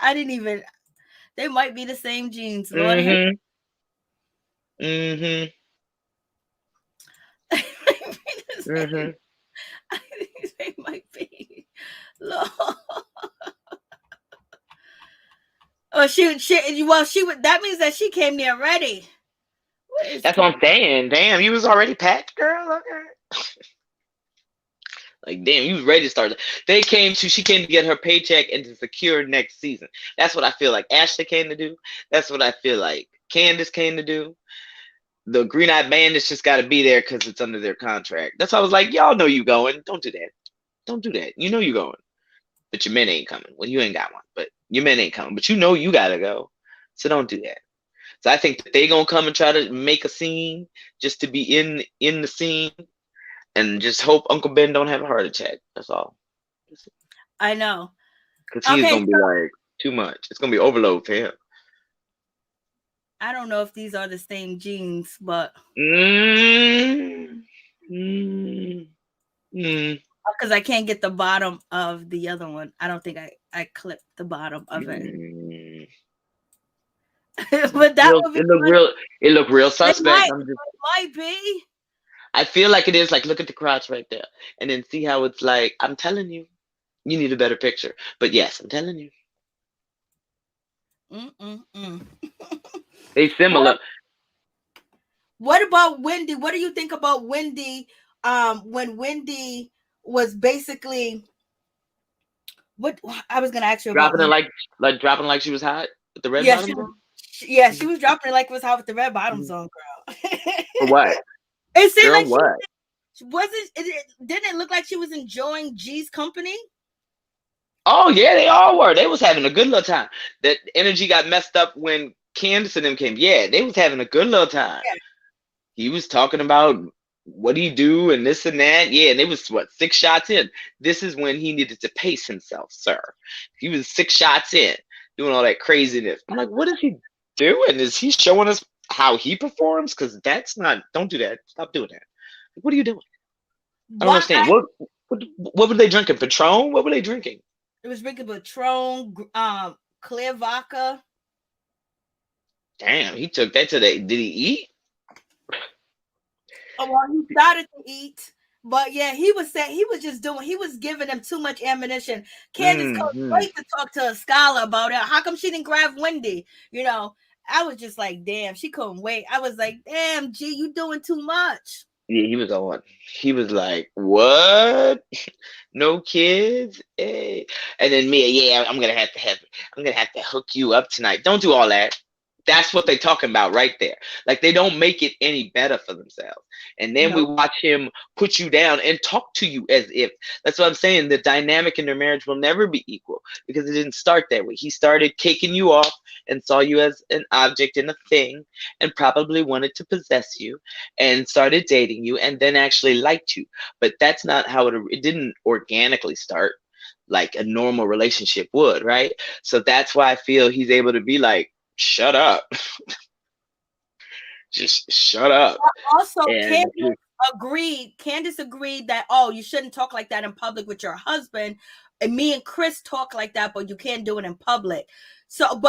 I didn't even. They might be the same jeans. Lord. Mm-hmm. Mm-hmm. Mm-hmm. I think they might be. Lord. Oh, she would. That means that she came there ready. That's what I'm saying. Damn, you was already packed, girl. Okay. Like, damn, you was ready to start. She came to get her paycheck and to secure next season. That's what I feel like Ashley came to do. That's what I feel like Candice came to do. The Green Eyed Bandits just got to be there because it's under their contract. That's why I was like, y'all know you going. Don't do that. Don't do that. You know you going. But your men ain't coming. Well, you ain't got one, but your men ain't coming. But you know you got to go. So don't do that. So I think that they going to come and try to make a scene just to be in the scene and just hope Uncle Ben don't have a heart attack. That's all. I know. Because he's going to be like, too much. It's going to be overload for him. I don't know if these are the same jeans, but because I can't get the bottom of the other one. I don't think I clipped the bottom of it. But that it looked real suspect. It might be. I feel like it is. Like, look at the crotch right there, and then see how it's like. I'm telling you, you need a better picture. But yes, I'm telling you. They similar. What about Wendy? What do you think about Wendy? When Wendy was basically, what I was gonna ask you dropping about it dropping like she was hot with the red bottoms on? She was dropping it like it was hot with the red bottoms on, girl. For what? It seemed like what? Didn't it look like she was enjoying G's company? Oh yeah, they all were. They was having a good little time. That energy got messed up when Candice and them came. Yeah, they was having a good little time. Yeah. He was talking about what do you do and this and that? Yeah, and it was what, 6 shots in. This is when he needed to pace himself, sir. He was 6 shots in, doing all that craziness. I'm like, what is he doing? Is he showing us how he performs? Because that's not. Don't do that. Stop doing that. What are you doing? I don't understand. What were they drinking? Patron? What were they drinking? It was drinking Patron, clear vodka. Damn, he took that to the. Did he eat? Oh, well, he started to eat, but yeah, he was giving them too much ammunition. Candice couldn't wait to talk to Askale about it. How come she didn't grab Wendy? You know, I was just like, damn, she couldn't wait. I was like, damn, G, you doing too much. Yeah, he was on. He was like, what? No kids? Hey. And then Mia, yeah, I'm gonna have to hook you up tonight. Don't do all that. That's what they're talking about right there. Like, they don't make it any better for themselves. And then we watch him put you down and talk to you as if. That's what I'm saying. The dynamic in their marriage will never be equal because it didn't start that way. He started kicking you off and saw you as an object and a thing and probably wanted to possess you and started dating you and then actually liked you. But that's not how it didn't organically start like a normal relationship would, right? So that's why I feel he's able to be like, shut up. Just shut up. Also, Candice agreed that, oh, you shouldn't talk like that in public with your husband. And me and Chris talk like that, but you can't do it in public. So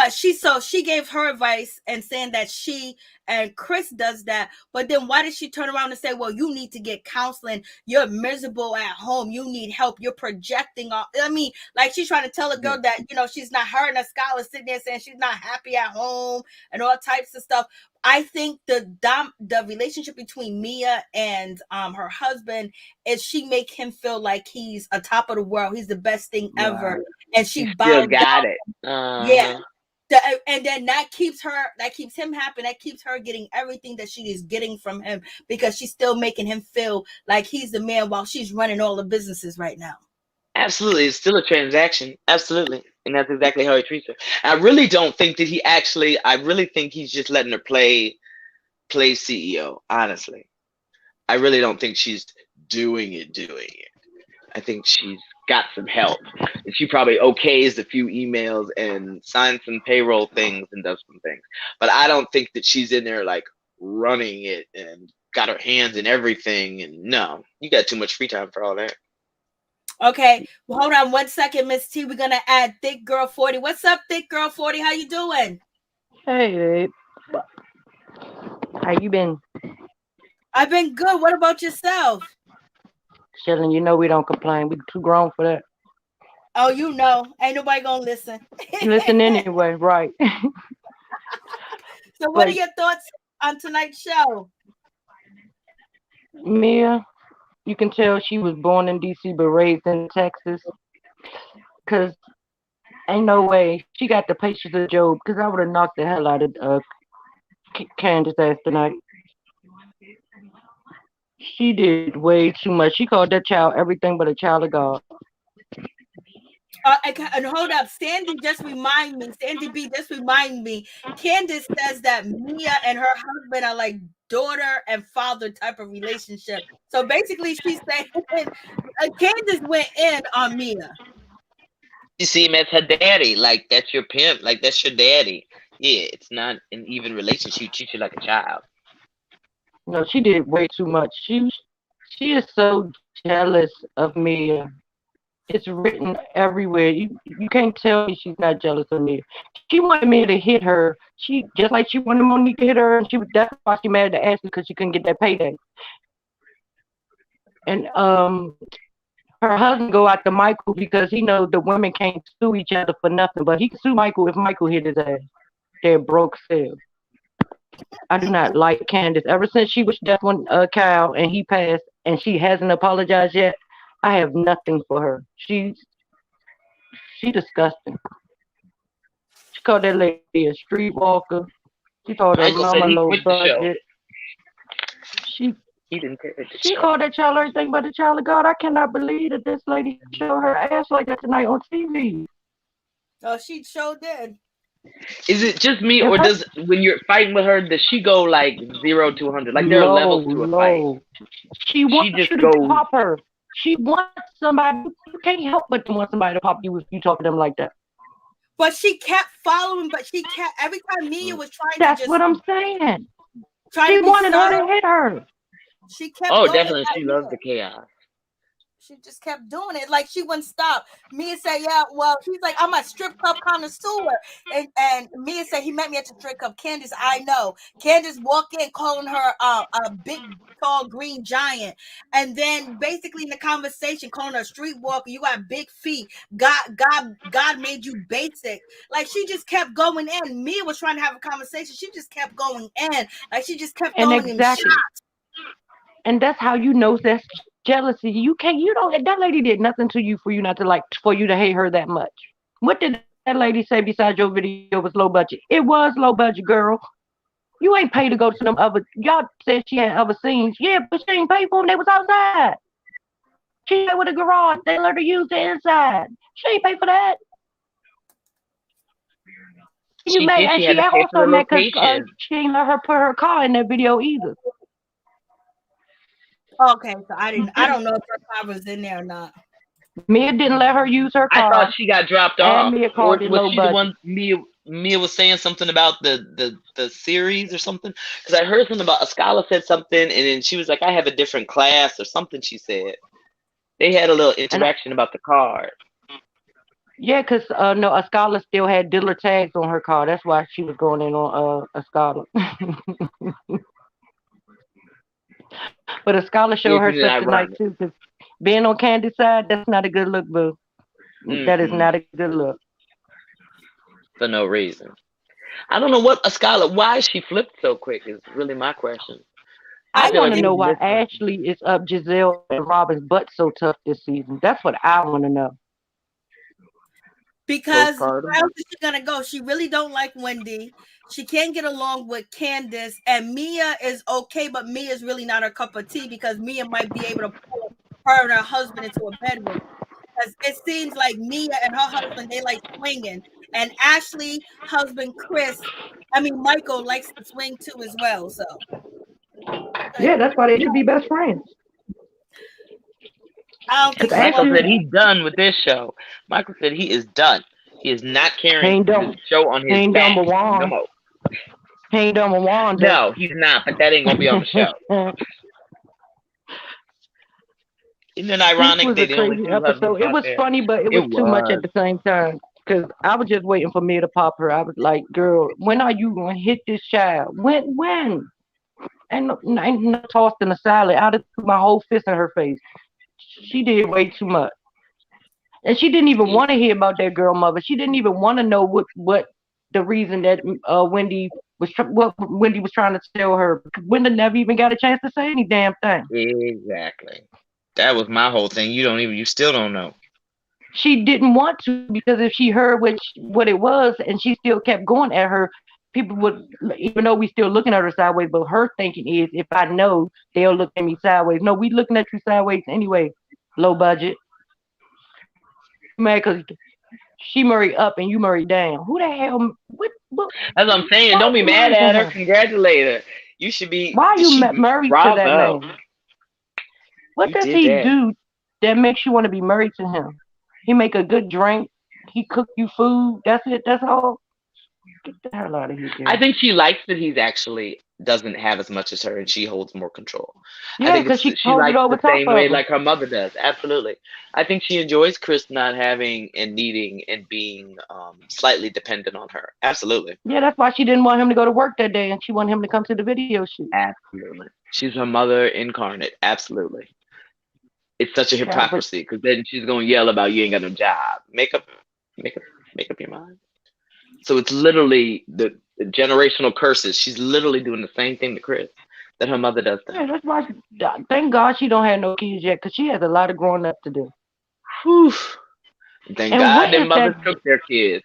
she gave her advice and saying that she and Chris does that. But then why did she turn around and say, well, you need to get counseling. You're miserable at home. You need help. You're projecting. I mean, like, she's trying to tell a girl that, you know, she's not, her and Askale sitting there saying she's not happy at home and all types of stuff. I think the relationship between Mia and her husband is she make him feel like he's a top of the world. He's the best thing ever. And she still got it. Yeah. And then that keeps him happy. That keeps her getting everything that she is getting from him because she's still making him feel like he's the man while she's running all the businesses right now. Absolutely. It's still a transaction. Absolutely. And that's exactly how he treats her. I really don't think that I really think he's just letting her play CEO, honestly. I really don't think she's doing it. I think she's got some help. And she probably okays a few emails and signs some payroll things and does some things. But I don't think that she's in there like running it and got her hands in everything. And no, you got too much free time for all that. Okay, well, hold on 1 second, Miss T. We're gonna add Thick Girl 40. What's up, Thick Girl 40? How you doing? Hey, babe. How you been? I've been good. What about yourself? Chilling. You know we don't complain. We too grown for that. Oh, you know, ain't nobody gonna listen. Listen anyway, right? So, what are your thoughts on tonight's show? Mia, you can tell she was born in DC but raised in Texas. Cause ain't no way she got the patience of Job. Cause I would have knocked the hell out of Candice ass tonight. She did way too much. She called that child everything but a child of God. And hold up, Sandy B just remind me. Candice says that Mia and her husband are like daughter and father type of relationship. So basically, she's saying Candice went in on Mia. You see him as her daddy, like that's your pimp, like that's your daddy. Yeah, it's not an even relationship. She treats you like a child. No, she did way too much. She is so jealous of Mia. It's written everywhere. You can't tell me she's not jealous of Mia. She wanted Mia to hit her. She just like she wanted Monique to hit her, and that's why she married to Ashley because she couldn't get that payday. And her husband go out to Michael because he knows the women can't sue each other for nothing, but he can sue Michael if Michael hit his ass. They're broke sales. I do not like Candice. Ever since she was death on Kyle and he passed, and she hasn't apologized yet, I have nothing for her. She's disgusting. She called that lady a streetwalker. She called her mama low budget. She called that child everything but a child of God. I cannot believe that this lady showed her ass like that tonight on TV. Oh, she showed did. Is it just me, If or her does when you're fighting with her, does she go like 0 to 100? Like there are low, levels to a fight. low. She She wants just you to goes. pop her. She wants somebody. You can't help but to want somebody to pop you if you talk to them like that. But she kept following, but she kept every time Mia was trying to That's just what I'm saying. try She to be wanted her to subtle, hit her. she kept Oh, going definitely, at she loves Mia. the chaos. She just kept doing it. Like she wouldn't stop. Mia said, yeah, well, he's like, I'm a strip club connoisseur. And Mia said he met me at the strip club. Candice, I know. Candice walked in calling her a big, tall, green giant. And then basically in the conversation, calling her a streetwalker, you got big feet. God made you basic. Like she just kept going in. Mia was trying to have a conversation. She just kept going in. Like she just kept And throwing him shots. exactly. And that's how you know that's jealousy. You don't, that lady did nothing to you for you not to like, for you to hate her that much. What did that lady say besides your video was low budget? It was low budget, girl. You ain't paid to go to them other, y'all said she had other scenes. Yeah, but she ain't paid for them. They was outside. She had with a garage. They let her use the inside. She ain't paid for that. She did. She And had she to pay for also the mad because location. she ain't let her put her car in that video either. Okay, so I don't know if her car was in there or not. Mia didn't let her use her I car. thought she got dropped And off, Mia or called it was low she the budget. one? Mia was saying something about the series or something. Because I heard something about Askale said something, and then she was like, "I have a different class" or something. She said they had a little And interaction about the card. yeah, because no, Askale still had dealer tags on her car. That's why she was going in on Askale. But Askale showed her Isn't it such a night ironic? too, because being on Candy's side, that's not a good look, boo. That is Mm-mm, not a good look. for no reason. I don't know what Askale. Why she flipped so quick is really my question. I I feel want like to we know why missed something. Ashley is up Giselle and Robin's butt so tough this season. That's what I want to know. Because Postpartum. where else is she gonna go? She really don't like Wendy. She can't get along with Candice, and Mia is okay, but Mia is really not her cup of tea because Mia might be able to pull her and her husband into a bedroom. Because it seems like Mia and her husband they like swinging, and Ashley husband Michael likes to swing too as well. So Yeah, that's why they should be best friends. I don't think Because she Michael wants Ashley said he's done with this show. Michael said he is done. He is not carrying ain't this done, show on he his ain't done back with no Juan. more. He ain't done with Wanda. No, he's not. But that ain't gonna be on the show. Isn't it This ironic was they're a the only crazy two husbands episode. It out was there? funny, but it It was too much at was. the same time. Because I was just waiting for Mia to pop her. I was like, girl, when are you going to hit this child? When? Ain't no tossed in a salad. I'd have threw my whole fist in her face. She did way too much. And she didn't even want to hear about that girl mother. She didn't even want to know what the reason that what Wendy was trying to tell her. Wendy never even got a chance to say any damn thing. Exactly. That was my whole thing. You still don't know. She didn't want to because if she heard what it was and she still kept going at her, people would, even though we still looking at her sideways, but her thinking is if I know, they'll look at me sideways. No, we looking at you sideways anyway, low budget. You mad because she married up and you married down. Who the hell, That's what I'm saying. why Don't be you mad married to at her. him? Congratulate her. You should be. Why you She married to that bravo. man? What You does did he that. do that makes you want to be married to him? He make a good drink. He cook you food. That's it. That's all. Get the hell out of here, I girl. think she likes that he's actually doesn't have as much as her and she holds more control. I Yeah, think because she she holds it likes over the top same way of him. like her mother does. Absolutely. I think she enjoys Chris not having and needing and being slightly dependent on her. Absolutely. Yeah, that's why she didn't want him to go to work that day and she wanted him to come to the video shoot. Absolutely. She's her mother incarnate. Absolutely. It's such a Child, but hypocrisy because then she's gonna yell about you ain't got no job. Make up, make up your mind. So it's literally the generational curses. She's literally doing the same thing to Chris that her mother does to yeah, him. that's why. Thank God she don't have no kids yet, because she has a lot of growing up to do. Whew. Thank And God what their is that? mothers took their kids.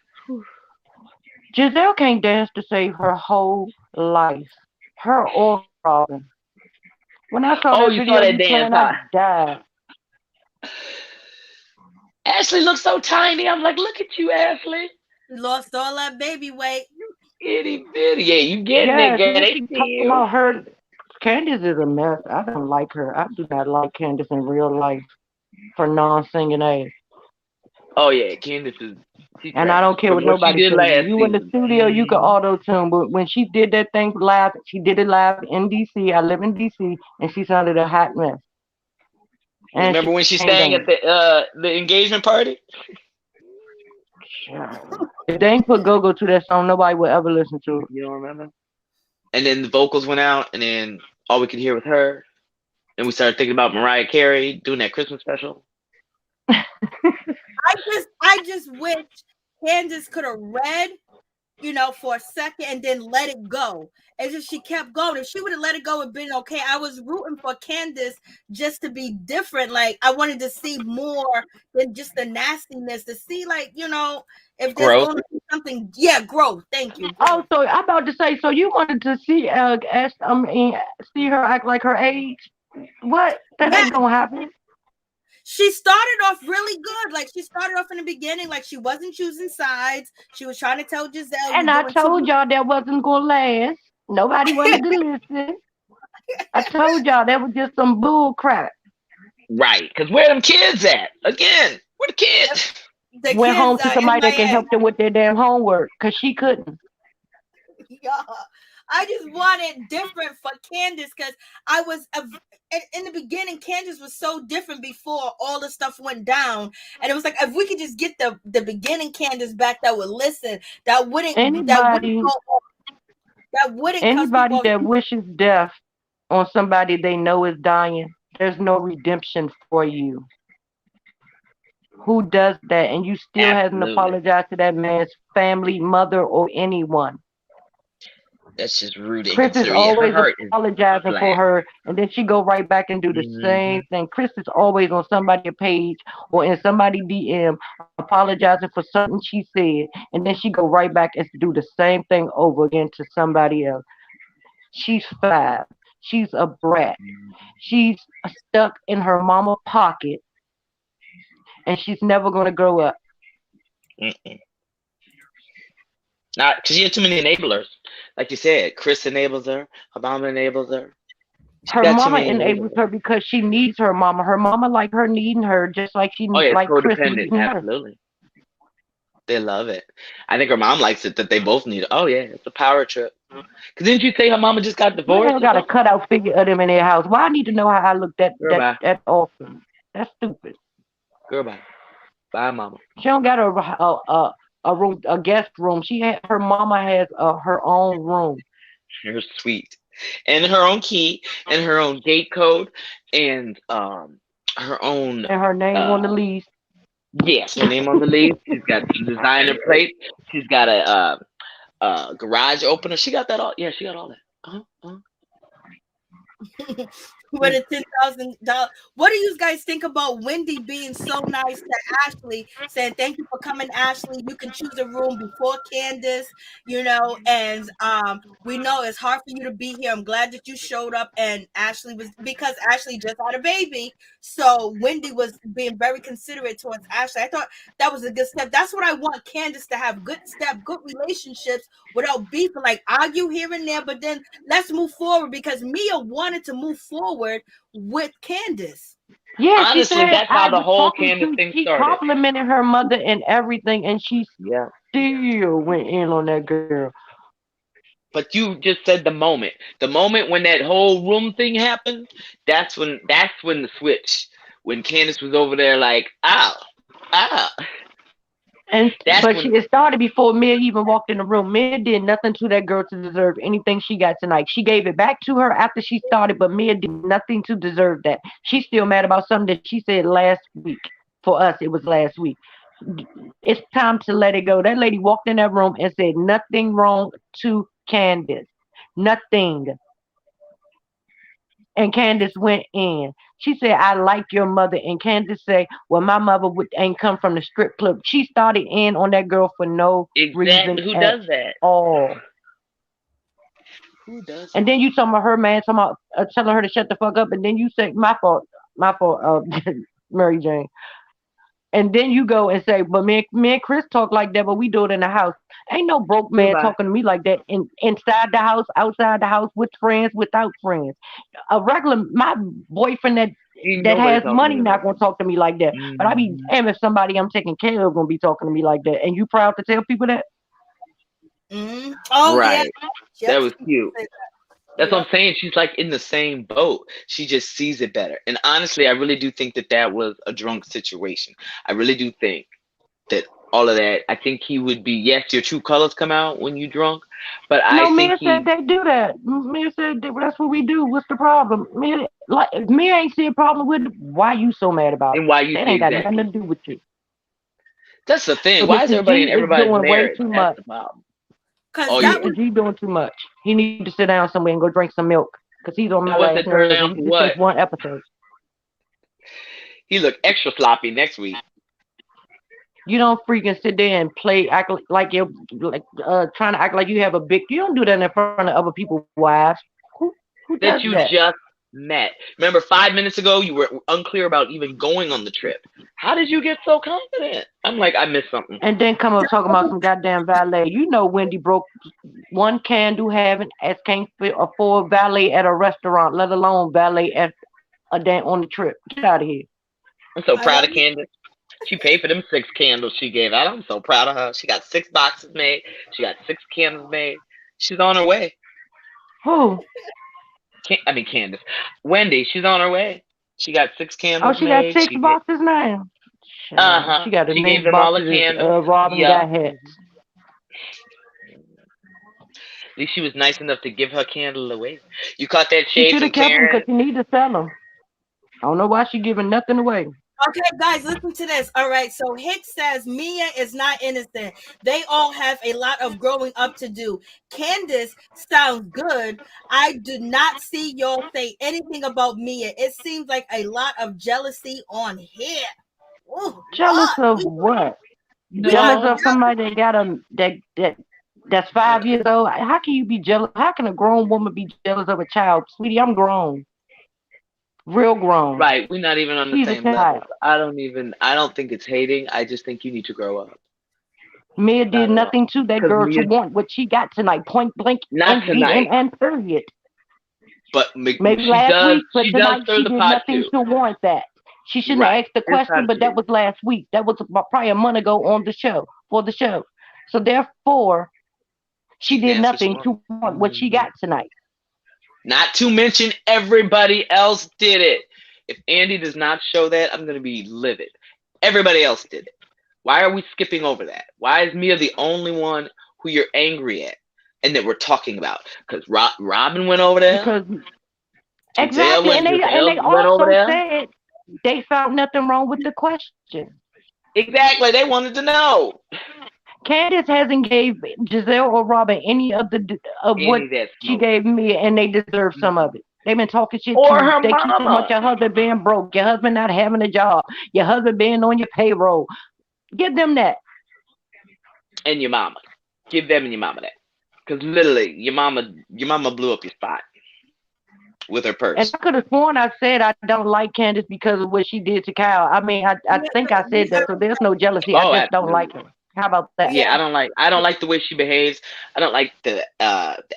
Giselle can't dance to save her whole life, her or Robin. When I saw Oh, that you saw video that you dance, playing, I huh? died. Ashley looks so tiny. I'm like, look at you, Ashley. She lost all that baby weight. Itty bitty. Yeah, you getting it, Yes, girl. and They she see talking you. about her. Candice is a mess. I don't like her. I do not like Candice in real life for non-singing ass. Oh yeah, Candace is she And I trash. don't care From what what she nobody did tell you. last You in the season. studio, you can auto tune. But when she did that thing live, she did it live in DC. I live in DC, and she sounded a hot mess. And Remember she when she ain't sang at done. the engagement party? If they ain't put go-go to that song, nobody will ever listen to it. You don't remember? And then the vocals went out, and then all we could hear was her. And we started thinking about Mariah Carey doing that Christmas special. I just wish Candace could have read, for a second and then let it go. It's just she kept going. If she would have let it go and been okay, I was rooting for Candace just to be different. Like I wanted to see more than just the nastiness. To see, if there's Growth. going to be something. Yeah, growth. Thank you. Oh, Growth. so I'm about to say, so you wanted to see see her act like her age? What? That Yeah, ain't gonna happen. she started off really good. Like she started off in the beginning, like she wasn't choosing sides. She was trying to tell Giselle, "You're And I doing too told much." y'all that wasn't gonna last. Nobody wanted to listen. I told y'all that was just some bull crap. Right. Because where them kids at? Again, where the kids? The Went home kids to are somebody that can MIA. help them with their damn homework because she couldn't. Yeah. I just wanted different for Candace because I was in the beginning. Candace was so different before all the stuff went down, and it was like if we could just get the beginning Candace back that would listen, that wouldn't Anybody, go, that wouldn't cause anybody people. that wishes death on somebody they know is dying, there's no redemption for you. Who does that? And you still hasn't Absolutely. apologized to that man's family, mother, or anyone. That's just rude and Chris is considerate. Yeah, her always heart is apologizing for black. her, and then she go right back and do the Hmm. same thing. Chris is always on somebody's page or in somebody's DM apologizing for something she said, and then she go right back and do the same thing over again to somebody else. She's 5. She's a brat. She's stuck in her mama pocket, and she's never gonna grow up. Mm-mm. Not because she had too many enablers. Like you said, Chris enables her. Her mom enables her. She's Her got too mama many enables enablers. her because she needs her mama. Her mama like her needing her just like she Oh yeah, it's like Chris codependent. needing her. Absolutely. They love it. I think her mom likes it that they both need it. Oh yeah, it's a power trip. Cause didn't you say her mama just got Man divorced or got a something? cutout figure of them in their house. Why I need to know how I look that Girl bye. often? That's stupid. Girl bye. Bye mama. She don't got a room, a guest room. Her mama has her own room. You're sweet. And her own key and her own gate code and her own And her name on the uh lease. yes, her name on the lease. She's got some designer plates. She's got a garage opener. She got that all. Yeah, she got all that. With a $10,000. What do you guys think about Wendy being so nice to Ashley, saying thank you for coming, Ashley? You can choose a room before Candace, and we know it's hard for you to be here. I'm glad that you showed up, and Ashley was because Ashley just had a baby, so Wendy was being very considerate towards Ashley. I thought that was a good step. That's what I want Candace to have: good relationships without beefing, like argue here and there, but then let's move forward because Mia wanted to move forward with Candace. Yeah, she Honestly, said that's how I the was whole talking Candace to. thing She started. complimented her mother and everything, and she Yeah. still went in on that girl. But you just said the moment. The moment when that whole room thing happened, that's when the switch. When Candace was over there like, ow, ow. That's But when it started before Mia even walked in the room. Mia did nothing to that girl to deserve anything she got tonight. She gave it back to her after she started, but Mia did nothing to deserve that. She's still mad about something that she said last week. For us, it was last week. It's time to let it go. That lady walked in that room and said nothing wrong to Candace. Nothing. And Candace went in. She said, I like your mother. And Candace said, well, my mother ain't come from the strip club. She started in on that girl for no reason exactly who at does that? all. Who does And it? then you talking about her man, talking about telling her to shut the fuck up. And then you say, my fault, Mary Jane. And then you go and say, but me and Chris talk like that, but we do it in the house. Ain't no broke man Goodbye. talking to me like that inside the house, outside the house, with friends, without friends. My boyfriend that Ain't nobody has talking money to me not like gonna talk to me like that. But I be Mhm. damn if somebody I'm taking care of gonna be talking to me like that. And you proud to tell people that? Oh Right. yeah. That Yep. was cute. That's what I'm saying. She's like in the same boat. She just sees it better. And honestly, I really do think that was a drunk situation. I really do think that all of that. I think he would be, yes, your true colors come out when you drunk, but I No, think Mia said they do that. Mia said that's what we do. What's the problem? Mia, like, if Mia ain't see a problem with it, why you so mad about it? and why you That see ain't got nothing exactly. to do with you. That's the thing. So Why is Mr. everybody and G is everybody's doing way married? too That's much. the problem. Because Oh that yeah. was Mr. G doing too much. He need to sit down somewhere and go drink some milk. Because he's on my And what's last it turn nerves. down And for this what? is one episode. He look extra sloppy next week. You don't freaking sit there and act like you're trying to act like you have a big. You don't do that in front of other people's wives. Who does That you that? just met. Remember 5 minutes ago you were unclear about even going on the trip. How did you get so confident? I'm like, I missed something. And then come up talking about some goddamn valet. You know Wendy broke one candle having as can't afford valet at a restaurant, let alone valet at a day on the trip. Get out of here. I'm so proud of Candace. She paid for them 6 candles she gave out. I'm so proud of her. She got 6 boxes made. She got 6 candles made. She's on her way. Who? Candace. Wendy, she's on her way. She got 6 Oh, candles she got made. 6 boxes now. Uh-huh. She got the She gave next them all the boxes candles. Robin Yeah. got hats. At least she was nice enough to give her candle away. You caught that She shade should from have kept them because Karen? she need to sell them. I don't know why she giving nothing away. Okay, guys, listen to this. All right, so Hicks says Mia is not innocent. They all have a lot of growing up to do. Candace sounds good. I do not see y'all say anything about Mia. It seems like a lot of jealousy on here. Ooh, Jealous Lord. of what? No. Jealous of somebody that got that's 5 years old. How can you be jealous? How can a grown woman be jealous of a child? Sweetie, I'm grown. Real grown. Right, we're not even on the She's a same level. child. I don't think it's hating. I just think you need to grow up. Mia Not did at all. nothing to that 'Cause girl to Mia, want what she got tonight. Point blank not tonight, and period. but Maybe she last does. week, but She does tonight stir she the did pot nothing too. to warrant that. She shouldn't have Right, asked the it's question, but that true. was last week. That was probably a month ago on the show, for the show. So therefore, she She can did ask what she nothing wants. to want what she got tonight. Not to mention everybody else did it. If Andy does not show that, I'm gonna be livid. Everybody else did it. Why are we skipping over that? Why is Mia the only one who you're angry at and that we're talking about? Because Robin went over there. Because Giselle exactly, and they went over also there. said they found nothing wrong with the question. Exactly. They wanted to know. Candace hasn't gave Giselle or Robin any of what Any that she smoke. gave me, and they deserve some of it. They've been talking shit Or too. her They keep talking about mama. your husband being broke, your husband not having a job, your husband being on your payroll. Give them that. And your mama. Give them and your mama that. Because literally, your mama blew up your spot with her And purse. I could have sworn I said I don't like Candace because of what she did to Kyle. I mean, I think I said that, so there's no jealousy. I Oh, just don't like absolutely. her. How about that? Yeah, I don't like the way she behaves. I don't like the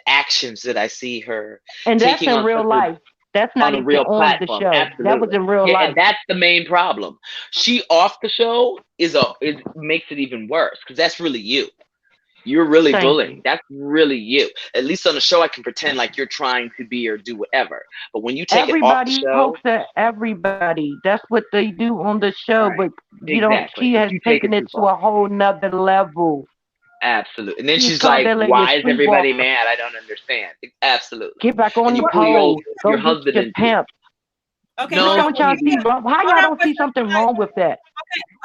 actions that I see her And that's taking in on real life. That's not on a even real on the platform. show. That was Absolutely. in real Yeah, life. and that's the main problem. She off the show is makes it even worse because that's really you. You're really Thank bullying. you. That's really you. At least on the show, I can pretend like you're trying to be or do whatever. But when you take it off the Everybody show, pokes at everybody. That's what they do on the show. right? But you don't. Exactly. She But has you take taken it it too to far. a whole nother level. Absolutely. And then She she's called like, that lady a "Why is everybody streetwalker. mad? I don't understand." Absolutely. Get back on And the you pull pole. your Go get husband your into it. pimp. Okay, But hold on. don't y'all see wrong? How y'all don't see something wrong with that?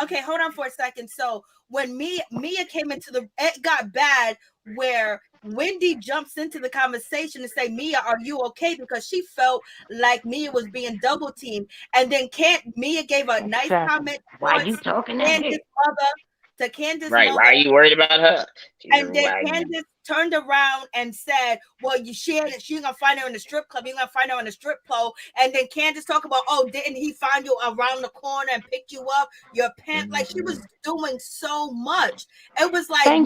Okay, hold on for a second. So when Mia came into it got bad where Wendy jumps into the conversation and say, Mia, are you okay? Because she felt like Mia was being double teamed. And then Mia gave a nice comment Why on you talking that Candace's shit? mother to Candice's Right. mother. Why are you worried about her? And then Candice turned around and said, well, you're gonna find her in the strip club. You're gonna find her in the strip pole. And then Candice talk about, oh, didn't he find you around the corner and pick you up? Your pants, like she was doing so much. It was like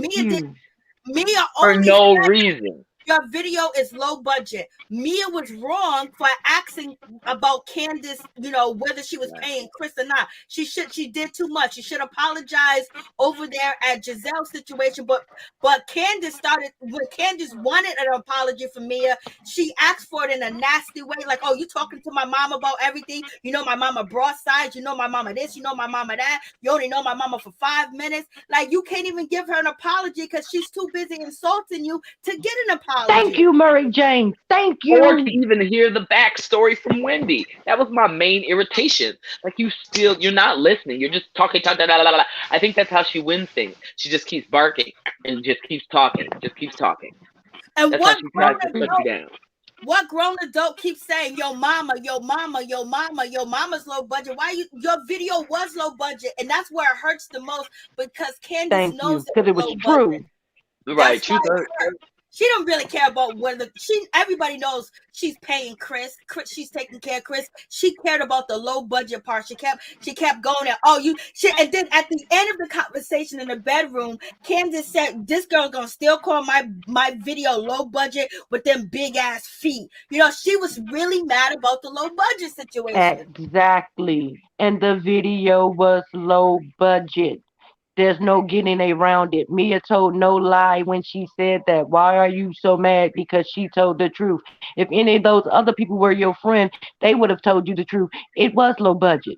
Mia for only no reason. Your video is low budget. Mia was wrong for asking about Candice, whether she was paying Chris or not. She did too much. She should apologize over there at Giselle's situation. But Candice when Candice wanted an apology from Mia, she asked for it in a nasty way. Like, oh, you talking to my mom about everything? You know my mama broad sides. You know my mama this. You know my mama that. You only know my mama for 5 minutes. Like, you can't even give her an apology because she's too busy insulting you to get an apology. Thank you, Mary Jane. Thank you. Or to even hear the backstory from Wendy. That was my main irritation. Like, you're not listening. You're just talking. I think that's how she wins things. She just keeps barking and just keeps talking. And that's how she tries to shut you down. What grown adult keeps saying, yo mama, your mama's low budget? Your video was low budget, and that's where it hurts the most because Candice knows because it was true. Right, truth hurts. She don't really care about whether everybody knows she's paying Chris. She's taking care of Chris. She cared about the low budget part. She kept going at, and then at the end of the conversation in the bedroom, Candice said, this girl's gonna still call my video low budget with them big ass feet. She was really mad about the low budget situation. Exactly. And the video was low budget. There's no getting around it. Mia told no lie when she said that. Why are you so mad? Because she told the truth. If any of those other people were your friend, they would have told you the truth. It was low budget.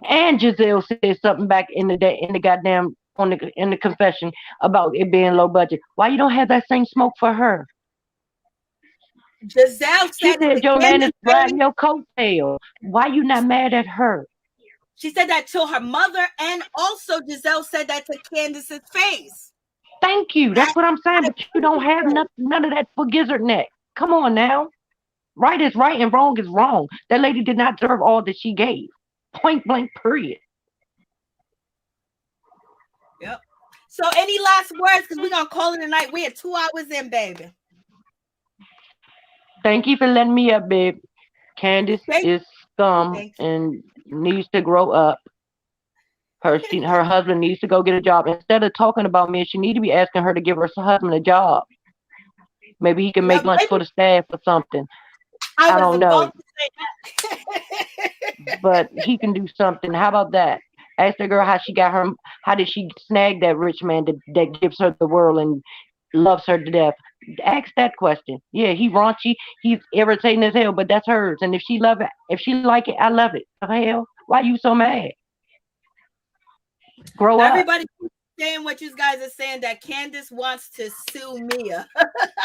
And Giselle said something back in the goddamn in the confession about it being low budget. Why you don't have that same smoke for her? Giselle said your man is riding your coattail. Why you not mad at her? She said that to her mother, and also Giselle said that to Candice's face. Thank you. That's what I'm saying. But you don't have none of that for gizzard neck. Come on now. Right is right and wrong is wrong. That lady did not deserve all that she gave. Point blank, period. Yep. So any last words? Because we're going to call it a night. We're 2 hours in, baby. Thank you for letting me up, babe. Candice is scum and needs to grow up. Her husband needs to go get a job. Instead of talking about me, she need to be asking her to give her husband a job. Maybe he can make lunch for the staff or something. I don't know. But he can do something. How about that? Ask the girl how did she snag that rich man that gives her the world and loves her to death? Ask that question. Yeah, he raunchy, he's irritating as hell, but that's hers. And if she love it, if she like it, I love it. The hell? Why you so mad? Grow up. Everybody saying what you guys are saying, that Candice wants to sue Mia.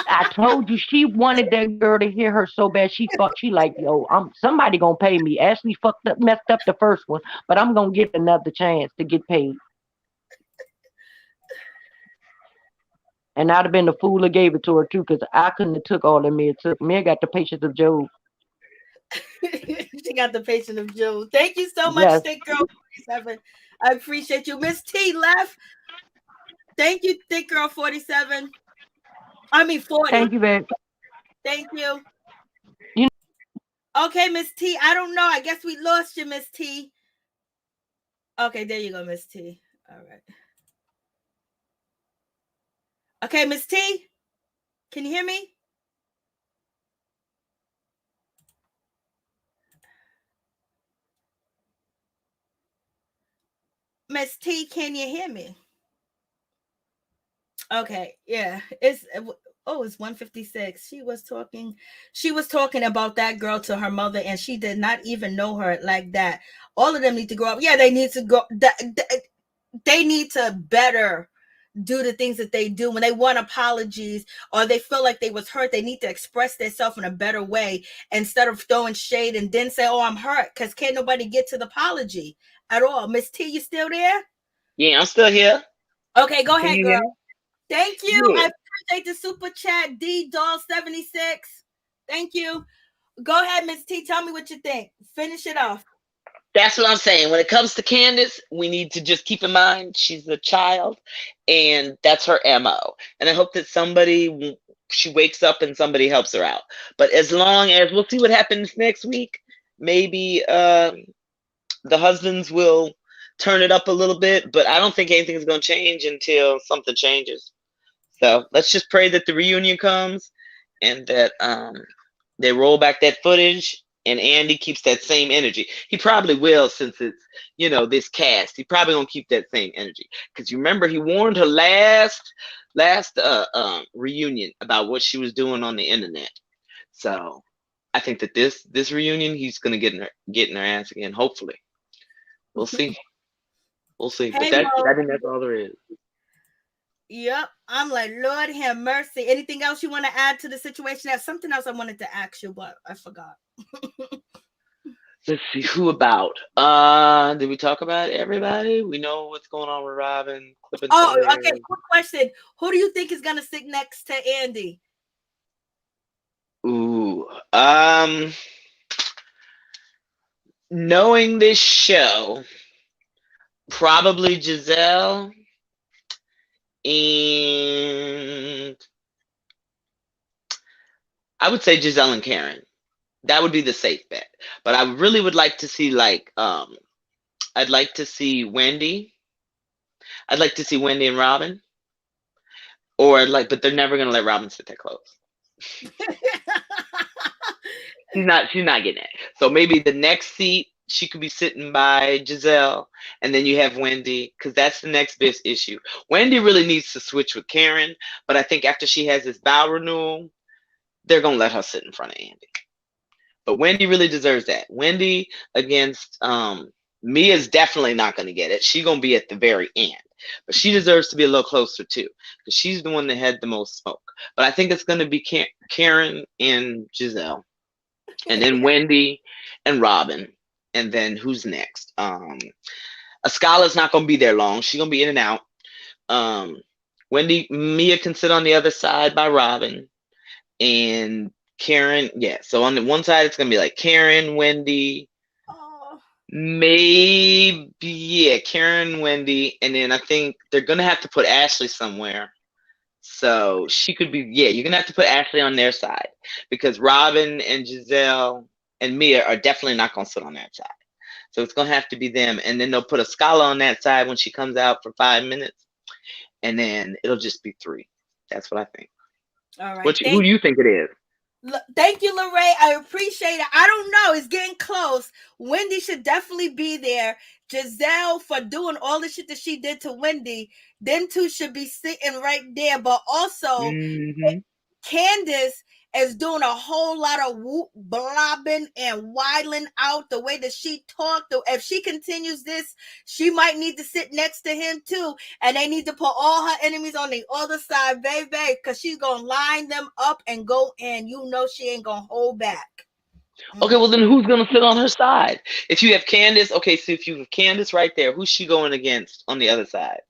I told you she wanted that girl to hear her so bad. She thought she like, yo, somebody gonna pay me. Ashley messed up the first one, but I'm gonna get another chance to get paid. And I'd have been the fool that gave it to her too, because I couldn't have took all that Mia took. Mia got the patience of Job. She got the patience of Job. Thank you so much, Thick Girl 47. I appreciate you. Miss T left. Thank you, Thick Girl 47. I mean 40. Thank you, babe. Thank you. Okay, Miss T. I don't know. I guess we lost you, Miss T. Okay, there you go, Miss T. All right. Okay, Miss T. Can you hear me? Miss T, can you hear me? Okay, yeah. It's 1:56. She was talking about that girl to her mother, and she did not even know her like that. All of them need to grow up. Yeah, they need to go. They need to better do the things that they do when they want apologies or they feel like they was hurt. They need to express themselves in a better way instead of throwing shade and then say, oh, I'm hurt, because can't nobody get to the apology at all. Miss T, you still there? Yeah, I'm still here. Okay, go ahead, girl. Thank you. Yeah. I appreciate the super chat, D-Doll76. Thank you. Go ahead, Miss T. Tell me what you think. Finish it off. That's what I'm saying. When it comes to Candice, we need to just keep in mind she's a child, and that's her MO. And I hope that she wakes up and somebody helps her out. But as long as we'll see what happens next week, maybe the husbands will turn it up a little bit. But I don't think anything's going to change until something changes. So let's just pray that the reunion comes and that they roll back that footage and Andy keeps that same energy. He probably will, since it's, this cast. He probably gonna keep that same energy. Because you remember he warned her last reunion about what she was doing on the internet. So I think that this reunion, he's gonna get in her ass again. Hopefully, we'll see. We'll see. Hey, but I think that's all there is. Yep. I'm like, Lord have mercy. Anything else you want to add to the situation? That's something else I wanted to ask you, but I forgot. Let's see, who about? Did we talk about everybody? We know what's going on with Robin. Okay. Quick question. Who do you think is gonna sit next to Andy? Ooh. Knowing this show, probably Giselle. And I would say Giselle and Karen. That would be the safe bet. But I really would like to see I'd like to see Wendy. I'd like to see Wendy and Robin. But they're never gonna let Robin sit that close. She's not getting it. So maybe the next seat she could be sitting by Giselle, and then you have Wendy, because that's the next big issue. Wendy really needs to switch with Karen, but I think after she has this vow renewal, they're gonna let her sit in front of Andy. But Wendy really deserves that. Wendy against Mia's definitely not gonna get it. She's gonna be at the very end, but she deserves to be a little closer too, because she's the one that had the most smoke. But I think it's gonna be Karen and Giselle, and then Wendy and Robin. And then who's next? Askale's not going to be there long. She's going to be in and out. Mia can sit on the other side by Robin. And Karen, yeah. So on the one side, it's going to be like Karen, Wendy. Maybe, yeah, Karen, Wendy. And then I think they're going to have to put Ashley somewhere. So she could be, yeah, you're going to have to put Ashley on their side. Because Robin and Giselle and Mia are definitely not going to sit on that side. So it's going to have to be them. And then they'll put Askale on that side when she comes out for 5 minutes. And then it'll just be 3. That's what I think. All right. Who do you think it is? Thank you, Lorraine. I appreciate it. I don't know. It's getting close. Wendy should definitely be there. Giselle, for doing all the shit that she did to Wendy, them two should be sitting right there. But also, Candice is doing a whole lot of whoop blobbing and whiling out the way that she talked. If she continues this, she might need to sit next to him too. And they need to put all her enemies on the other side, baby, because she's going to line them up and go in. You know she ain't going to hold back. Okay, well then who's going to sit on her side? If you have Candice, okay, so if you have Candice right there, who's she going against on the other side?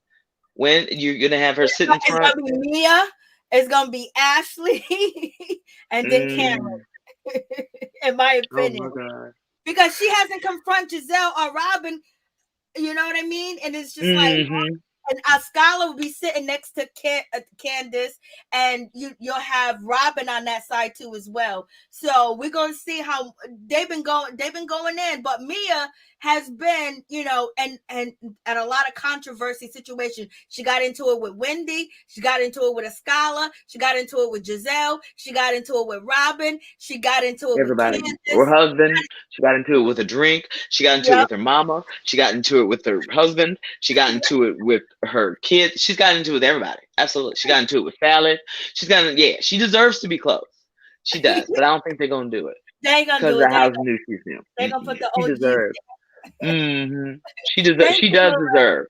When you're going to have her sit in front? It's going to be Mia. It's going to be Ashley. And then Karen, in my opinion. Oh my God. Because she hasn't confronted Giselle or Robin, you know what I mean? And it's just like, and Askale will be sitting next to Candice, and you'll have Robin on that side too as well. So we're gonna see how they've been going in. But Mia has been, and a lot of controversy situations. She got into it with Wendy. She got into it with Askale. She got into it with Giselle. She got into it with Robin. She got into it Everybody. with Candice. Her husband. She got into it with a drink. She got into it with her mama. She got into it with her husband. She got into it with her kids. She's got into it with everybody. Absolutely. She got into it with Salad. She deserves to be close. She does, but I don't think they're gonna do it. They ain't gonna do it. Because of how new she's new. They're gonna put the She OG. deserves. She deserves. She does deserve.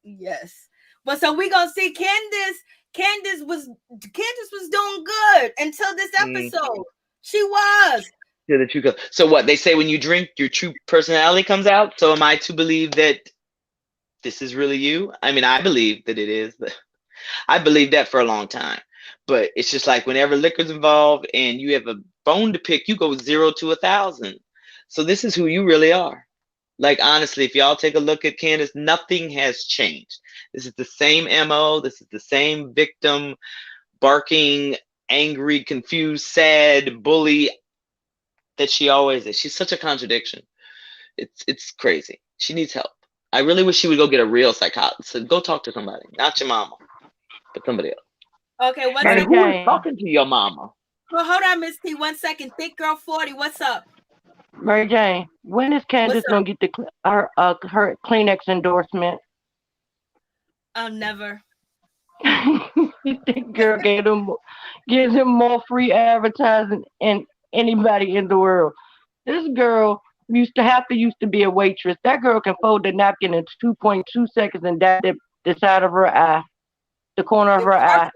Yes, but so we gonna see Candice was doing good until this episode. She was. Yeah, the true color. So what they say when you drink, your true personality comes out. So am I to believe that this is really you? I mean, I believe that it is. I believed that for a long time. But it's just like whenever liquor's involved and you have a bone to pick, you go 0 to 1,000. So this is who you really are. Like, honestly, if y'all take a look at Candace, nothing has changed. This is the same MO. This is the same victim, barking, angry, confused, sad, bully that she always is. She's such a contradiction. It's crazy. She needs help. I really wish she would go get a real psychologist. So go talk to somebody, not your mama, but somebody else. Okay, one And second. who is talking to your mama? Well, hold on, Miss T. 1 second. Thick Girl 40, what's up? Mary Jane, when is Candace gonna get her Kleenex endorsement? Never. That girl gives him more free advertising than anybody in the world. This girl used to be a waitress. That girl can fold the napkin in 2.2 seconds and dab the side of her eye, the corner of her eye.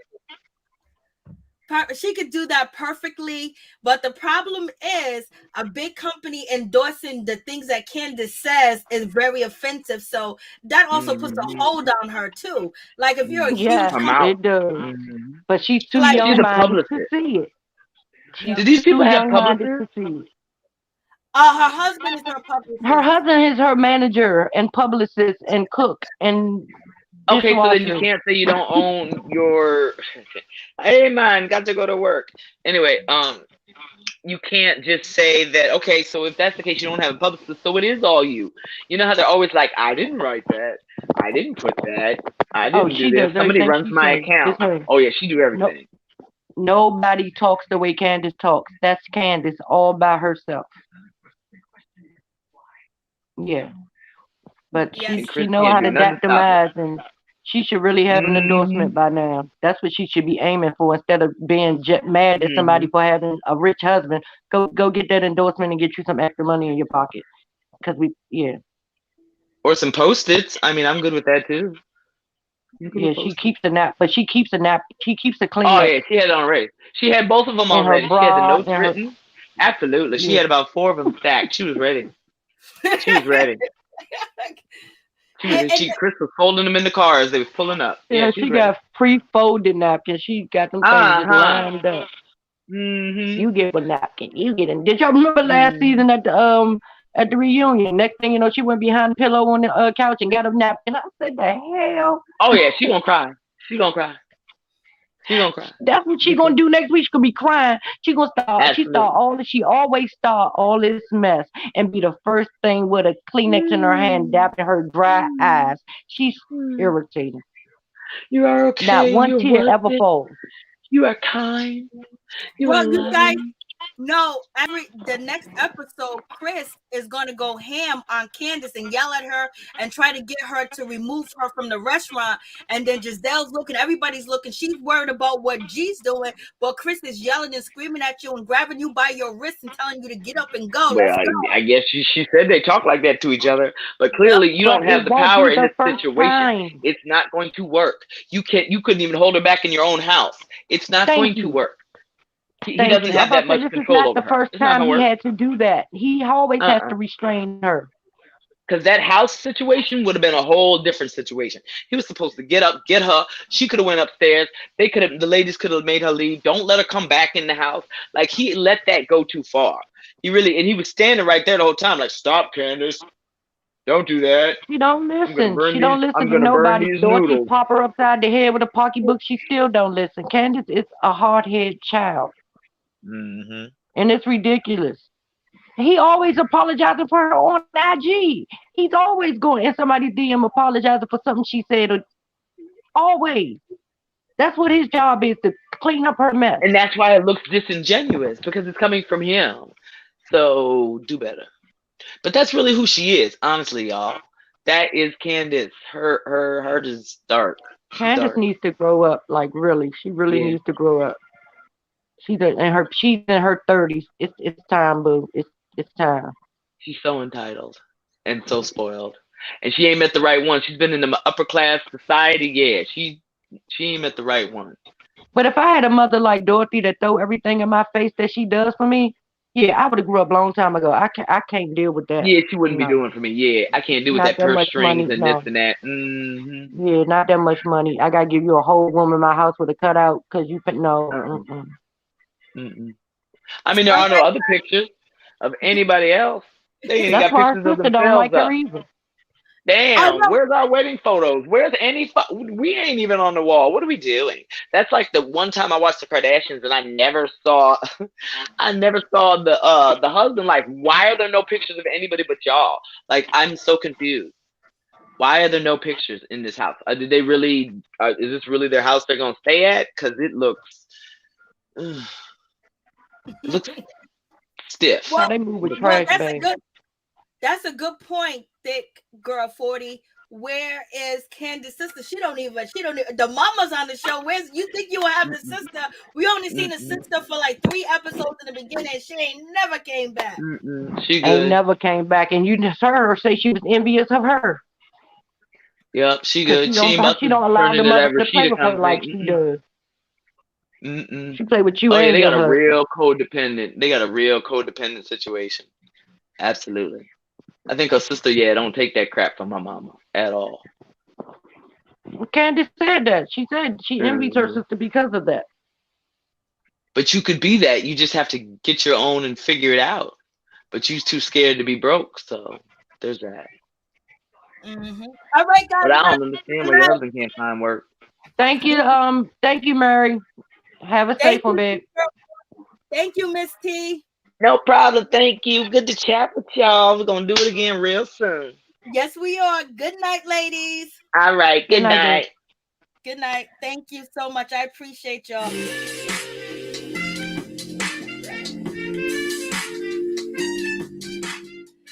She could do that perfectly, but the problem is a big company endorsing the things that Candace says is very offensive. So that also puts a hold on her too. Like if you're a huge company, it does. But she's too Like, young-minded to see it. She's Do these people too have young-minded publicists? to see it. Her husband is her publicist. Her husband is her manager and publicist and cook and Okay, so then you dishwasher. can't say you don't own your. Hey man, got to go to work. Anyway, you can't just say that. Okay, so if that's the case, you don't have a publicist, so it is all you. You know how they're always like, I didn't write that, I didn't put that, I didn't do this. Somebody runs my account. Oh yeah, she do everything. Nobody talks the way Candace talks. That's Candace all by herself. Yeah. But she know how to dactymize, and she should really have an endorsement by now. That's what she should be aiming for instead of being mad at somebody for having a rich husband. Go get that endorsement and get you some extra money in your pocket. Or some Post-its. I mean, I'm good with that too. Yeah, she keeps the nap, but she keeps the Kleenex. Oh yeah, she had it on race. She had both of them already. She had the notes written. Absolutely, she had about 4 of them stacked. She was ready. She was ready. Chris was folding them in the car as they was pulling up. Yeah, she got pre-folded napkins. She got them things just lined up. You get a napkin. You get it. Did y'all remember last season at the reunion? Next thing you know, she went behind the pillow on the couch and got a napkin. I said, "The hell!" Oh yeah, she gonna cry. She gonna cry. She gonna cry. That's what she gonna do next week. She gonna be crying. She gonna start. She always start all this mess and be the first thing with a Kleenex in her hand, dapping her dry eyes. She's irritating. You are okay. Not one tear ever falls. You are kind. You are loving. Guys, no, the next episode, Chris is gonna go ham on Candace and yell at her and try to get her to remove her from the restaurant. And then Giselle's looking, everybody's looking. She's worried about what G's doing, but Chris is yelling and screaming at you and grabbing you by your wrist and telling you to get up and go. Well, I guess she said they talk like that to each other, but clearly you don't have the power in this situation. It's not going to work. You couldn't even hold her back in your own house. It's not going to work. He doesn't have that much control over her. This is not the first time he had to do that. He always has to restrain her. Because that house situation would have been a whole different situation. He was supposed to get up, get her. She could have went upstairs. The ladies could have made her leave. Don't let her come back in the house. Like, he let that go too far. He was standing right there the whole time, like, stop, Candace. Don't do that. She don't listen. She don't listen to nobody. Dorothy pop her upside the head with a pocketbook. She still don't listen. Candace is a hard-headed child. Mm-hmm. And it's ridiculous. He always apologizing for her on IG. He's always going in somebody's DM apologizing for something she said. Always. That's what his job is, to clean up her mess. And that's why it looks disingenuous, because it's coming from him. So do better. But that's really who she is, honestly, y'all. That is Candace. Her heart is dark. Candace needs to grow up, like, really. She really needs to grow up. She's in her 30s. It's time, boo. It's time. She's so entitled and so spoiled, and she ain't met the right one. She's been in the upper class society. Yeah, she ain't met the right one. But if I had a mother like Dorothy that throw everything in my face that she does for me, yeah, I would have grew up a long time ago. I can't deal with that. Yeah, she wouldn't be doing for me. Yeah, I can't deal with that purse strings and this and that. Mm-hmm. Yeah, not that much money. I gotta give you a whole room in my house with a cutout because you put no. I mean, there are no other pictures of anybody else They ain't That's got why her pictures of sister don't like themselves her up. either. Damn, where's our wedding photos? Where's any? We ain't even on the wall. What are we doing? That's like the one time I watched the Kardashians and I never saw, I never saw the husband. Like, why are there no pictures of anybody but y'all? Like, I'm so confused. Why are there no pictures in this house? Did they really? Is this really their house they're gonna stay at? Because it looks stiff. How they move with Well, trash bags. that's a good point, thick girl 40. Where is Candice's sister? She don't even, the mama's on the show. Where's, you think you will have the sister? We only seen the sister for like 3 episodes in the beginning. She ain't never came back. She good. Ain't never came back, and you just heard her say she was envious of her. Yep, she good. She don't allow the mother to play with her like she does. She play with you. Oh yeah, and they your got a husband. real codependent. They got a real codependent situation. Absolutely. I think her sister, don't take that crap from her mama at all. Candice said that. She said she envies her sister because of that. But you could be that. You just have to get your own and figure it out. But you're too scared to be broke, so there's that. All right, guys. But I don't understand why your husband can't find work. Thank you, Mary. Have a safe one, babe. Thank you, Miss T. No problem. Thank you. Good to chat with y'all. We're gonna do it again real soon. Yes, we are. Good night, ladies. All right. Good night. Good night. Thank you so much. I appreciate y'all.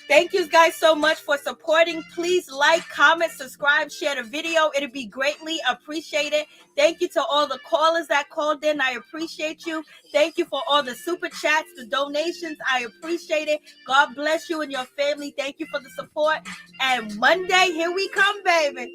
Thank you guys so much for supporting. Please like, comment, subscribe, share the video. It'd be greatly appreciated. Thank you to all the callers that called in. I appreciate you. Thank you for all the super chats, the donations. I appreciate it. God bless you and your family. Thank you for the support. And Monday, here we come, baby.